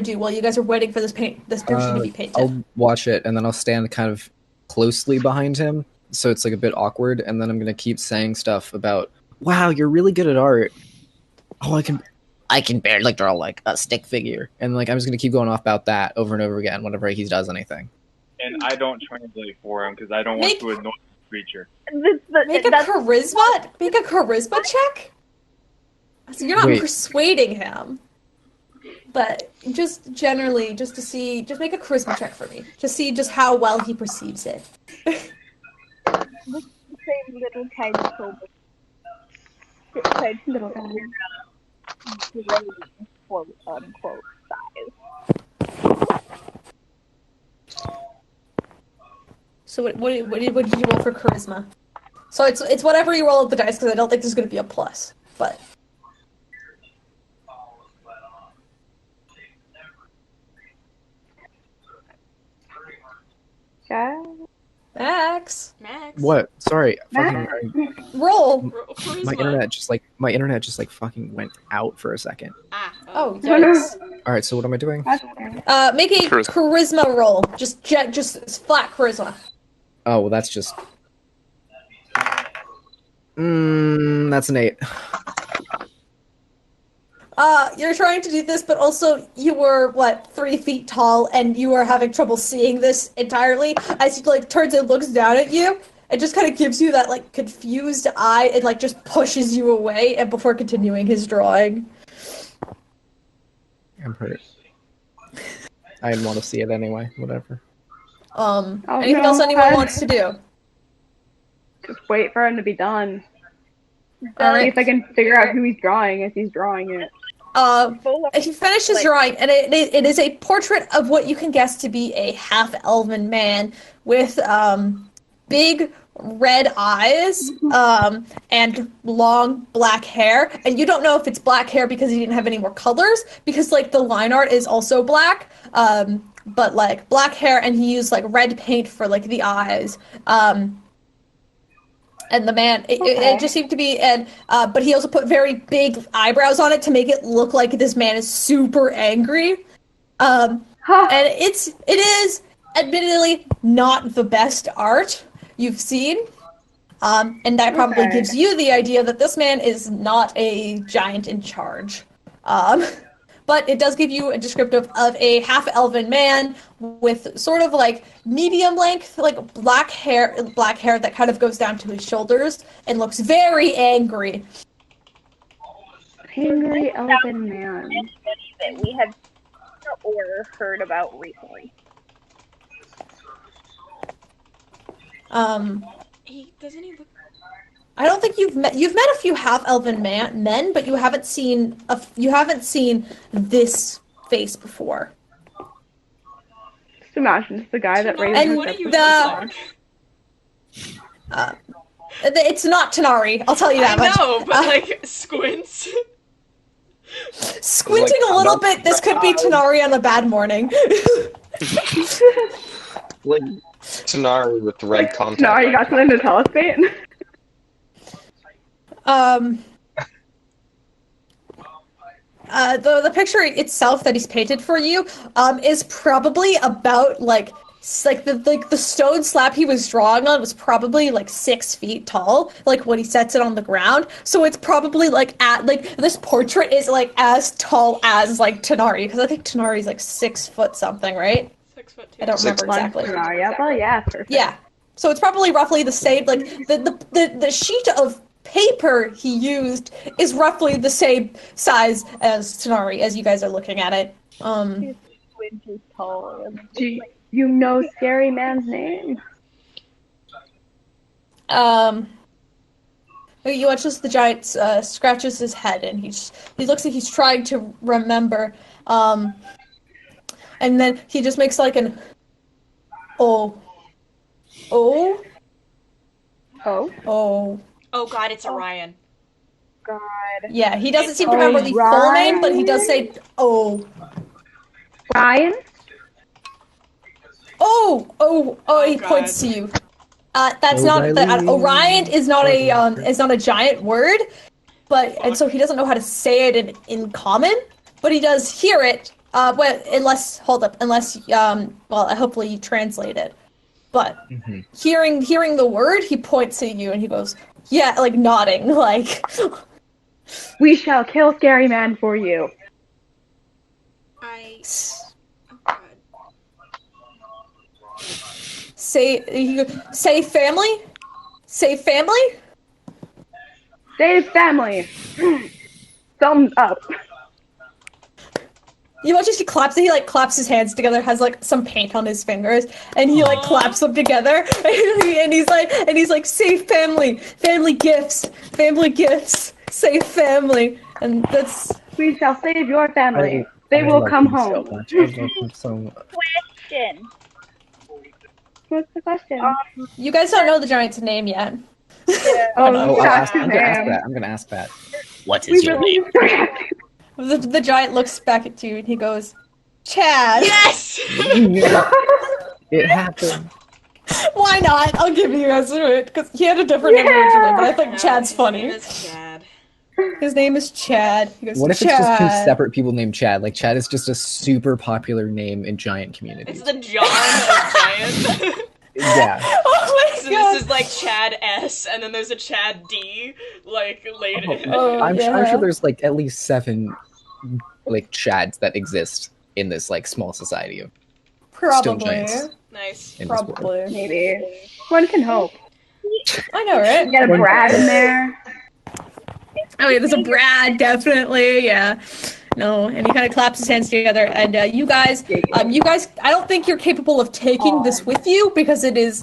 do while you guys are waiting for this picture to be painted? I'll watch it and then I'll stand kind of closely behind him, so it's like a bit awkward, and then I'm gonna keep saying stuff about, wow, you're really good at art. Oh, I can barely draw like a stick figure, and like I'm just gonna keep going off about that over and over again whenever he does anything. And I don't translate for him because I don't want to annoy the creature. Make a charisma check. So you're not persuading him, but just generally, just make a charisma check for me. Just see just how well he perceives it. Look the same little tiny tiny little quote unquote size. So what did you roll for charisma? So it's whatever you roll with the dice because I don't think there's going to be a plus, but. Max. What? Sorry. Max. Roll. My internet just like fucking went out for a second. Oh, yikes. All right. So what am I doing? Make a charisma roll. Just flat charisma. Oh well, that's just. That's an 8. You're trying to do this, but also you were, 3 feet tall, and you are having trouble seeing this entirely, as he, turns and looks down at you, and just kind of gives you that, confused eye, and, just pushes you away, and before continuing his drawing. I'm hurt. I didn't want to see it anyway, whatever. Anything else anyone wants to do? Just wait for him to be done. Alright. See if I can figure out who he's drawing, if he's drawing it. He finishes drawing, and it is a portrait of what you can guess to be a half-elven man with big red eyes and long black hair. And you don't know if it's black hair because he didn't have any more colors, because the line art is also black, but black hair, and he used red paint for the eyes. And the man, it just seemed to be, but he also put very big eyebrows on it to make it look like this man is super angry. And it is admittedly not the best art you've seen. And that probably gives you the idea that this man is not a giant in charge. But it does give you a descriptive of a half-elven man with sort of medium length, black hair that kind of goes down to his shoulders and looks very angry. Angry elven man. That we have or heard about recently. Doesn't he look? I don't think you've met a few half-elven men, but you haven't seen this face before. Just imagine it's the guy that raised and his it's not Tanar'ri, I'll tell you that much. I know, but squints. Squinting a little bit, this could be Tanar'ri on a bad morning. like Tanar'ri with the red contact. No, you got something to tell us, Pete? The picture itself that he's painted for you, is probably about the stone slab he was drawing on was probably 6 feet tall, when he sets it on the ground. So it's probably this portrait is as tall as Tanar'ri, because I think Tanar'ri's 6 foot something, right? 6 foot 2. I don't remember exactly. Yeah, perfect. Yeah. So it's probably roughly the same. The sheet of paper he used is roughly the same size as Tanar'ri, as you guys are looking at it. He's inches tall. Do you know Scary Man's name? You watch as the giant scratches his head, and he looks like he's trying to remember. And then he just makes an oh. Oh god, it's Orion. God. Yeah, he doesn't seem to remember the full name, but he does say Ryan? He points to you. That's not Orion is not a giant word, and so he doesn't know how to say it in common, but he does hear it. Unless hopefully you translate it. But hearing the word, he points to you and he goes, yeah, nodding, We shall kill Scary Man for you. Say family? Say family? Save family. Thumbs up. You watch as he claps his hands together, has some paint on his fingers, and he claps them together, and he's like, save family, family gifts, save family, and that's. We shall save your family. They will come home. Question. What's the question? You guys don't know the giant's name yet. Yeah. I'm gonna ask that. What is your name? The giant looks back at you and he goes, Chad. Yes! It happened. Why not? I'll give you guys it, because he had a different name originally, but I think Chad's funny. His name is Chad. He goes, What if Chad. it's just 2 separate people named Chad? Chad is just a super popular name in giant communities. It's the John of Giants. Yeah. Oh my so God. This is Chad S, and then there's a Chad D, later. I'm sure there's at least 7 Chads that exist in this small society of stone giants. Nice. Probably. Maybe. One can hope. I know, right? You got a Brad in there. Oh yeah, there's a Brad, definitely, yeah. No, and he kind of claps his hands together, and you guys, I don't think you're capable of taking this with you because it is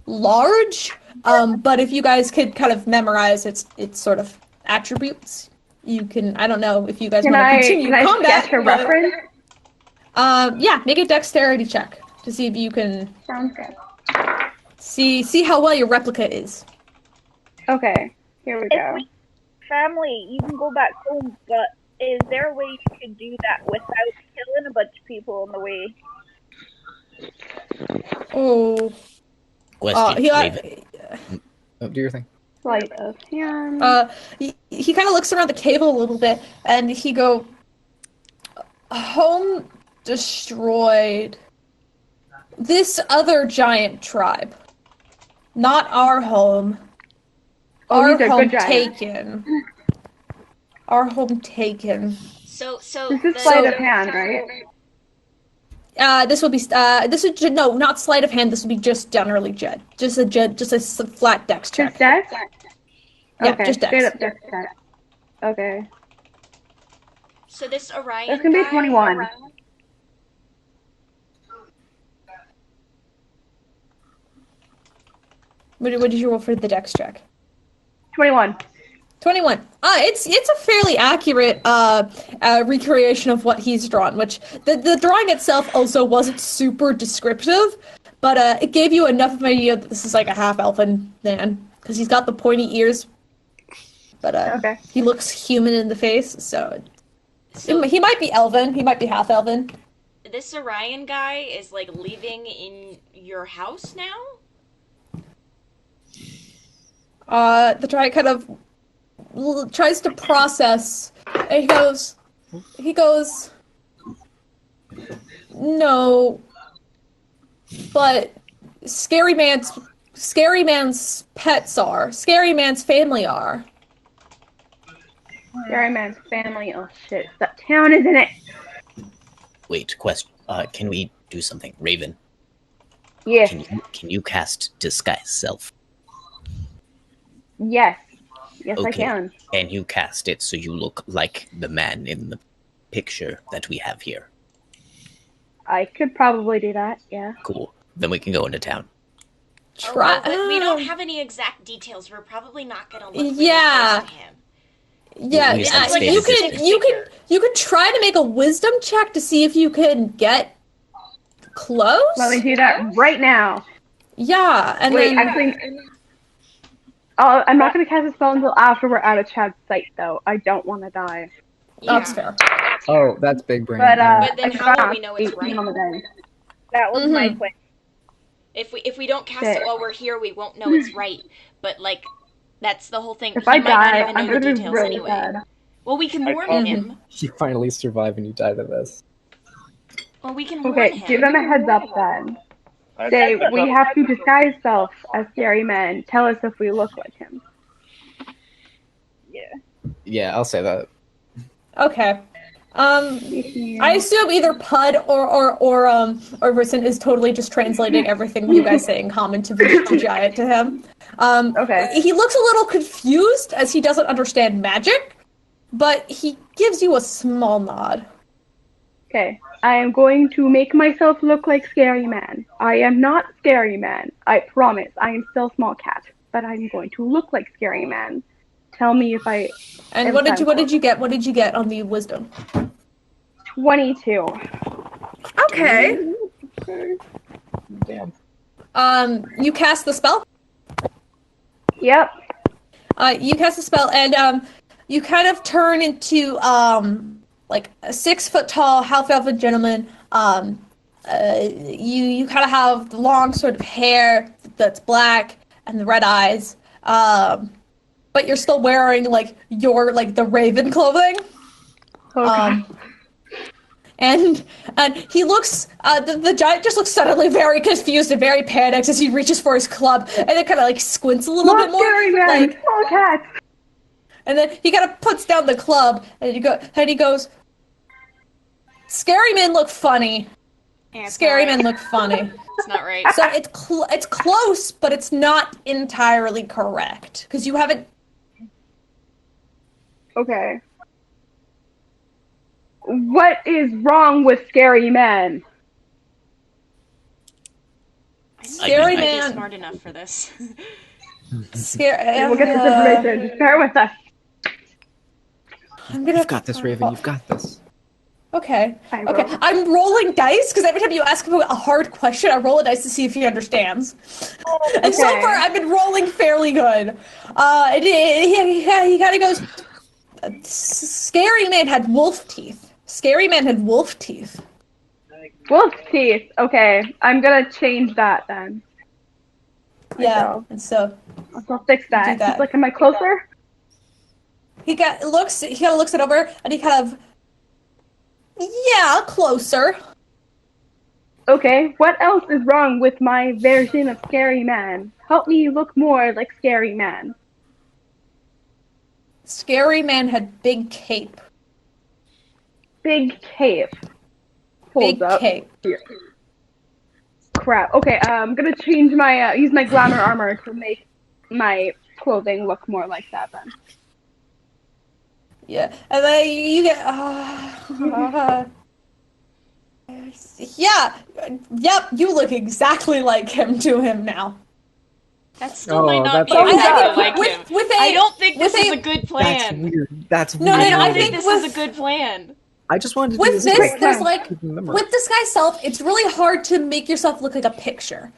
large. But if you guys could kind of memorize its sort of attributes, you can. I don't know if you guys want to continue combat. Can I sketch a reference? Yeah, make a dexterity check to see if you can. Sounds good. See how well your replica is. Okay, here we go. Family, you can go back home, but is there a way you can do that without killing a bunch of people on the way? Oh. Question, Raven. Do your thing. Sleight of hand. He kind of looks around the cave a little bit, and he go, home destroyed. This other giant tribe. Not our home. Our home taken. Our home taken. So this is sleight of hand, right? This would be no, not sleight of hand. This would be just generally Jed. Just a flat dex check. Just dex? Yeah, okay, just dex. straight up dex check. Okay. So this Orion. That's gonna be 21. What did you roll for the dex check? 21. 21. It's a fairly accurate recreation of what he's drawn, which the drawing itself also wasn't super descriptive, but it gave you enough of an idea that this is a half-elfin man, because he's got the pointy ears, but okay. He looks human in the face, so he might be elven, he might be half-elven. This Orion guy is living in your house now? The Dryad kind of tries to process, and he goes, no, but Scary Man's pets are. Scary Man's family are. Scary Man's family. Oh shit, that town, isn't it? Wait, can we do something? Raven? Yes. Can you cast Disguise Self? Yes. Yes, Okay. I can. Can you cast it so you look like the man in the picture that we have here? I could probably do that, yeah. Cool. Then we can go into town. But we don't have any exact details. We're probably not gonna look really Yeah. close to him. Yeah, you could try to make a wisdom check to see if you can get close. Let me do that right now. Yeah, and wait, then actually, I'm not going to cast a spell until after we're out of Chad's sight, though. I don't want to die. That's fair. Oh, that's big brain. But then how will we know it's 18 right? on the dice. That was my question. If we don't cast Shit. it while we're here, we won't know it's right. But like, that's the whole thing. If He I might not die, even I'm know the going to be details really anyway. sad. Well, we can warn him. You finally survive and you die to this. Well, we can warn Okay, him. give him a heads up then. Say, we have to disguise self as Scary Man. Tell us if we look like him. Yeah, I'll say that. Okay. I assume either Pud or Rison is totally just translating everything you guys say in common to Giant to him. Okay. He looks a little confused as he doesn't understand magic, but he gives you a small nod. Okay, I am going to make myself look like Scary Man. I am not Scary Man. I promise. I am still Small Cat, but I'm going to look like Scary Man. Tell me if I. And what did you get? What did you get on the wisdom? 22. Okay. Damn. You cast the spell? Yep. You cast the spell, and you kind of turn into like a 6-foot-tall half-elven gentleman. You kind of have the long sort of hair that's black and the red eyes. But you're still wearing like the Raven clothing. Okay. And he looks, the giant just looks suddenly very confused and very panicked as he reaches for his club, and then kind of like squints a little bit more. Scary Man, like, Small Cat. And then he kind of puts down the club, and he goes, Scary Men look funny. Yeah, Scary Men look funny. It's not right. So it's close, but it's not entirely correct because you haven't. Okay. What is wrong with Scary Man? Scary I might Man. be smart enough for this. We'll get this information. Just bear with us. You've got this, Raven. You've got this. Okay. Okay. I'm rolling dice because every time you ask him a hard question, I roll a dice to see if he understands. And so far, I've been rolling fairly good. He kind of goes. Scary Man had wolf teeth. Scary Man had wolf teeth. Wolf teeth. Okay, I'm gonna change that then. Yeah, and so I'll fix that. do that. Like, am I closer? He kind of looks it over, and he kind of, yeah, closer. Okay, what else is wrong with my version of Scary Man? Help me look more like Scary Man. Scary Man had big cape. Big cape. Big up. cape. Here. Crap. Okay, I'm gonna change my use my glamour armor to make my clothing look more like that then. Yeah, and then you get. Yeah, yep. You look exactly like him to him now. That still might not be I exactly think like him. with I don't think this is a good plan. That's weird. That's No, weird. I I think think this is a good plan. I just wanted to do with this. this, there's like Keep them with disguise self, it's really hard to make yourself look like a picture.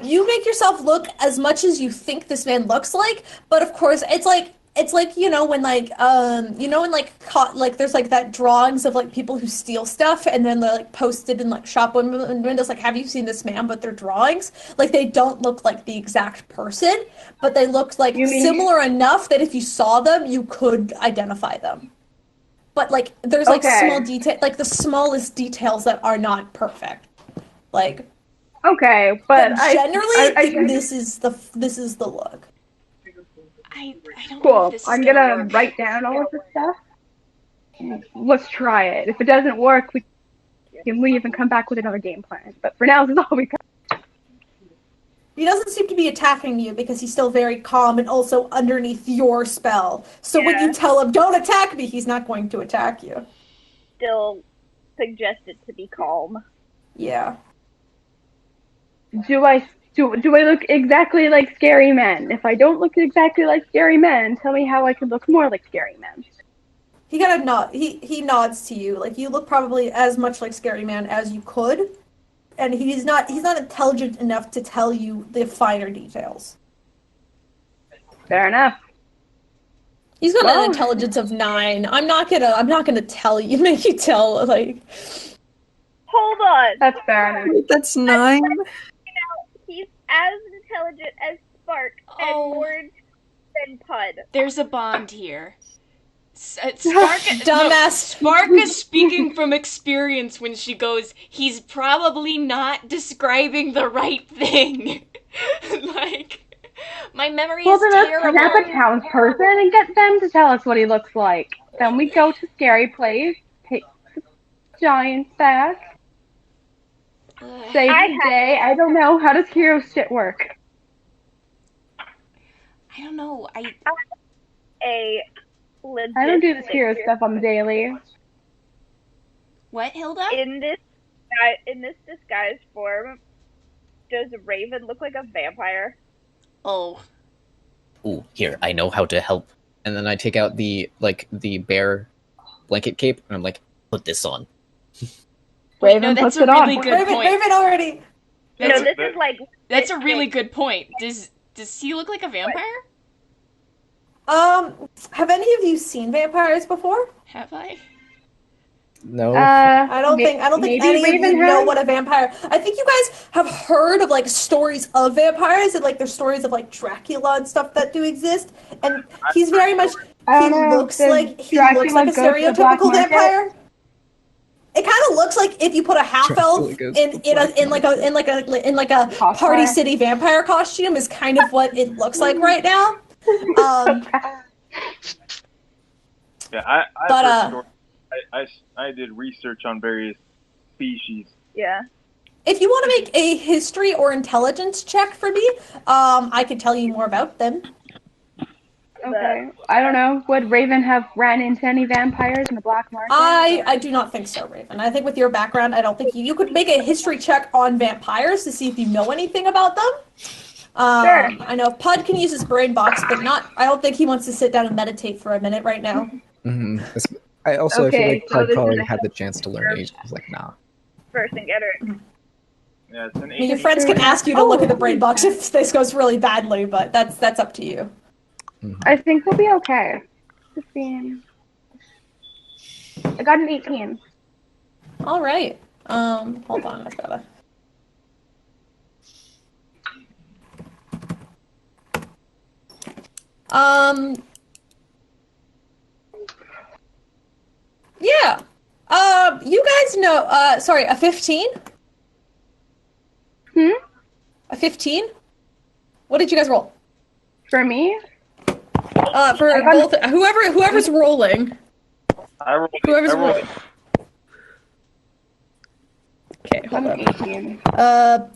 You make yourself look as much as you think this man looks like, but of course, it's like it's like, when like when like there's like that drawings of like people who steal stuff and then they're like posted in like shop windows like, have you seen this man? But they're drawings. Like they don't look like the exact person, but they look like similar enough that if you saw them, you could identify them. But like there's like small detail, like the smallest details that are not perfect. Like but generally I this is the look. I don't know Cool. if this is I'm gonna gonna work. write down all of this stuff. Let's try it. If it doesn't work, we can leave and come back with another game plan. But for now, this is all we got. He doesn't seem to be attacking you because he's still very calm and also underneath your spell. So when you tell him, don't attack me, he's not going to attack you. Still suggested to be calm. Yeah. Do I look exactly like Scary Man? If I don't look exactly like Scary Man, tell me how I can look more like Scary Man. He kind of nod. He nods to you. Like you look probably as much like Scary Man as you could, and he's not intelligent enough to tell you the finer details. Fair enough. He's got an intelligence of 9. I'm not gonna tell you, make you tell like. Hold on. That's fair enough. That's 9. He's as intelligent as Spark and more than Puud. There's a bond here. Spark, dumbass. Spark is speaking from experience when she goes, he's probably not describing the right thing. Like, my memory is terrible. Well, then let's kidnap a townsperson and get them to tell us what he looks like. Then we go to Scary Place, take the giants back, save the day. I don't know. How does hero shit work? I don't know. I don't do this hero stuff on the daily. What, Hilda? In this disguise form, does Raven look like a vampire? Oh. Ooh, here, I know how to help. And then I take out the bear blanket cape, and I'm like, put this on. Raven puts it on. That's a really good point. Raven already. That's a really good point. Does he look like a vampire? Have any of you seen vampires before? Have I? No. I don't think any Raven of you know has. what a vampire. I think you guys have heard of like stories of vampires and like there's stories of like Dracula and stuff that do exist. And he's very much he looks like a stereotypical vampire. It kind of looks like if you put a half elf in like a Party City vampire costume is kind of what it looks like right now. Yeah, I did research on various species. Yeah. If you want to make a history or intelligence check for me, I could tell you more about them. Okay. I don't know. Would Raven have ran into any vampires in the black market? I do not think so, Raven. I think with your background, I don't think you could make a history check on vampires to see if you know anything about them. Sure. I know Puud can use his brain box, but I don't think he wants to sit down and meditate for a minute right now. Mm-hmm. I feel like Puud probably had the chance to learn it. I was like, nah. First and get her. Yeah, it's an Your friends can ask you to look at the brain box if this goes really badly, but that's up to you. I think we'll be okay. 15. I got an 18. All right. Hold on, I've gotta. Yeah. You guys know. Sorry, a 15. A 15. What did you guys roll? For me? For both, whoever's rolling. I rolled. Rolling. Okay, hold on. 18.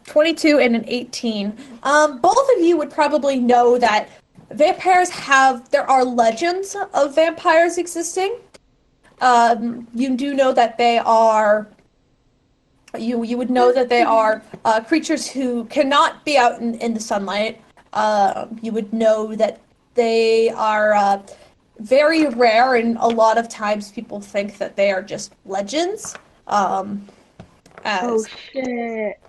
22 and an 18. Both of you would probably know that vampires there are legends of vampires existing. You do know that they are. You would know that they are creatures who cannot be out in the sunlight. You would know that they are very rare, and a lot of times people think that they are just legends. As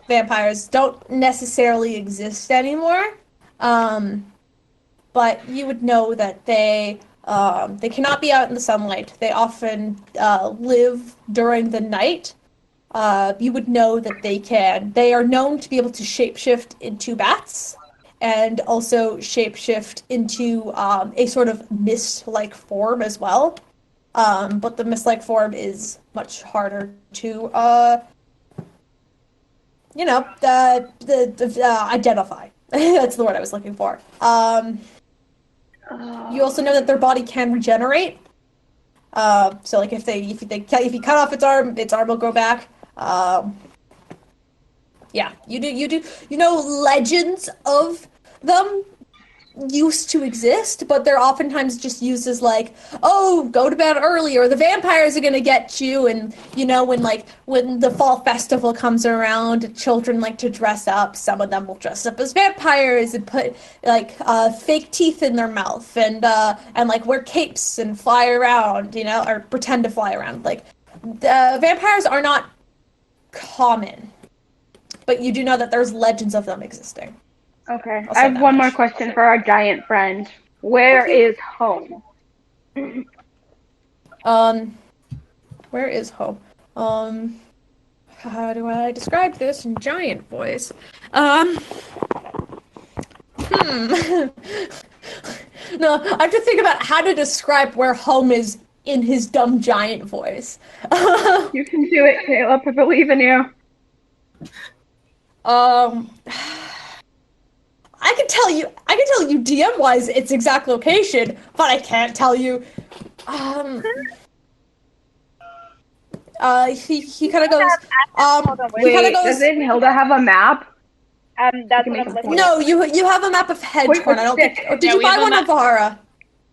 vampires don't necessarily exist anymore. but you would know that they cannot be out in the sunlight. They often live during the night. You would know that they are known to be able to shapeshift into bats and also shapeshift into a sort of mist-like form as well. But the mist-like form is much harder to, identify. That's the word I was looking for. You also know that their body can regenerate. So like if you cut off its arm will grow back. Yeah, you know legends of them used to exist, but they're oftentimes just used as like, oh, go to bed early or the vampires are gonna get you. And you know, when the fall festival comes around, children like to dress up. Some of them will dress up as vampires and put like fake teeth in their mouth and like wear capes and fly around, you know, or pretend to fly around. Like the vampires are not common, but you do know that there's legends of them existing. Okay, I have one more question for our giant friend. Where is home? Where is home? How do I describe this in giant voice? No, I have to think about how to describe where home is in his dumb giant voice. You can do it, Caleb. I believe in you. I can tell you DM wise its exact location, but I can't tell you. He kind of goes. Doesn't Hilda have a map? That's what I'm looking No, you have a map of Hedgehorn. I don't think. Or did you buy one of Vahara?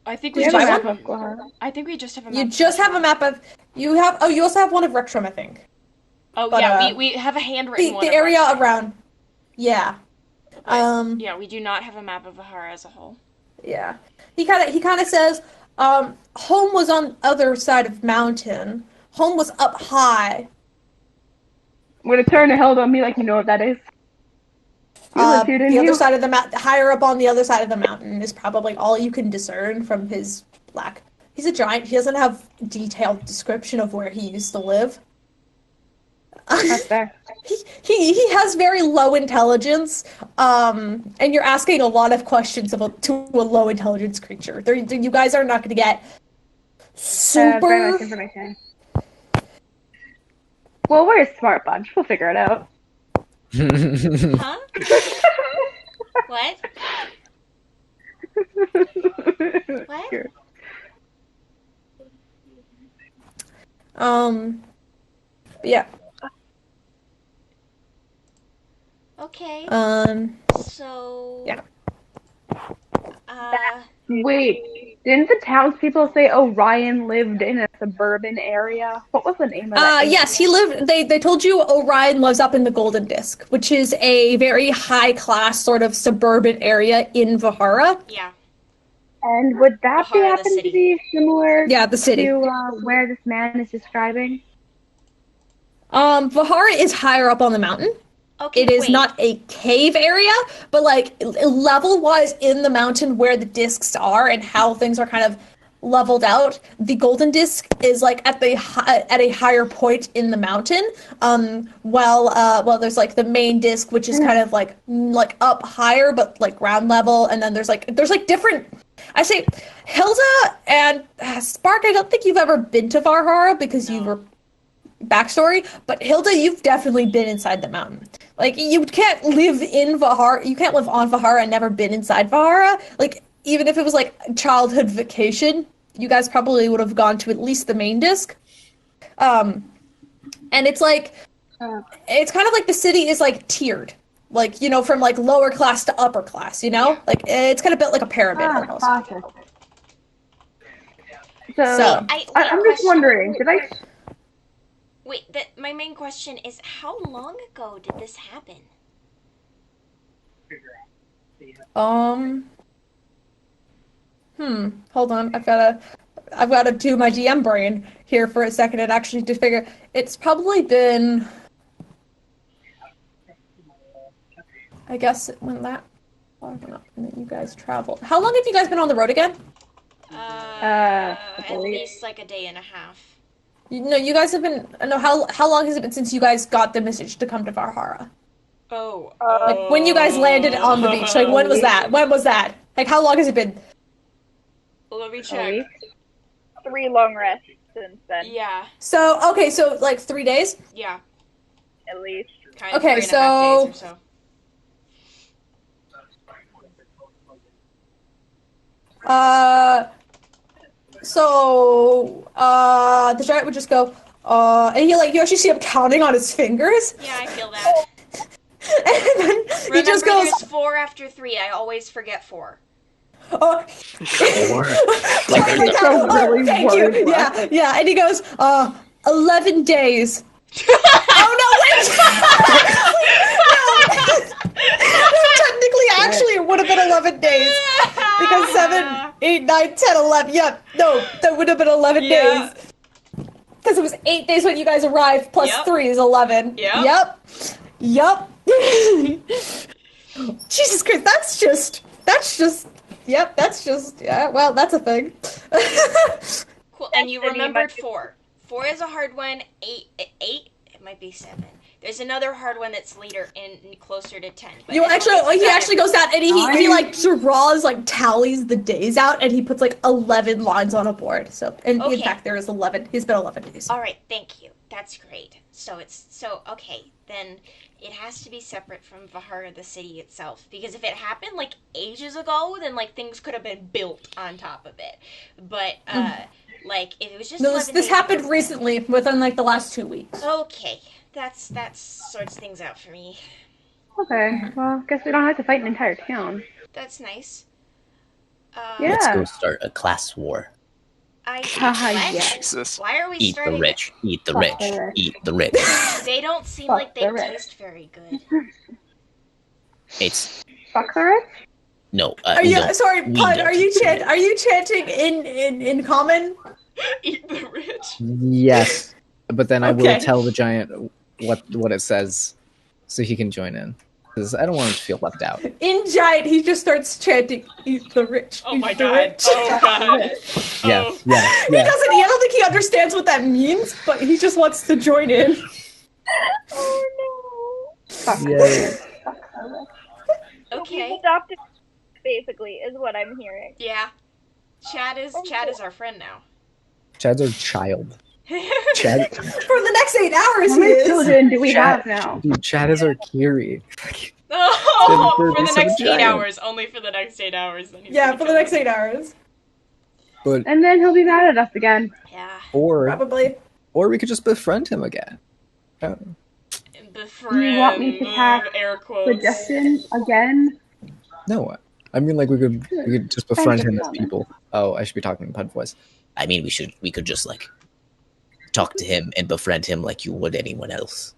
I think we Did just you buy have one? I think we just have a map. You just have a map of. You have. Oh, you also have one of Rectrum, I think. Oh But, yeah, we have a handwritten one. The of area Rexham. around. Yeah. Yeah, we do not have a map of Vahara as a whole. Yeah. He kind of says, home was on other side of mountain. Home was up high. I'm gonna turn to Hilda and be like, you know what that is? The other side of the mountain, higher up on the other side of the mountain is probably all you can discern from his black. He's a giant. He doesn't have detailed description of where he used to live. That's fair. He has very low intelligence, and you're asking a lot of questions to a low intelligence creature. You guys are not going to get super very much information. Well, we're a smart bunch. We'll figure it out. Huh? What? What? Yeah. Okay. So. Yeah. Wait, didn't the townspeople say Orion lived in a suburban area? What was the name of that? Yes, he lived. They told you Orion lives up in the Golden Disc, which is a very high class sort of suburban area in Vahara. Yeah. And would that happen to be similar? Yeah, the city. To where this man is describing? Vahara is higher up on the mountain. Okay, it is not a cave area, but like level-wise in the mountain where the discs are and how things are kind of leveled out. The Golden Disc is like at a higher point in the mountain. Well, there's like the main disc, which is kind of like up higher, but like ground level, and then there's like different. I say, Hilda and Spark. I don't think you've ever been to Vahara because you were. Backstory, but Hilda, you've definitely been inside the mountain. Like, you can't live in Vahara, you can't live on Vahara and never been inside Vahara. Like, even if it was like childhood vacation, you guys probably would have gone to at least the main disc. And it's like, it's kind of like the city is like tiered. Like, you know, from like lower class to upper class, you know? Like, it's kind of built like a pyramid almost. Awesome. So I'm just wondering, did I... Wait, my main question is, how long ago did this happen? Hold on. I've got to do my GM brain here for a second and actually to figure. It's probably been. I guess when And then you guys traveled. How long have you guys been on the road again? At least like a day and a half. No, you guys have been. No, how long has it been since you guys got the message to come to Valhalla? Like when you guys landed on the beach. Like when was that? When was that? Like how long has it been? Let me check. 3 long rests since then. Yeah. So okay, so like 3 days. Yeah. At least. Kind of okay, 3.5 days or so. The giant would just go, and you actually see him counting on his fingers. Yeah, I feel that. And then he just goes, there's 4 after 3. I always forget 4. 4? Thank you. Yeah, and he goes, 11 days. Oh no, wait! No, technically, actually, it would have been 11 days. Because 7, 8, 9, 10, 11. Yep. No, that would have been 11 days. Because it was 8 days when you guys arrived, plus 3 is 11. Yep. Jesus Christ, well, that's a thing. Cool, and you remembered 4. 4 is a hard one. 8, it might be 7. There's another hard one that's later in closer to 10. But he actually goes down and he like draws, like tallies the days out, and he puts like 11 lines on a board. So, and in fact, there is 11. He's been 11 days. All right, thank you. That's great. So okay. Then it has to be separate from Vahara, the city itself, because if it happened like ages ago, then like things could have been built on top of it. But like if it was just this happened recently, within like the last 2 weeks. Okay. That sorts things out for me. Okay, well, guess we don't have to fight an entire town. That's nice. Let's go start a class war. Jesus. Why are we Eat starting? The rich. Eat the rich. Eat the rich. They don't seem like they taste very good. It's fuck the rich. No. Sorry, Puud. Are you chanting in common? Eat the rich. Yes, but then I will tell the giant what it says, so he can join in. Because I don't want him to feel left out. In giant, he just starts chanting, "Eat the rich." Oh my god! Oh god! Yeah. He doesn't. I don't think he understands what that means, but he just wants to join in. Oh no! Yeah. Okay. He's adopted, basically, is what I'm hearing. Yeah. Chad is our friend now. Chad's our child. Chad. For the next 8 hours, How many children do we have now? Dude, Chad is our Kiri. Oh, for the next 8 hours. Only for the next 8 hours. Then for the next 8 hours. But and then he'll be mad at us again. Yeah. Probably. Or we could just befriend him again. Befriend. Do you want me to cast suggestion again? No, I mean like we could just befriend him as people. Oh, I should be talking in Puud voice. I mean, we could just like talk to him and befriend him like you would anyone else.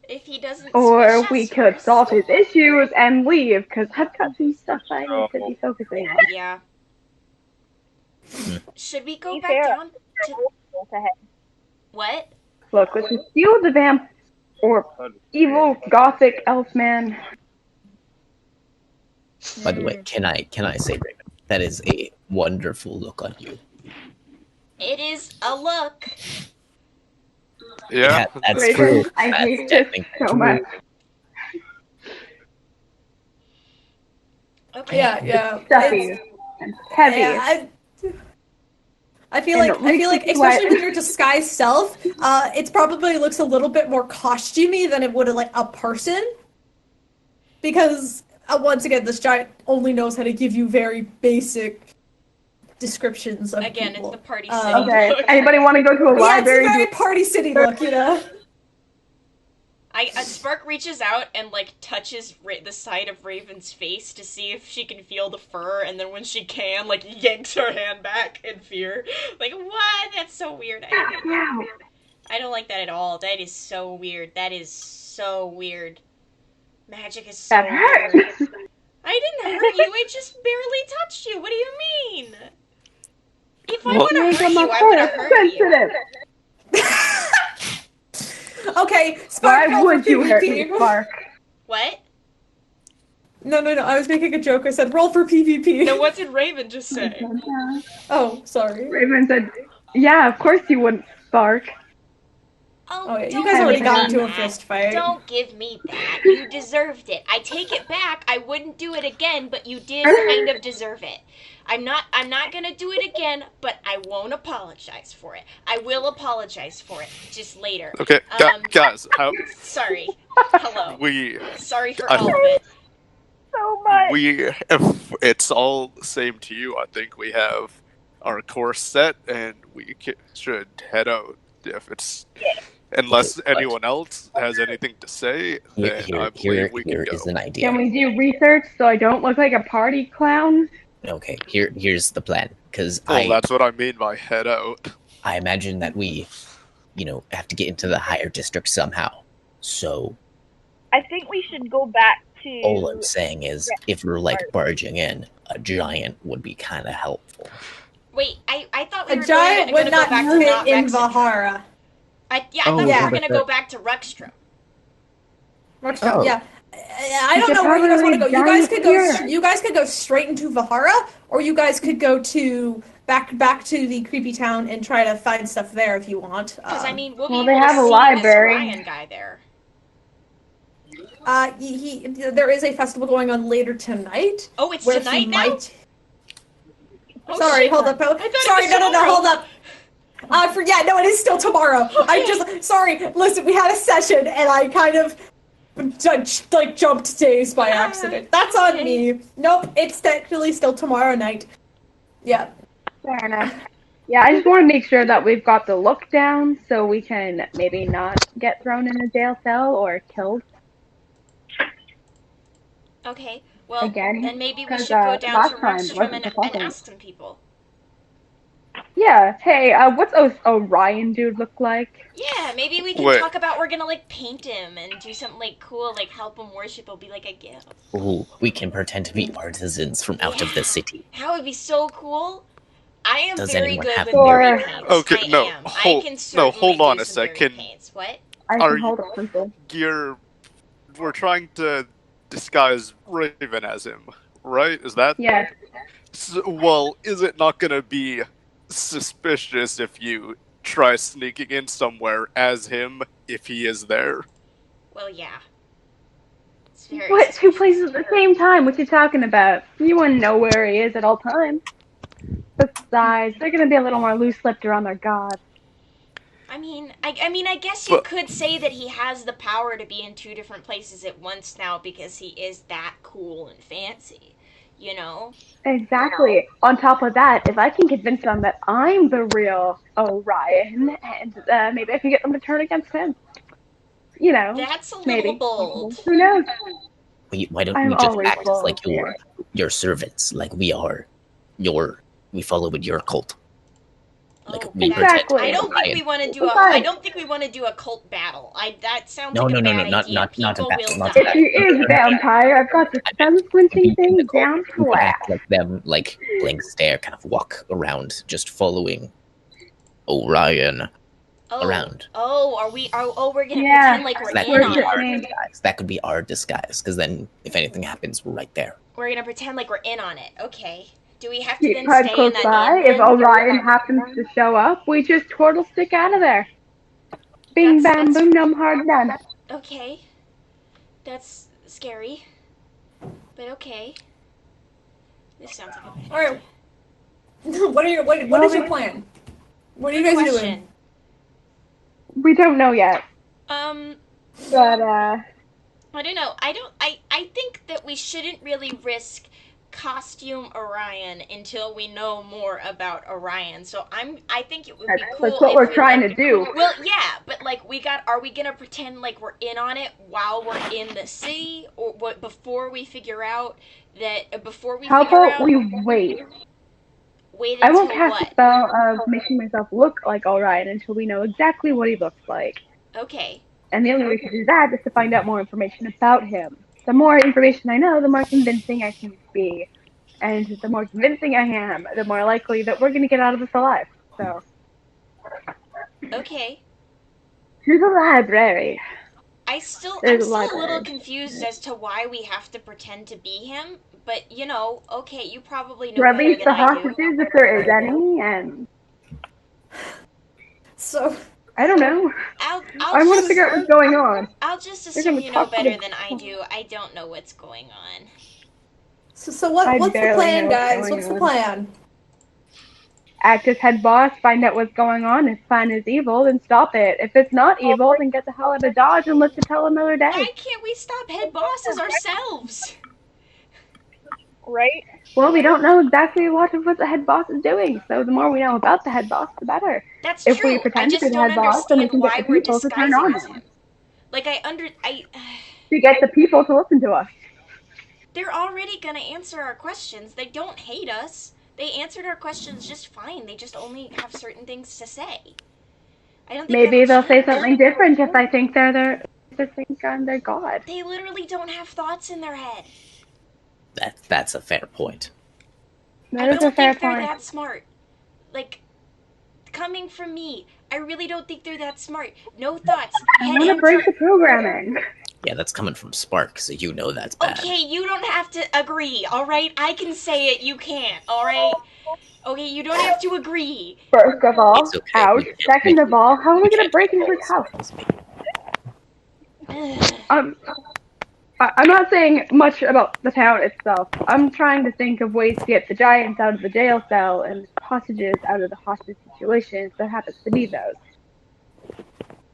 If he doesn't. Or we could solve his issues and leave, because I've got some stuff I need to be focusing on. Yeah. Should we go back down to... What? Look, let's steal the vamp or evil gothic elf man. By the way, can I say, Raven, that is a wonderful look on you. It is a look. Yeah, that's Raven, true. I That's hate this definitely so true. much. Okay. Yeah. Stuffy and heavy. Yeah, I feel like, especially with your disguised self, it probably looks a little bit more costumey than it would like a person. Because once again, this giant only knows how to give you very basic descriptions of Again, people. it's the party city. Okay. Anybody want to go to a library? Yeah, it's a very party city look, you know. Spark reaches out and like touches the side of Raven's face to see if she can feel the fur, and then when she can, like yanks her hand back in fear. Like, what? That's so weird. I don't like that at all. That is so weird. That is so weird. Magic is so That hurt. weird. I didn't hurt you. I just barely touched you. What do you mean? If I want to hurt you, I would have hurt you. Okay, Spark. Why would you hurt me, Spark? What? No, I was making a joke. I said roll for PvP. No, what did Raven just say? Oh, sorry. Raven said, "Yeah, of course you wouldn't spark." Oh, yeah, you don't guys already give got me into a that. fist fight. Don't give me that. You deserved it. I take it back. I wouldn't do it again, but you did kind of deserve it. I'm not gonna do it again, but I won't apologize for it. I will apologize for it just later. Okay, guys, Sorry. Hello. Sorry for all of it. So much. If it's all the same to you, I think we have our course set, and we should head out. If it's unless anyone else has anything to say, then I believe we can go. Here's an idea. Can we do research so I don't look like a party clown? Okay, here's the plan. Because that's what I mean by head out. I imagine that we, have to get into the higher district somehow. So I think we should go back to... all I'm saying is, if we're barging in, a giant would be kind of helpful. Wait, I thought we a were giant going would to go not back to fit not in Mexico. Vahara. I thought we were going to go back to Ruxstrom. Ruxstrom, yeah. I don't know where you guys want to go. You guys could go straight into Vahara, or you guys could go to back to the creepy town and try to find stuff there if you want. Because we'll be able they have to a see library. this Ryan guy there. There is a festival going on later tonight. Oh, it's tonight now? Oh, sorry, shit. hold up. Sorry, no, hold up. No, it is still tomorrow. Okay. Sorry. Listen, we had a session and I kind of jumped days by accident. That's on me. Nope, it's technically still tomorrow night. Yeah. Fair enough. Yeah, I just want to make sure that we've got the look down so we can maybe not get thrown in a jail cell or killed. Okay, well, Again, then maybe we should 'cause, go down last to time Ruxstrom wasn't and the fucking- ask some people. Yeah, hey, what's Orion dude look like? Yeah, maybe we can Wait. talk about we're gonna paint him and do something cool, help him worship. It'll be like a gift. Ooh, we can pretend to be artisans from out of the city. That would be so cool. I am Does very anyone good have with any- dirty paints. Okay, I no, am. hold- I can no, certainly hold on do a some sec. dirty Can- paints. What? I Are can hold a pencil. We're trying to disguise Raven as him, right? Is that? Yeah. Well, is it not gonna be suspicious if you try sneaking in somewhere as him if he is there? Well, yeah. It's very What? Two places at the same time? What you talking about? You wouldn't know where he is at all times. Besides, they're gonna be a little more loose-lipped around their god. I guess you could say that he has the power to be in two different places at once now because he is that cool and fancy, Exactly. On top of that, if I can convince them that I'm the real Orion, and maybe I can get them to turn against him. That's a little maybe. bold. Who knows? Why don't I'm we just always act as bold, your servants, like we are we follow with your cult. We Exactly. I don't think we want to do Besides- I don't think we want to do a cult battle. That sounds No, like a no, bad idea. not a People battle, will not die. a If he is a vampire, I've got the sun-squinting thing down We can flat. act like them, blank stare, kind of walk around, just following Orion around. We're gonna Yeah. pretend like we're That in could on be it. our disguise. That could be our disguise, because then if anything happens, we're right there. We're gonna pretend like we're in on it. Okay. Do we have to Keep then Puud stay in close that by. inn If then? Orion happens to show up, we just twirtle stick out of there. Bing, bam, boom, num, hard done. Okay. That's scary. But okay. This sounds like a bad All right. What is your plan? What are you guys doing? We don't know yet. But, I don't know. I think that we shouldn't really risk costume Orion until we know more about Orion. So I think it would be cool. That's what if we're we, trying to do. Well, yeah, but are we gonna pretend like we're in on it while we're in the city, or what? Before we figure out that, How about we wait? Wait I until won't cast what? a spell of making myself look like Orion until we know exactly what he looks like. Okay. And the only way to do that is to find out more information about him. The more information I know, the more convincing I can be. And the more convincing I am, the more likely that we're going to get out of this alive. So, Okay. to the library. I'm still a little confused as to why we have to pretend to be him, but okay, you probably know better Release than the I do. hostages if there is any, and so I don't know. I want to figure out what's going on. I'll just They're assume gonna you know talk to better the- than I do. I don't know what's going on. So what's the plan, guys? What's the plan? Act as head boss, find out what's going on. If plan is evil, then stop it. If it's not evil, then get the hell out of Dodge and live to tell another day. Why can't we stop head bosses ourselves? Right? Well, we don't know exactly what the head boss is doing, so the more we know about the head boss, the better. That's if true. we pretend I to be just the don't head boss, then we can understand get the why we're people to turn disguising on as him. him. Like To get the people to listen to us. They're already gonna answer our questions. They don't hate us. They answered our questions just fine. They just only have certain things to say. I don't think Maybe that'll they'll say change. something different if I think they're their god. They literally don't have thoughts in their head. That's a fair point. I don't think they're that smart. Like, coming from me, I really don't think they're that smart. No thoughts. I want to break the programming. Yeah, that's coming from Spark, so you know that's bad. Okay, you don't have to agree, alright? I can say it, you can't, alright? Okay, you don't have to agree. First of all, out. Second of all, how are we going to break into his house? I'm not saying much about the town itself. I'm trying to think of ways to get the giants out of the jail cell and hostages out of the hostage situation if there happens to be those.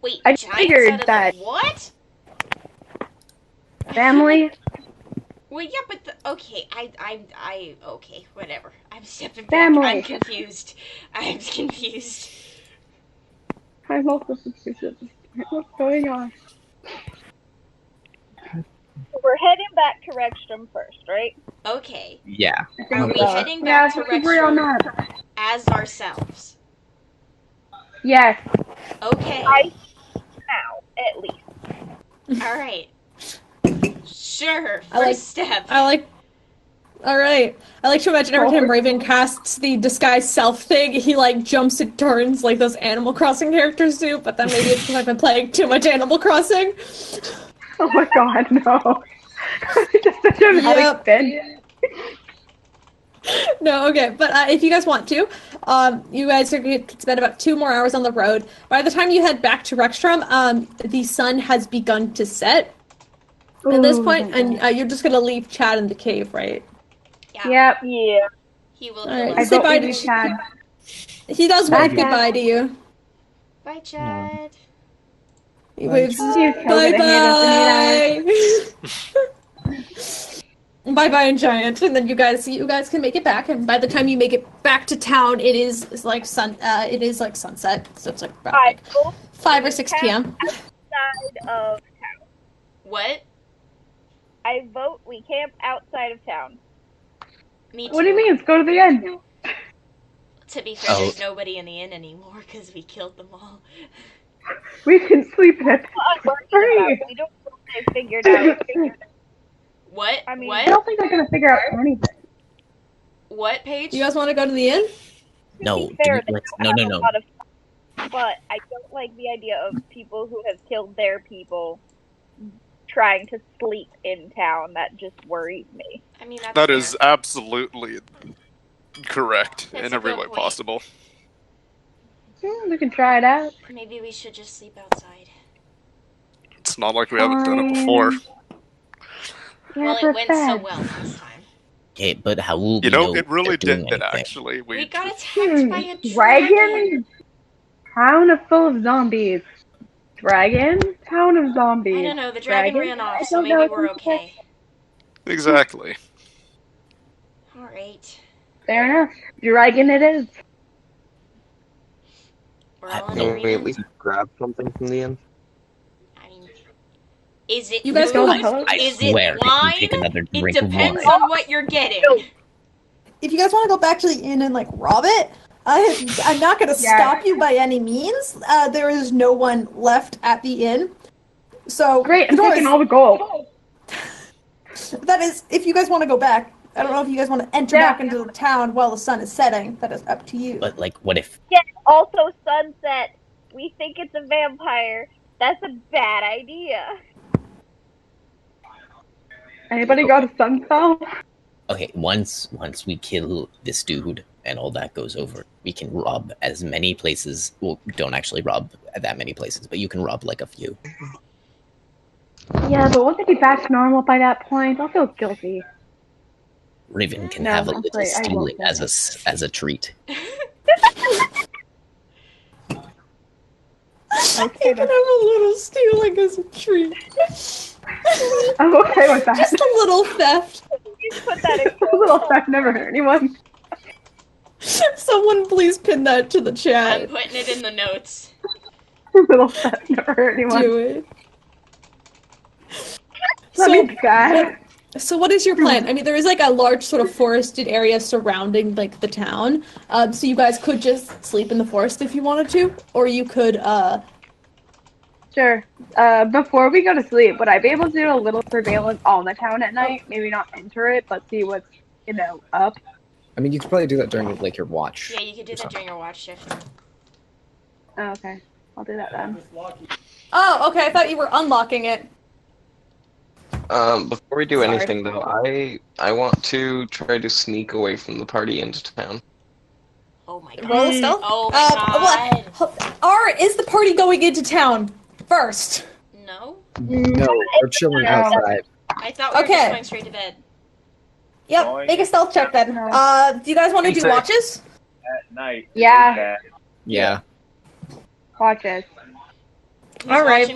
Wait, I giants figured out of that the what? family. Well, yeah, but okay, okay, whatever. I'm stepping back. Family. I'm confused. I'm confused. I'm also confused. What's going on? We're heading back to Rexstrom first, right? Okay. Yeah. Are we heading back to agree on Rexstrom that. as ourselves? Yes. Okay. Now, at least. Alright. Sure. I like- First step. Alright. I like to imagine every time Raven casts the disguise self thing, he jumps and turns like those Animal Crossing characters do, but then maybe it's because I've been playing too much Animal Crossing. Oh my god, no. Just such a dramatic spin. No, okay, but if you guys want to, you guys are going to spend about 2 more hours on the road. By the time you head back to Rexstrom, the sun has begun to set at this point, and you're just going to leave Chad in the cave, right? Yeah. Yep. Yeah. He will Alright, heal us. say bye to Chad. He does wave goodbye to you. Bye, Chad. He waves. Bye Bye. Bye bye and giant, and then you guys can make it back. And by the time you make it back to town, it is like sunset. So it's about 5 or 6 p.m. Outside of town. What? I vote we camp outside of town. Me too. What do you mean? Let's go to the end. To be fair, there's nobody in the inn anymore because we killed them all. We can sleep in it. We don't think they figured out. What? I mean, what? I don't think they're gonna figure out anything. What, Paige? You guys want to go to the inn? No, fair, no. But I don't like the idea of people who have killed their people trying to sleep in town. That just worries me. I mean, that's That is absolutely correct in every way possible. We can try it out. Maybe we should just sleep outside. It's not like we haven't done it before. Well, it went so well last time. Okay, but how will You we know, know it really they're doing did, anything? actually. We got attacked by a dragon. Town full of zombies. Dragon? Town of zombies. I don't know, the dragon ran off, so maybe we're okay. Exactly. Alright. Fair enough. Dragon it is. We're all in Can we at agreement. least grab something from the inn? Is it You guys food? go. Is swear it if you wine? take another It drink of depends wine. on what you're getting. If you guys want to go back to the inn and rob it, I'm not going to stop you by any means. There is no one left at the inn. So great, I'm taking all the gold. That is, if you guys want to go back. I don't know if you guys want to enter back into the town while the sun is setting. That is up to you. But what if? Yeah, also sunset. We think it's a vampire. That's a bad idea. Anybody got a sun spell? Okay, once we kill this dude and all that goes over, we can rob as many places. Well, don't actually rob at that many places, but you can rob like a few. Yeah, but won't it be back to normal by that point? I'll feel guilty. Raven can No, have a I'm little sorry, I won't stealing as a treat. Okay, you can have a little stealing as a treat. I'm okay with that. Just a little theft. Put that in. A little theft never hurt anyone. Someone please pin that to the chat. I'm putting it in the notes. A little theft never hurt anyone. Do it. Let me bad. So what is your plan? I mean, there is like a large sort of forested area surrounding like the town. So you guys could just sleep in the forest if you wanted to, or you could. Sure. Before we go to sleep, would I be able to do a little surveillance on the town at night? Maybe not enter it, but see what's up. I mean, you could probably do that during like your watch. Yeah, you could do that during your watch shift. Oh, okay. I'll do that then. Oh, okay. I thought you were unlocking it. Before we do anything though, I want to try to sneak away from the party into town. Oh my god. Roll a stealth. Oh my god. Is the party going into town first? No. No, we're chilling outside. I thought we were just going straight to bed. Yep. Make a stealth check then. Do you guys want to do watches? At night. Yeah. Yeah. Watches. All right.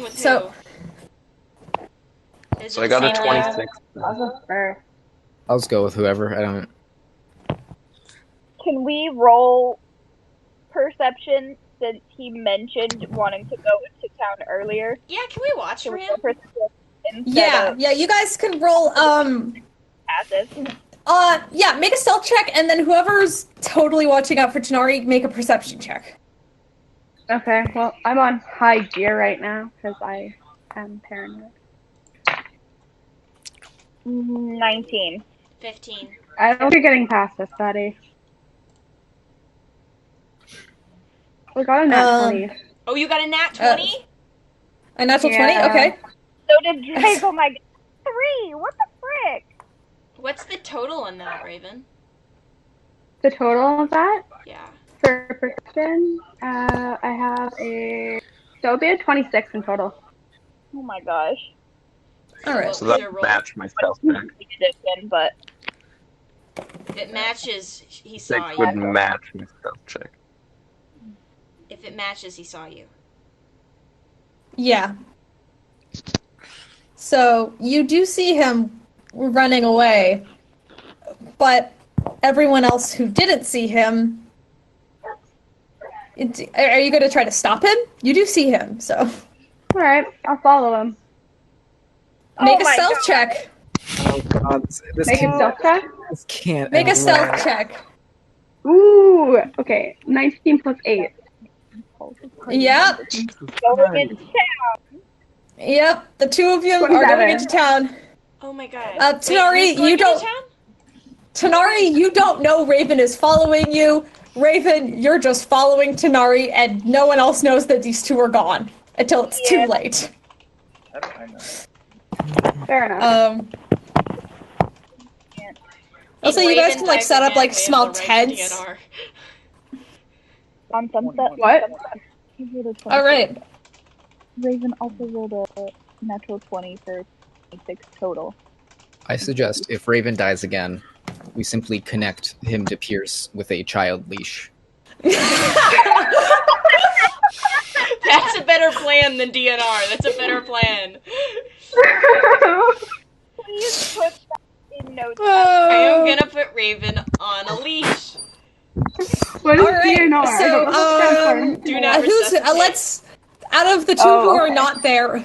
So I got a 26. I'll go first. I'll just go with whoever. I don't. Can we roll perception since he mentioned wanting to go into town earlier? Yeah, can we watch for him? Yeah, you guys can roll passive. Yeah, make a stealth check, and then whoever's totally watching out for Tanar'ri, make a perception check. Okay, well, I'm on high gear right now, because I am paranoid. 19. 15. I don't be getting past this, buddy. We got a nat 20. Oh, you got a nat 20? A natural 20? Okay. So did Drake. Oh my god. 3! What the frick? What's the total on that, Raven? The total of that? Yeah. For perception, I have a... So it'll be a 26 in total. Oh my gosh. Alright. So that match my stealth check. But if it matches, he saw 6 you. would match my stealth check. If it matches, he saw you. Yeah. So, you do see him running away, but everyone else who didn't see him... Are you going to try to stop him? You do see him, so... Alright, I'll follow him. Make a stealth check. Oh god, this Make a stealth check? This can't Make a end stealth well. check. Ooh, okay. 19 plus 8. Yep. going into town. Yep, the two of you are going into town. Oh my god. Tanar'ri, you don't... Tanar'ri, you don't know Raven is following you. Raven, you're just following Tanar'ri, and no one else knows that these two are gone until it's too late. Fair enough. Also, you guys can like set up like small tents. On Sunset. What? All right. Raven also rolled a natural 20 for 26 total. I suggest if Raven dies again, we simply connect him to Peirs with a child leash. That's a better plan than DNR. That's a better plan. Please put that in notes. I am gonna put Raven on a leash. What is Alright, DNR? so, Do not who's, let's, out of the two who are not there,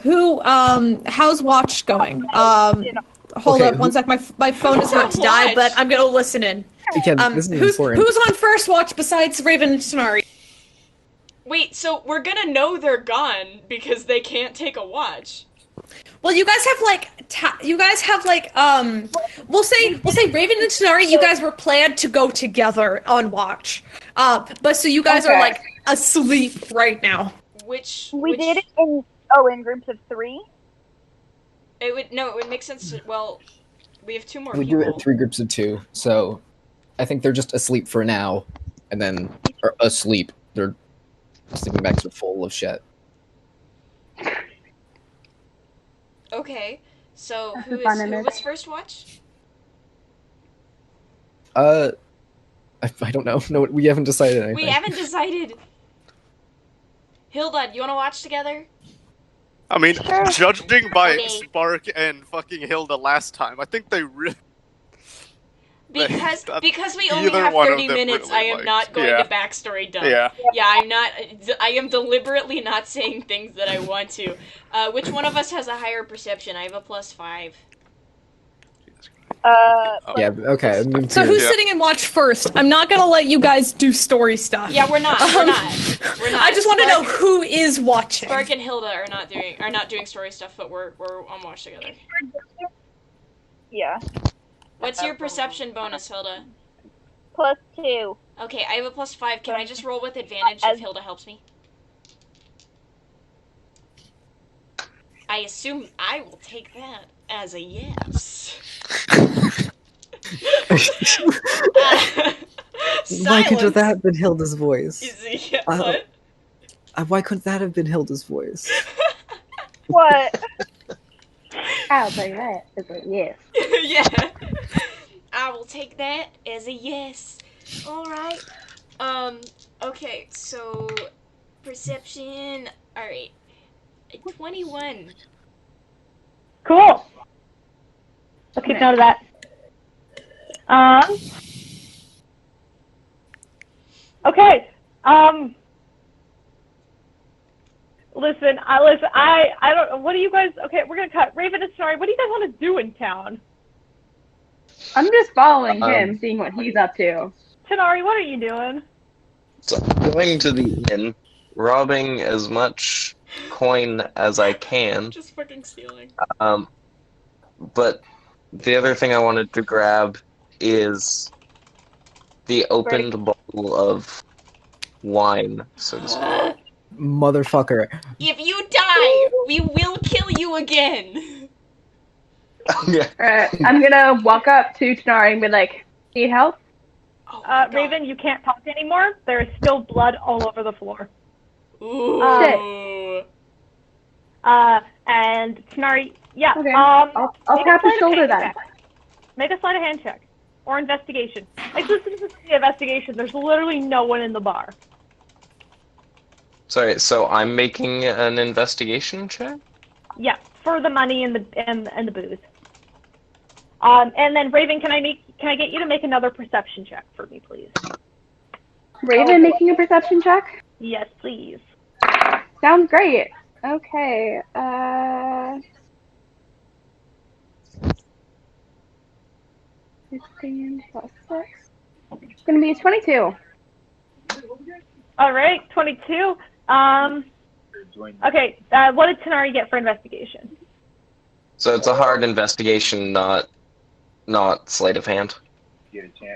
how's Watch going? Hold up one sec, my phone is about to die, but I'm gonna listen in. This is important. Who's on first watch besides Raven and Tanar'ri? Wait, so we're gonna know they're gone because they can't take a watch. Well, you guys have we'll say Raven and Tanar'ri, you guys were planned to go together on watch. But so you guys are like asleep right now. We did it in Oh, in groups of 3? It would make sense to, well, we have 2 more We people. do it in 3 groups of 2, so I think they're just asleep for now, and then, or asleep, their sleeping bags are full of shit. Okay, so That's who fun, isn't was it? first watch? I don't know. No, we haven't decided anything. We haven't decided. Hilda, do you want to watch together? I mean, judging by Okay. Spark and fucking Hilda last time, I think they really. Because we only Either have one of 30 them minutes, really I am liked. not going Yeah. to backstory dump. Yeah. Yeah, I am deliberately not saying things that I want to. Which one of us has a higher perception? I have a +5. Yeah, okay. Move So to- who's sitting and watch first? I'm not gonna let you guys do story stuff. Yeah, we're not. We're not. I just want to know who is watching. Spark and Hilda are not doing story stuff, but we're on watch together. Yeah. What's your perception bonus, Hilda? +2. Okay, I have a +5. Can I just roll with advantage if Hilda helps me? I assume I will take that as a yes. Why couldn't that have been Hilda's voice? Yeah, what? Why couldn't that have been Hilda's voice? What? I'll take that as a yes. Yeah. I will take that as a yes. Alright. Okay, so perception. Alright. 21. Cool. Let's keep note of that. Okay. Listen. I don't. What do you guys? Okay, we're gonna cut. Raven and Tanar'ri, what do you guys want to do in town? I'm just following him, seeing what he's up to. Tanar'ri, what are you doing? So going to the inn, robbing as much coin as I can. Just fucking stealing. But the other thing I wanted to grab is the opened bottle of wine, so to speak. Motherfucker. If you die, we will kill you again. Alright, I'm gonna walk up to Tanar'ri and be like, need help? Raven, you can't talk anymore. There is still blood all over the floor. Ooh. And Tanar'ri, yeah. Okay. I'll tap his shoulder then. Make a sleight of hand check. Or investigation. Like, this is the investigation. There's literally no one in the bar. Sorry, so I'm making an investigation check? Yeah, for the money and the booze. And then Raven, can I get you to make another perception check for me, please? Raven making a perception check? Yes, please. Sounds great. Okay. 15 plus 6. It's gonna be 22. All right, 22. Okay. What did Tanar'ri get for investigation? So it's a hard investigation, not sleight of hand.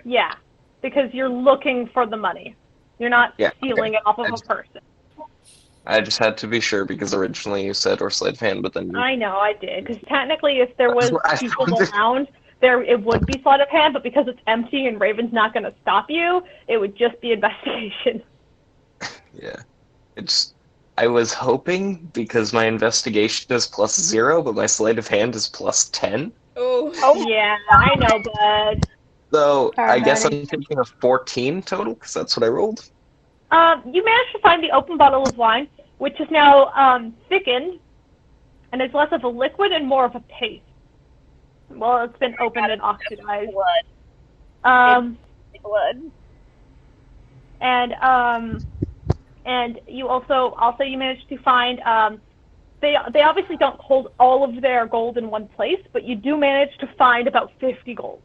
Yeah, because you're looking for the money. You're not stealing it off of a person. I just had to be sure because originally you said or sleight of hand, but then I know, I did. Because technically, if there was people around, it would be sleight of hand. But because it's empty and Raven's not going to stop you, it would just be investigation. yeah, I was hoping because my investigation is +0, but my sleight of hand is +10. Oh yeah, I know, bud. So I guess Alrighty. I'm thinking of 14 total because that's what I rolled. You managed to find the open bottle of wine, which is now thickened, and is less of a liquid and more of a paste. Well, it's been opened and oxidized. Blood. And you also you managed to find they obviously don't hold all of their gold in one place, but you do manage to find about 50 gold.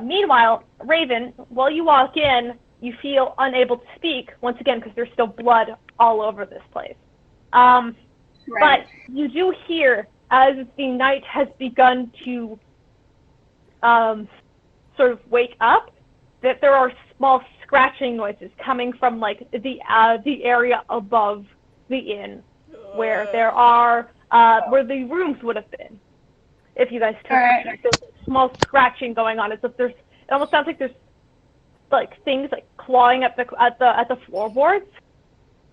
Meanwhile, Raven, while you walk in, you feel unable to speak once again because there's still blood all over this place. But you do hear, as the night has begun to sort of wake up, that there are small scratching noises coming from like the area above the inn, where there are where the rooms would have been. If you guys took pictures, there's small scratching going on. It's if there's. It almost sounds like there's like things like clawing at the floorboards.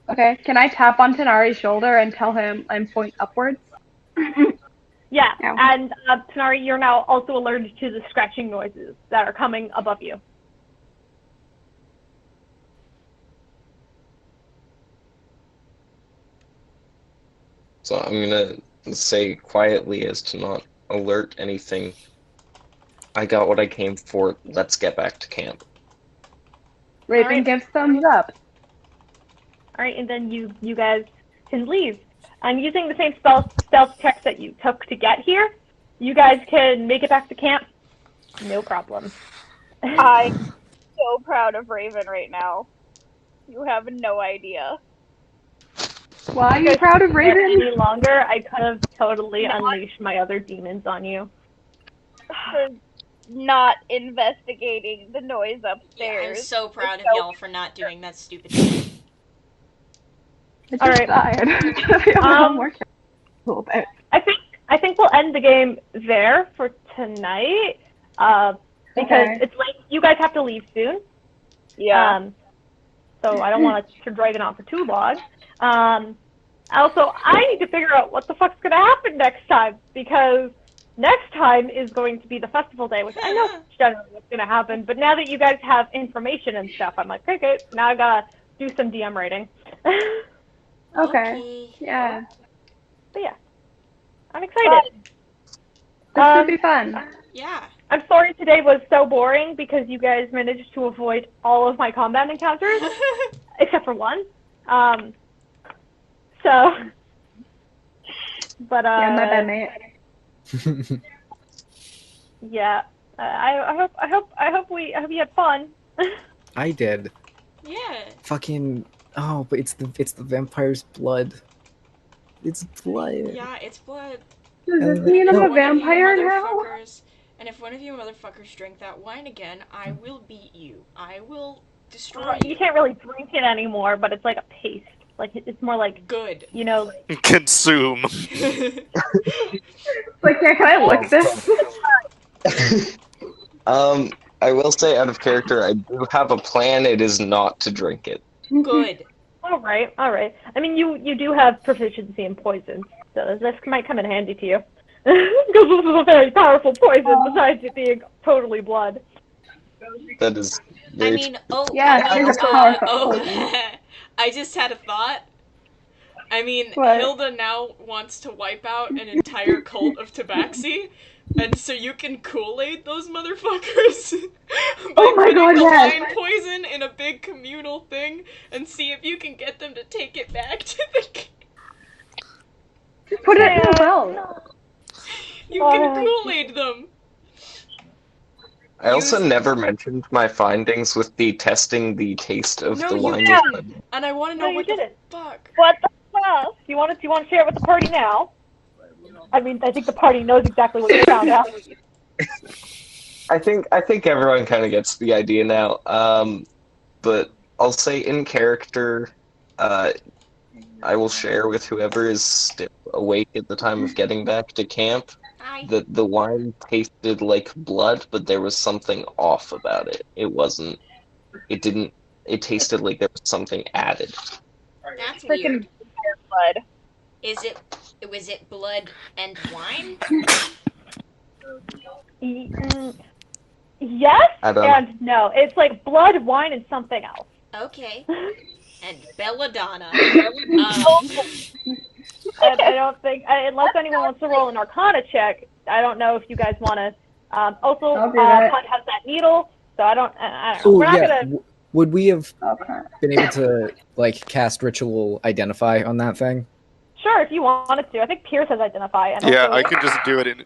Okay, can I tap on Tanar'ri's shoulder and tell him and point upwards? Yeah, and Tanar'ri, you're now also alerted to the scratching noises that are coming above you. So I'm gonna say quietly as to not alert anything. I got what I came for. Let's get back to camp. Raven gives thumbs up. Alright, and then you guys can leave. I'm using the same stealth checks that you took to get here. You guys can make it back to camp. No problem. I'm so proud of Raven right now. You have no idea. Why are you proud of Raven? Any longer, I could have totally unleashed my other demons on you. For not investigating the noise upstairs. Yeah, I'm so proud of y'all for not doing that stupid thing. All right. I think we'll end the game there for tonight. Because it's late. You guys have to leave soon. Yeah. So I don't want to drag it on for too long. Also, I need to figure out what the fuck's gonna happen next time, because next time is going to be the festival day, which I know generally what's gonna happen. But now that you guys have information and stuff, I'm like, okay, now I gotta do some DM writing. Okay. Yeah. But yeah, I'm excited. This should be fun. Yeah. I'm sorry today was so boring because you guys managed to avoid all of my combat encounters, except for one. But yeah, my bad, mate. Yeah, I hope you had fun. I did. Yeah. Fucking but it's the vampire's blood. It's blood. Yeah, it's blood. Does this mean I'm a vampire now? And if one of you motherfuckers drink that wine again, I will beat you. I will destroy you. You can't really drink it anymore, but it's like a paste. Like it's more like good. You know. Like... Consume. Like, can I lick this? I will say, out of character, I do have a plan. It is not to drink it. Good. All right. I mean, you do have proficiency in poison, so this might come in handy to you. Because this is a very powerful poison, besides it being totally blood. That is. I mean, I just had a thought. I mean, What? Hilda now wants to wipe out an entire cult of Tabaxi, and so you can Kool-Aid those motherfuckers by putting the wine poison in a big communal thing and see if you can get them to take it back to the... Put it in a well. You can Kool-Aid them. I also never mentioned my findings with the testing the taste of the wine. And I want to know what the fuck. What the fuck? You want to share it with the party now? I mean, I think the party knows exactly what you found out. I think everyone kind of gets the idea now. But I'll say in character, I will share with whoever is still awake at the time of getting back to camp that the wine tasted like blood, but there was something off about it. It tasted like there was something added. That's weird. Blood. Was it blood and wine? Yes and no. It's like blood, wine, and something else. Okay. And belladonna. I don't think, unless anyone wants to roll an Arcana check, I don't know if you guys want to. Also, Puud has that needle, so I don't know. Ooh, We're not gonna. Would we have been able to cast Ritual Identify on that thing? Sure, if you wanted to. I think Peirs has Identify. And Yeah, also... I could just do it in.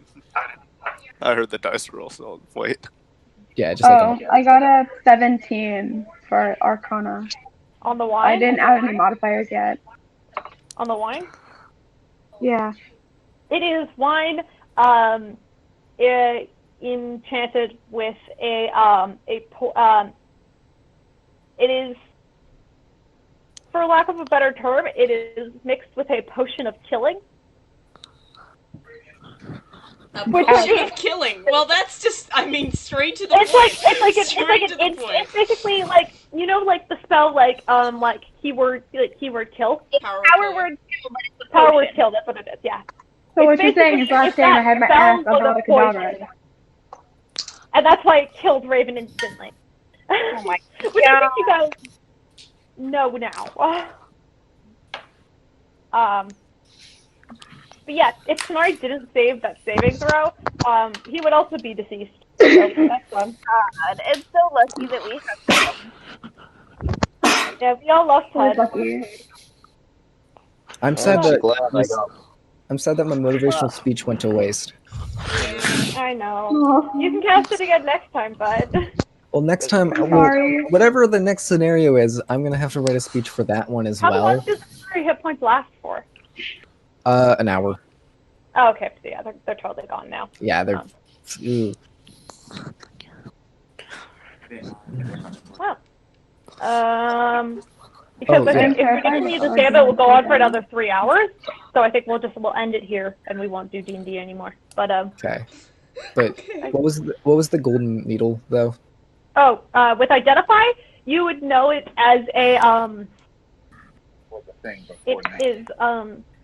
I heard the dice roll, so wait. Yeah, just I got a 17 for Arcana. On the wine? I didn't add any modifiers yet. On the wine? Yeah. It is wine enchanted with it is for lack of a better term, it is mixed with a potion of killing. A potion of killing. Well, that's just, I mean, straight to the point. It's basically like, you know, like the spell, like keyword kill. Power word kill, but it's a Power word potion. kill. That's what it is. Yeah. So what you're saying is last game I had my ass on the Kadabra. And that's why it killed Raven instantly. Oh my god. Which I think you guys know now. But yeah, if Tanar'ri didn't save that saving throw, he would also be deceased. So that's fun. God, it's so lucky that we have him. Yeah, we all lost Ted. I'm sad that glad I got I'm sad that my motivational speech went to waste. I know. You can cast it again next time, bud. Well, next time, Sorry. whatever the next scenario is, I'm gonna have to write a speech for that one as How long well. does Tanar'ri hit points last for? An hour. Oh, okay. So yeah, they're totally gone now. Yeah, they're. Ooh. Wow. Because Oh, I think yeah. if we continue to save it, we'll go on for another 3 hours. So I think we'll end it here, and we won't do D&D anymore. But Okay. But what was the golden needle though? With identify, you would know it as a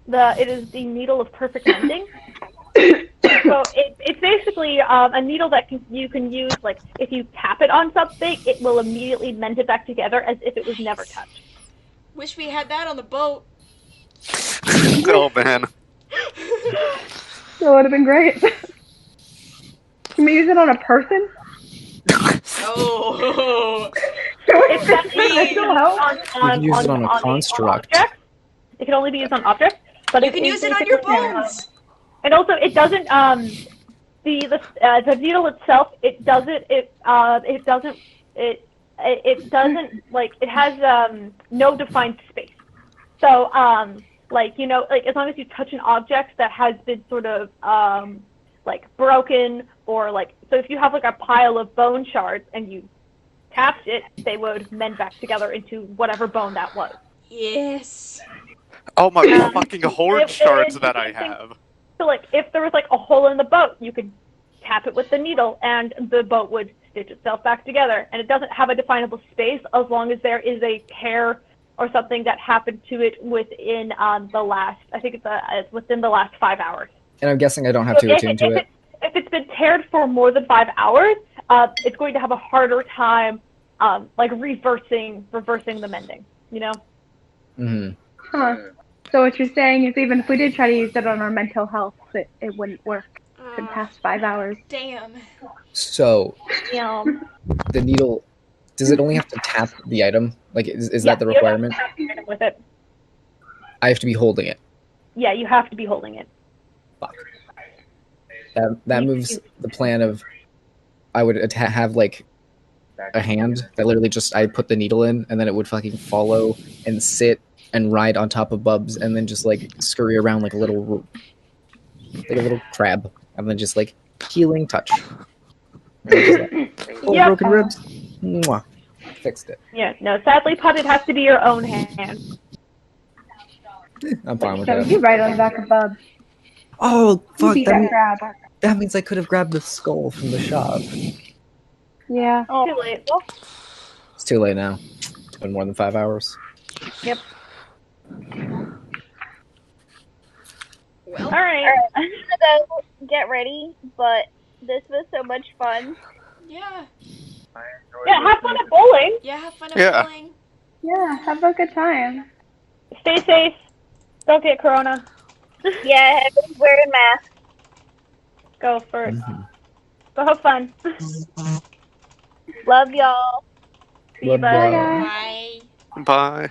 it is the needle of perfect mending. So it's basically a needle that you can use, like, if you tap it on something, it will immediately mend it back together as if it was never touched. Wish we had that on the boat. Oh man. That would have been great. Can we use it on a person? Oh. It's definitely You can use it on a construct. objects. It can only be used on objects, but You can use it on your bones. And also, it doesn't. The needle itself, it doesn't like, it has no defined space. So like, you know, like, as long as you touch an object that has been sort of like broken, or like, so if you have like a pile of bone shards and you tapped it, they would mend back together into whatever bone that was. Yes. Oh my fucking horde shards that I have. So like, if there was like a hole in the boat, you could tap it with the needle and the boat would stitch itself back together. And it doesn't have a definable space as long as there is a tear or something that happened to it within the last, I think it's within the last 5 hours. And I'm guessing I don't have to attune to it. If it's been teared for more than 5 hours, it's going to have a harder time, like, reversing the mending, you know? Mm-hmm. Huh. So what you're saying is, even if we did try to use it on our mental health, it wouldn't work for the past 5 hours. Damn. So, Yeah. the needle, does it only have to tap the item? Like, is that the you don't have to requirement? tap the item with it. I have to be holding it. Yeah, you have to be holding it. That moves the plan of, I would have like a hand that literally just, I put the needle in and then it would fucking follow and sit and ride on top of Bubs and then just like scurry around like a little crab and then just like healing touch. Yep. Broken ribs. Mwah. Fixed it. Yeah, no, sadly, Puud, it has to be your own hand. I'm fine with So that. you right on the back of Bubs. Oh, You fuck. beat that crab. That means I could have grabbed the skull from the shop. Yeah. Oh. Too late. It's too late now. It's been more than 5 hours. Yep. Well, Alright. I'm gonna go get ready, but this was so much fun. Yeah. Yeah, have fun at bowling. Yeah, have fun at bowling. Yeah, have a good time. Stay safe. Don't get corona. Yeah, everyone's wearing masks. Go for it. Go have fun. Love y'all. See you, bye. Bye. Bye.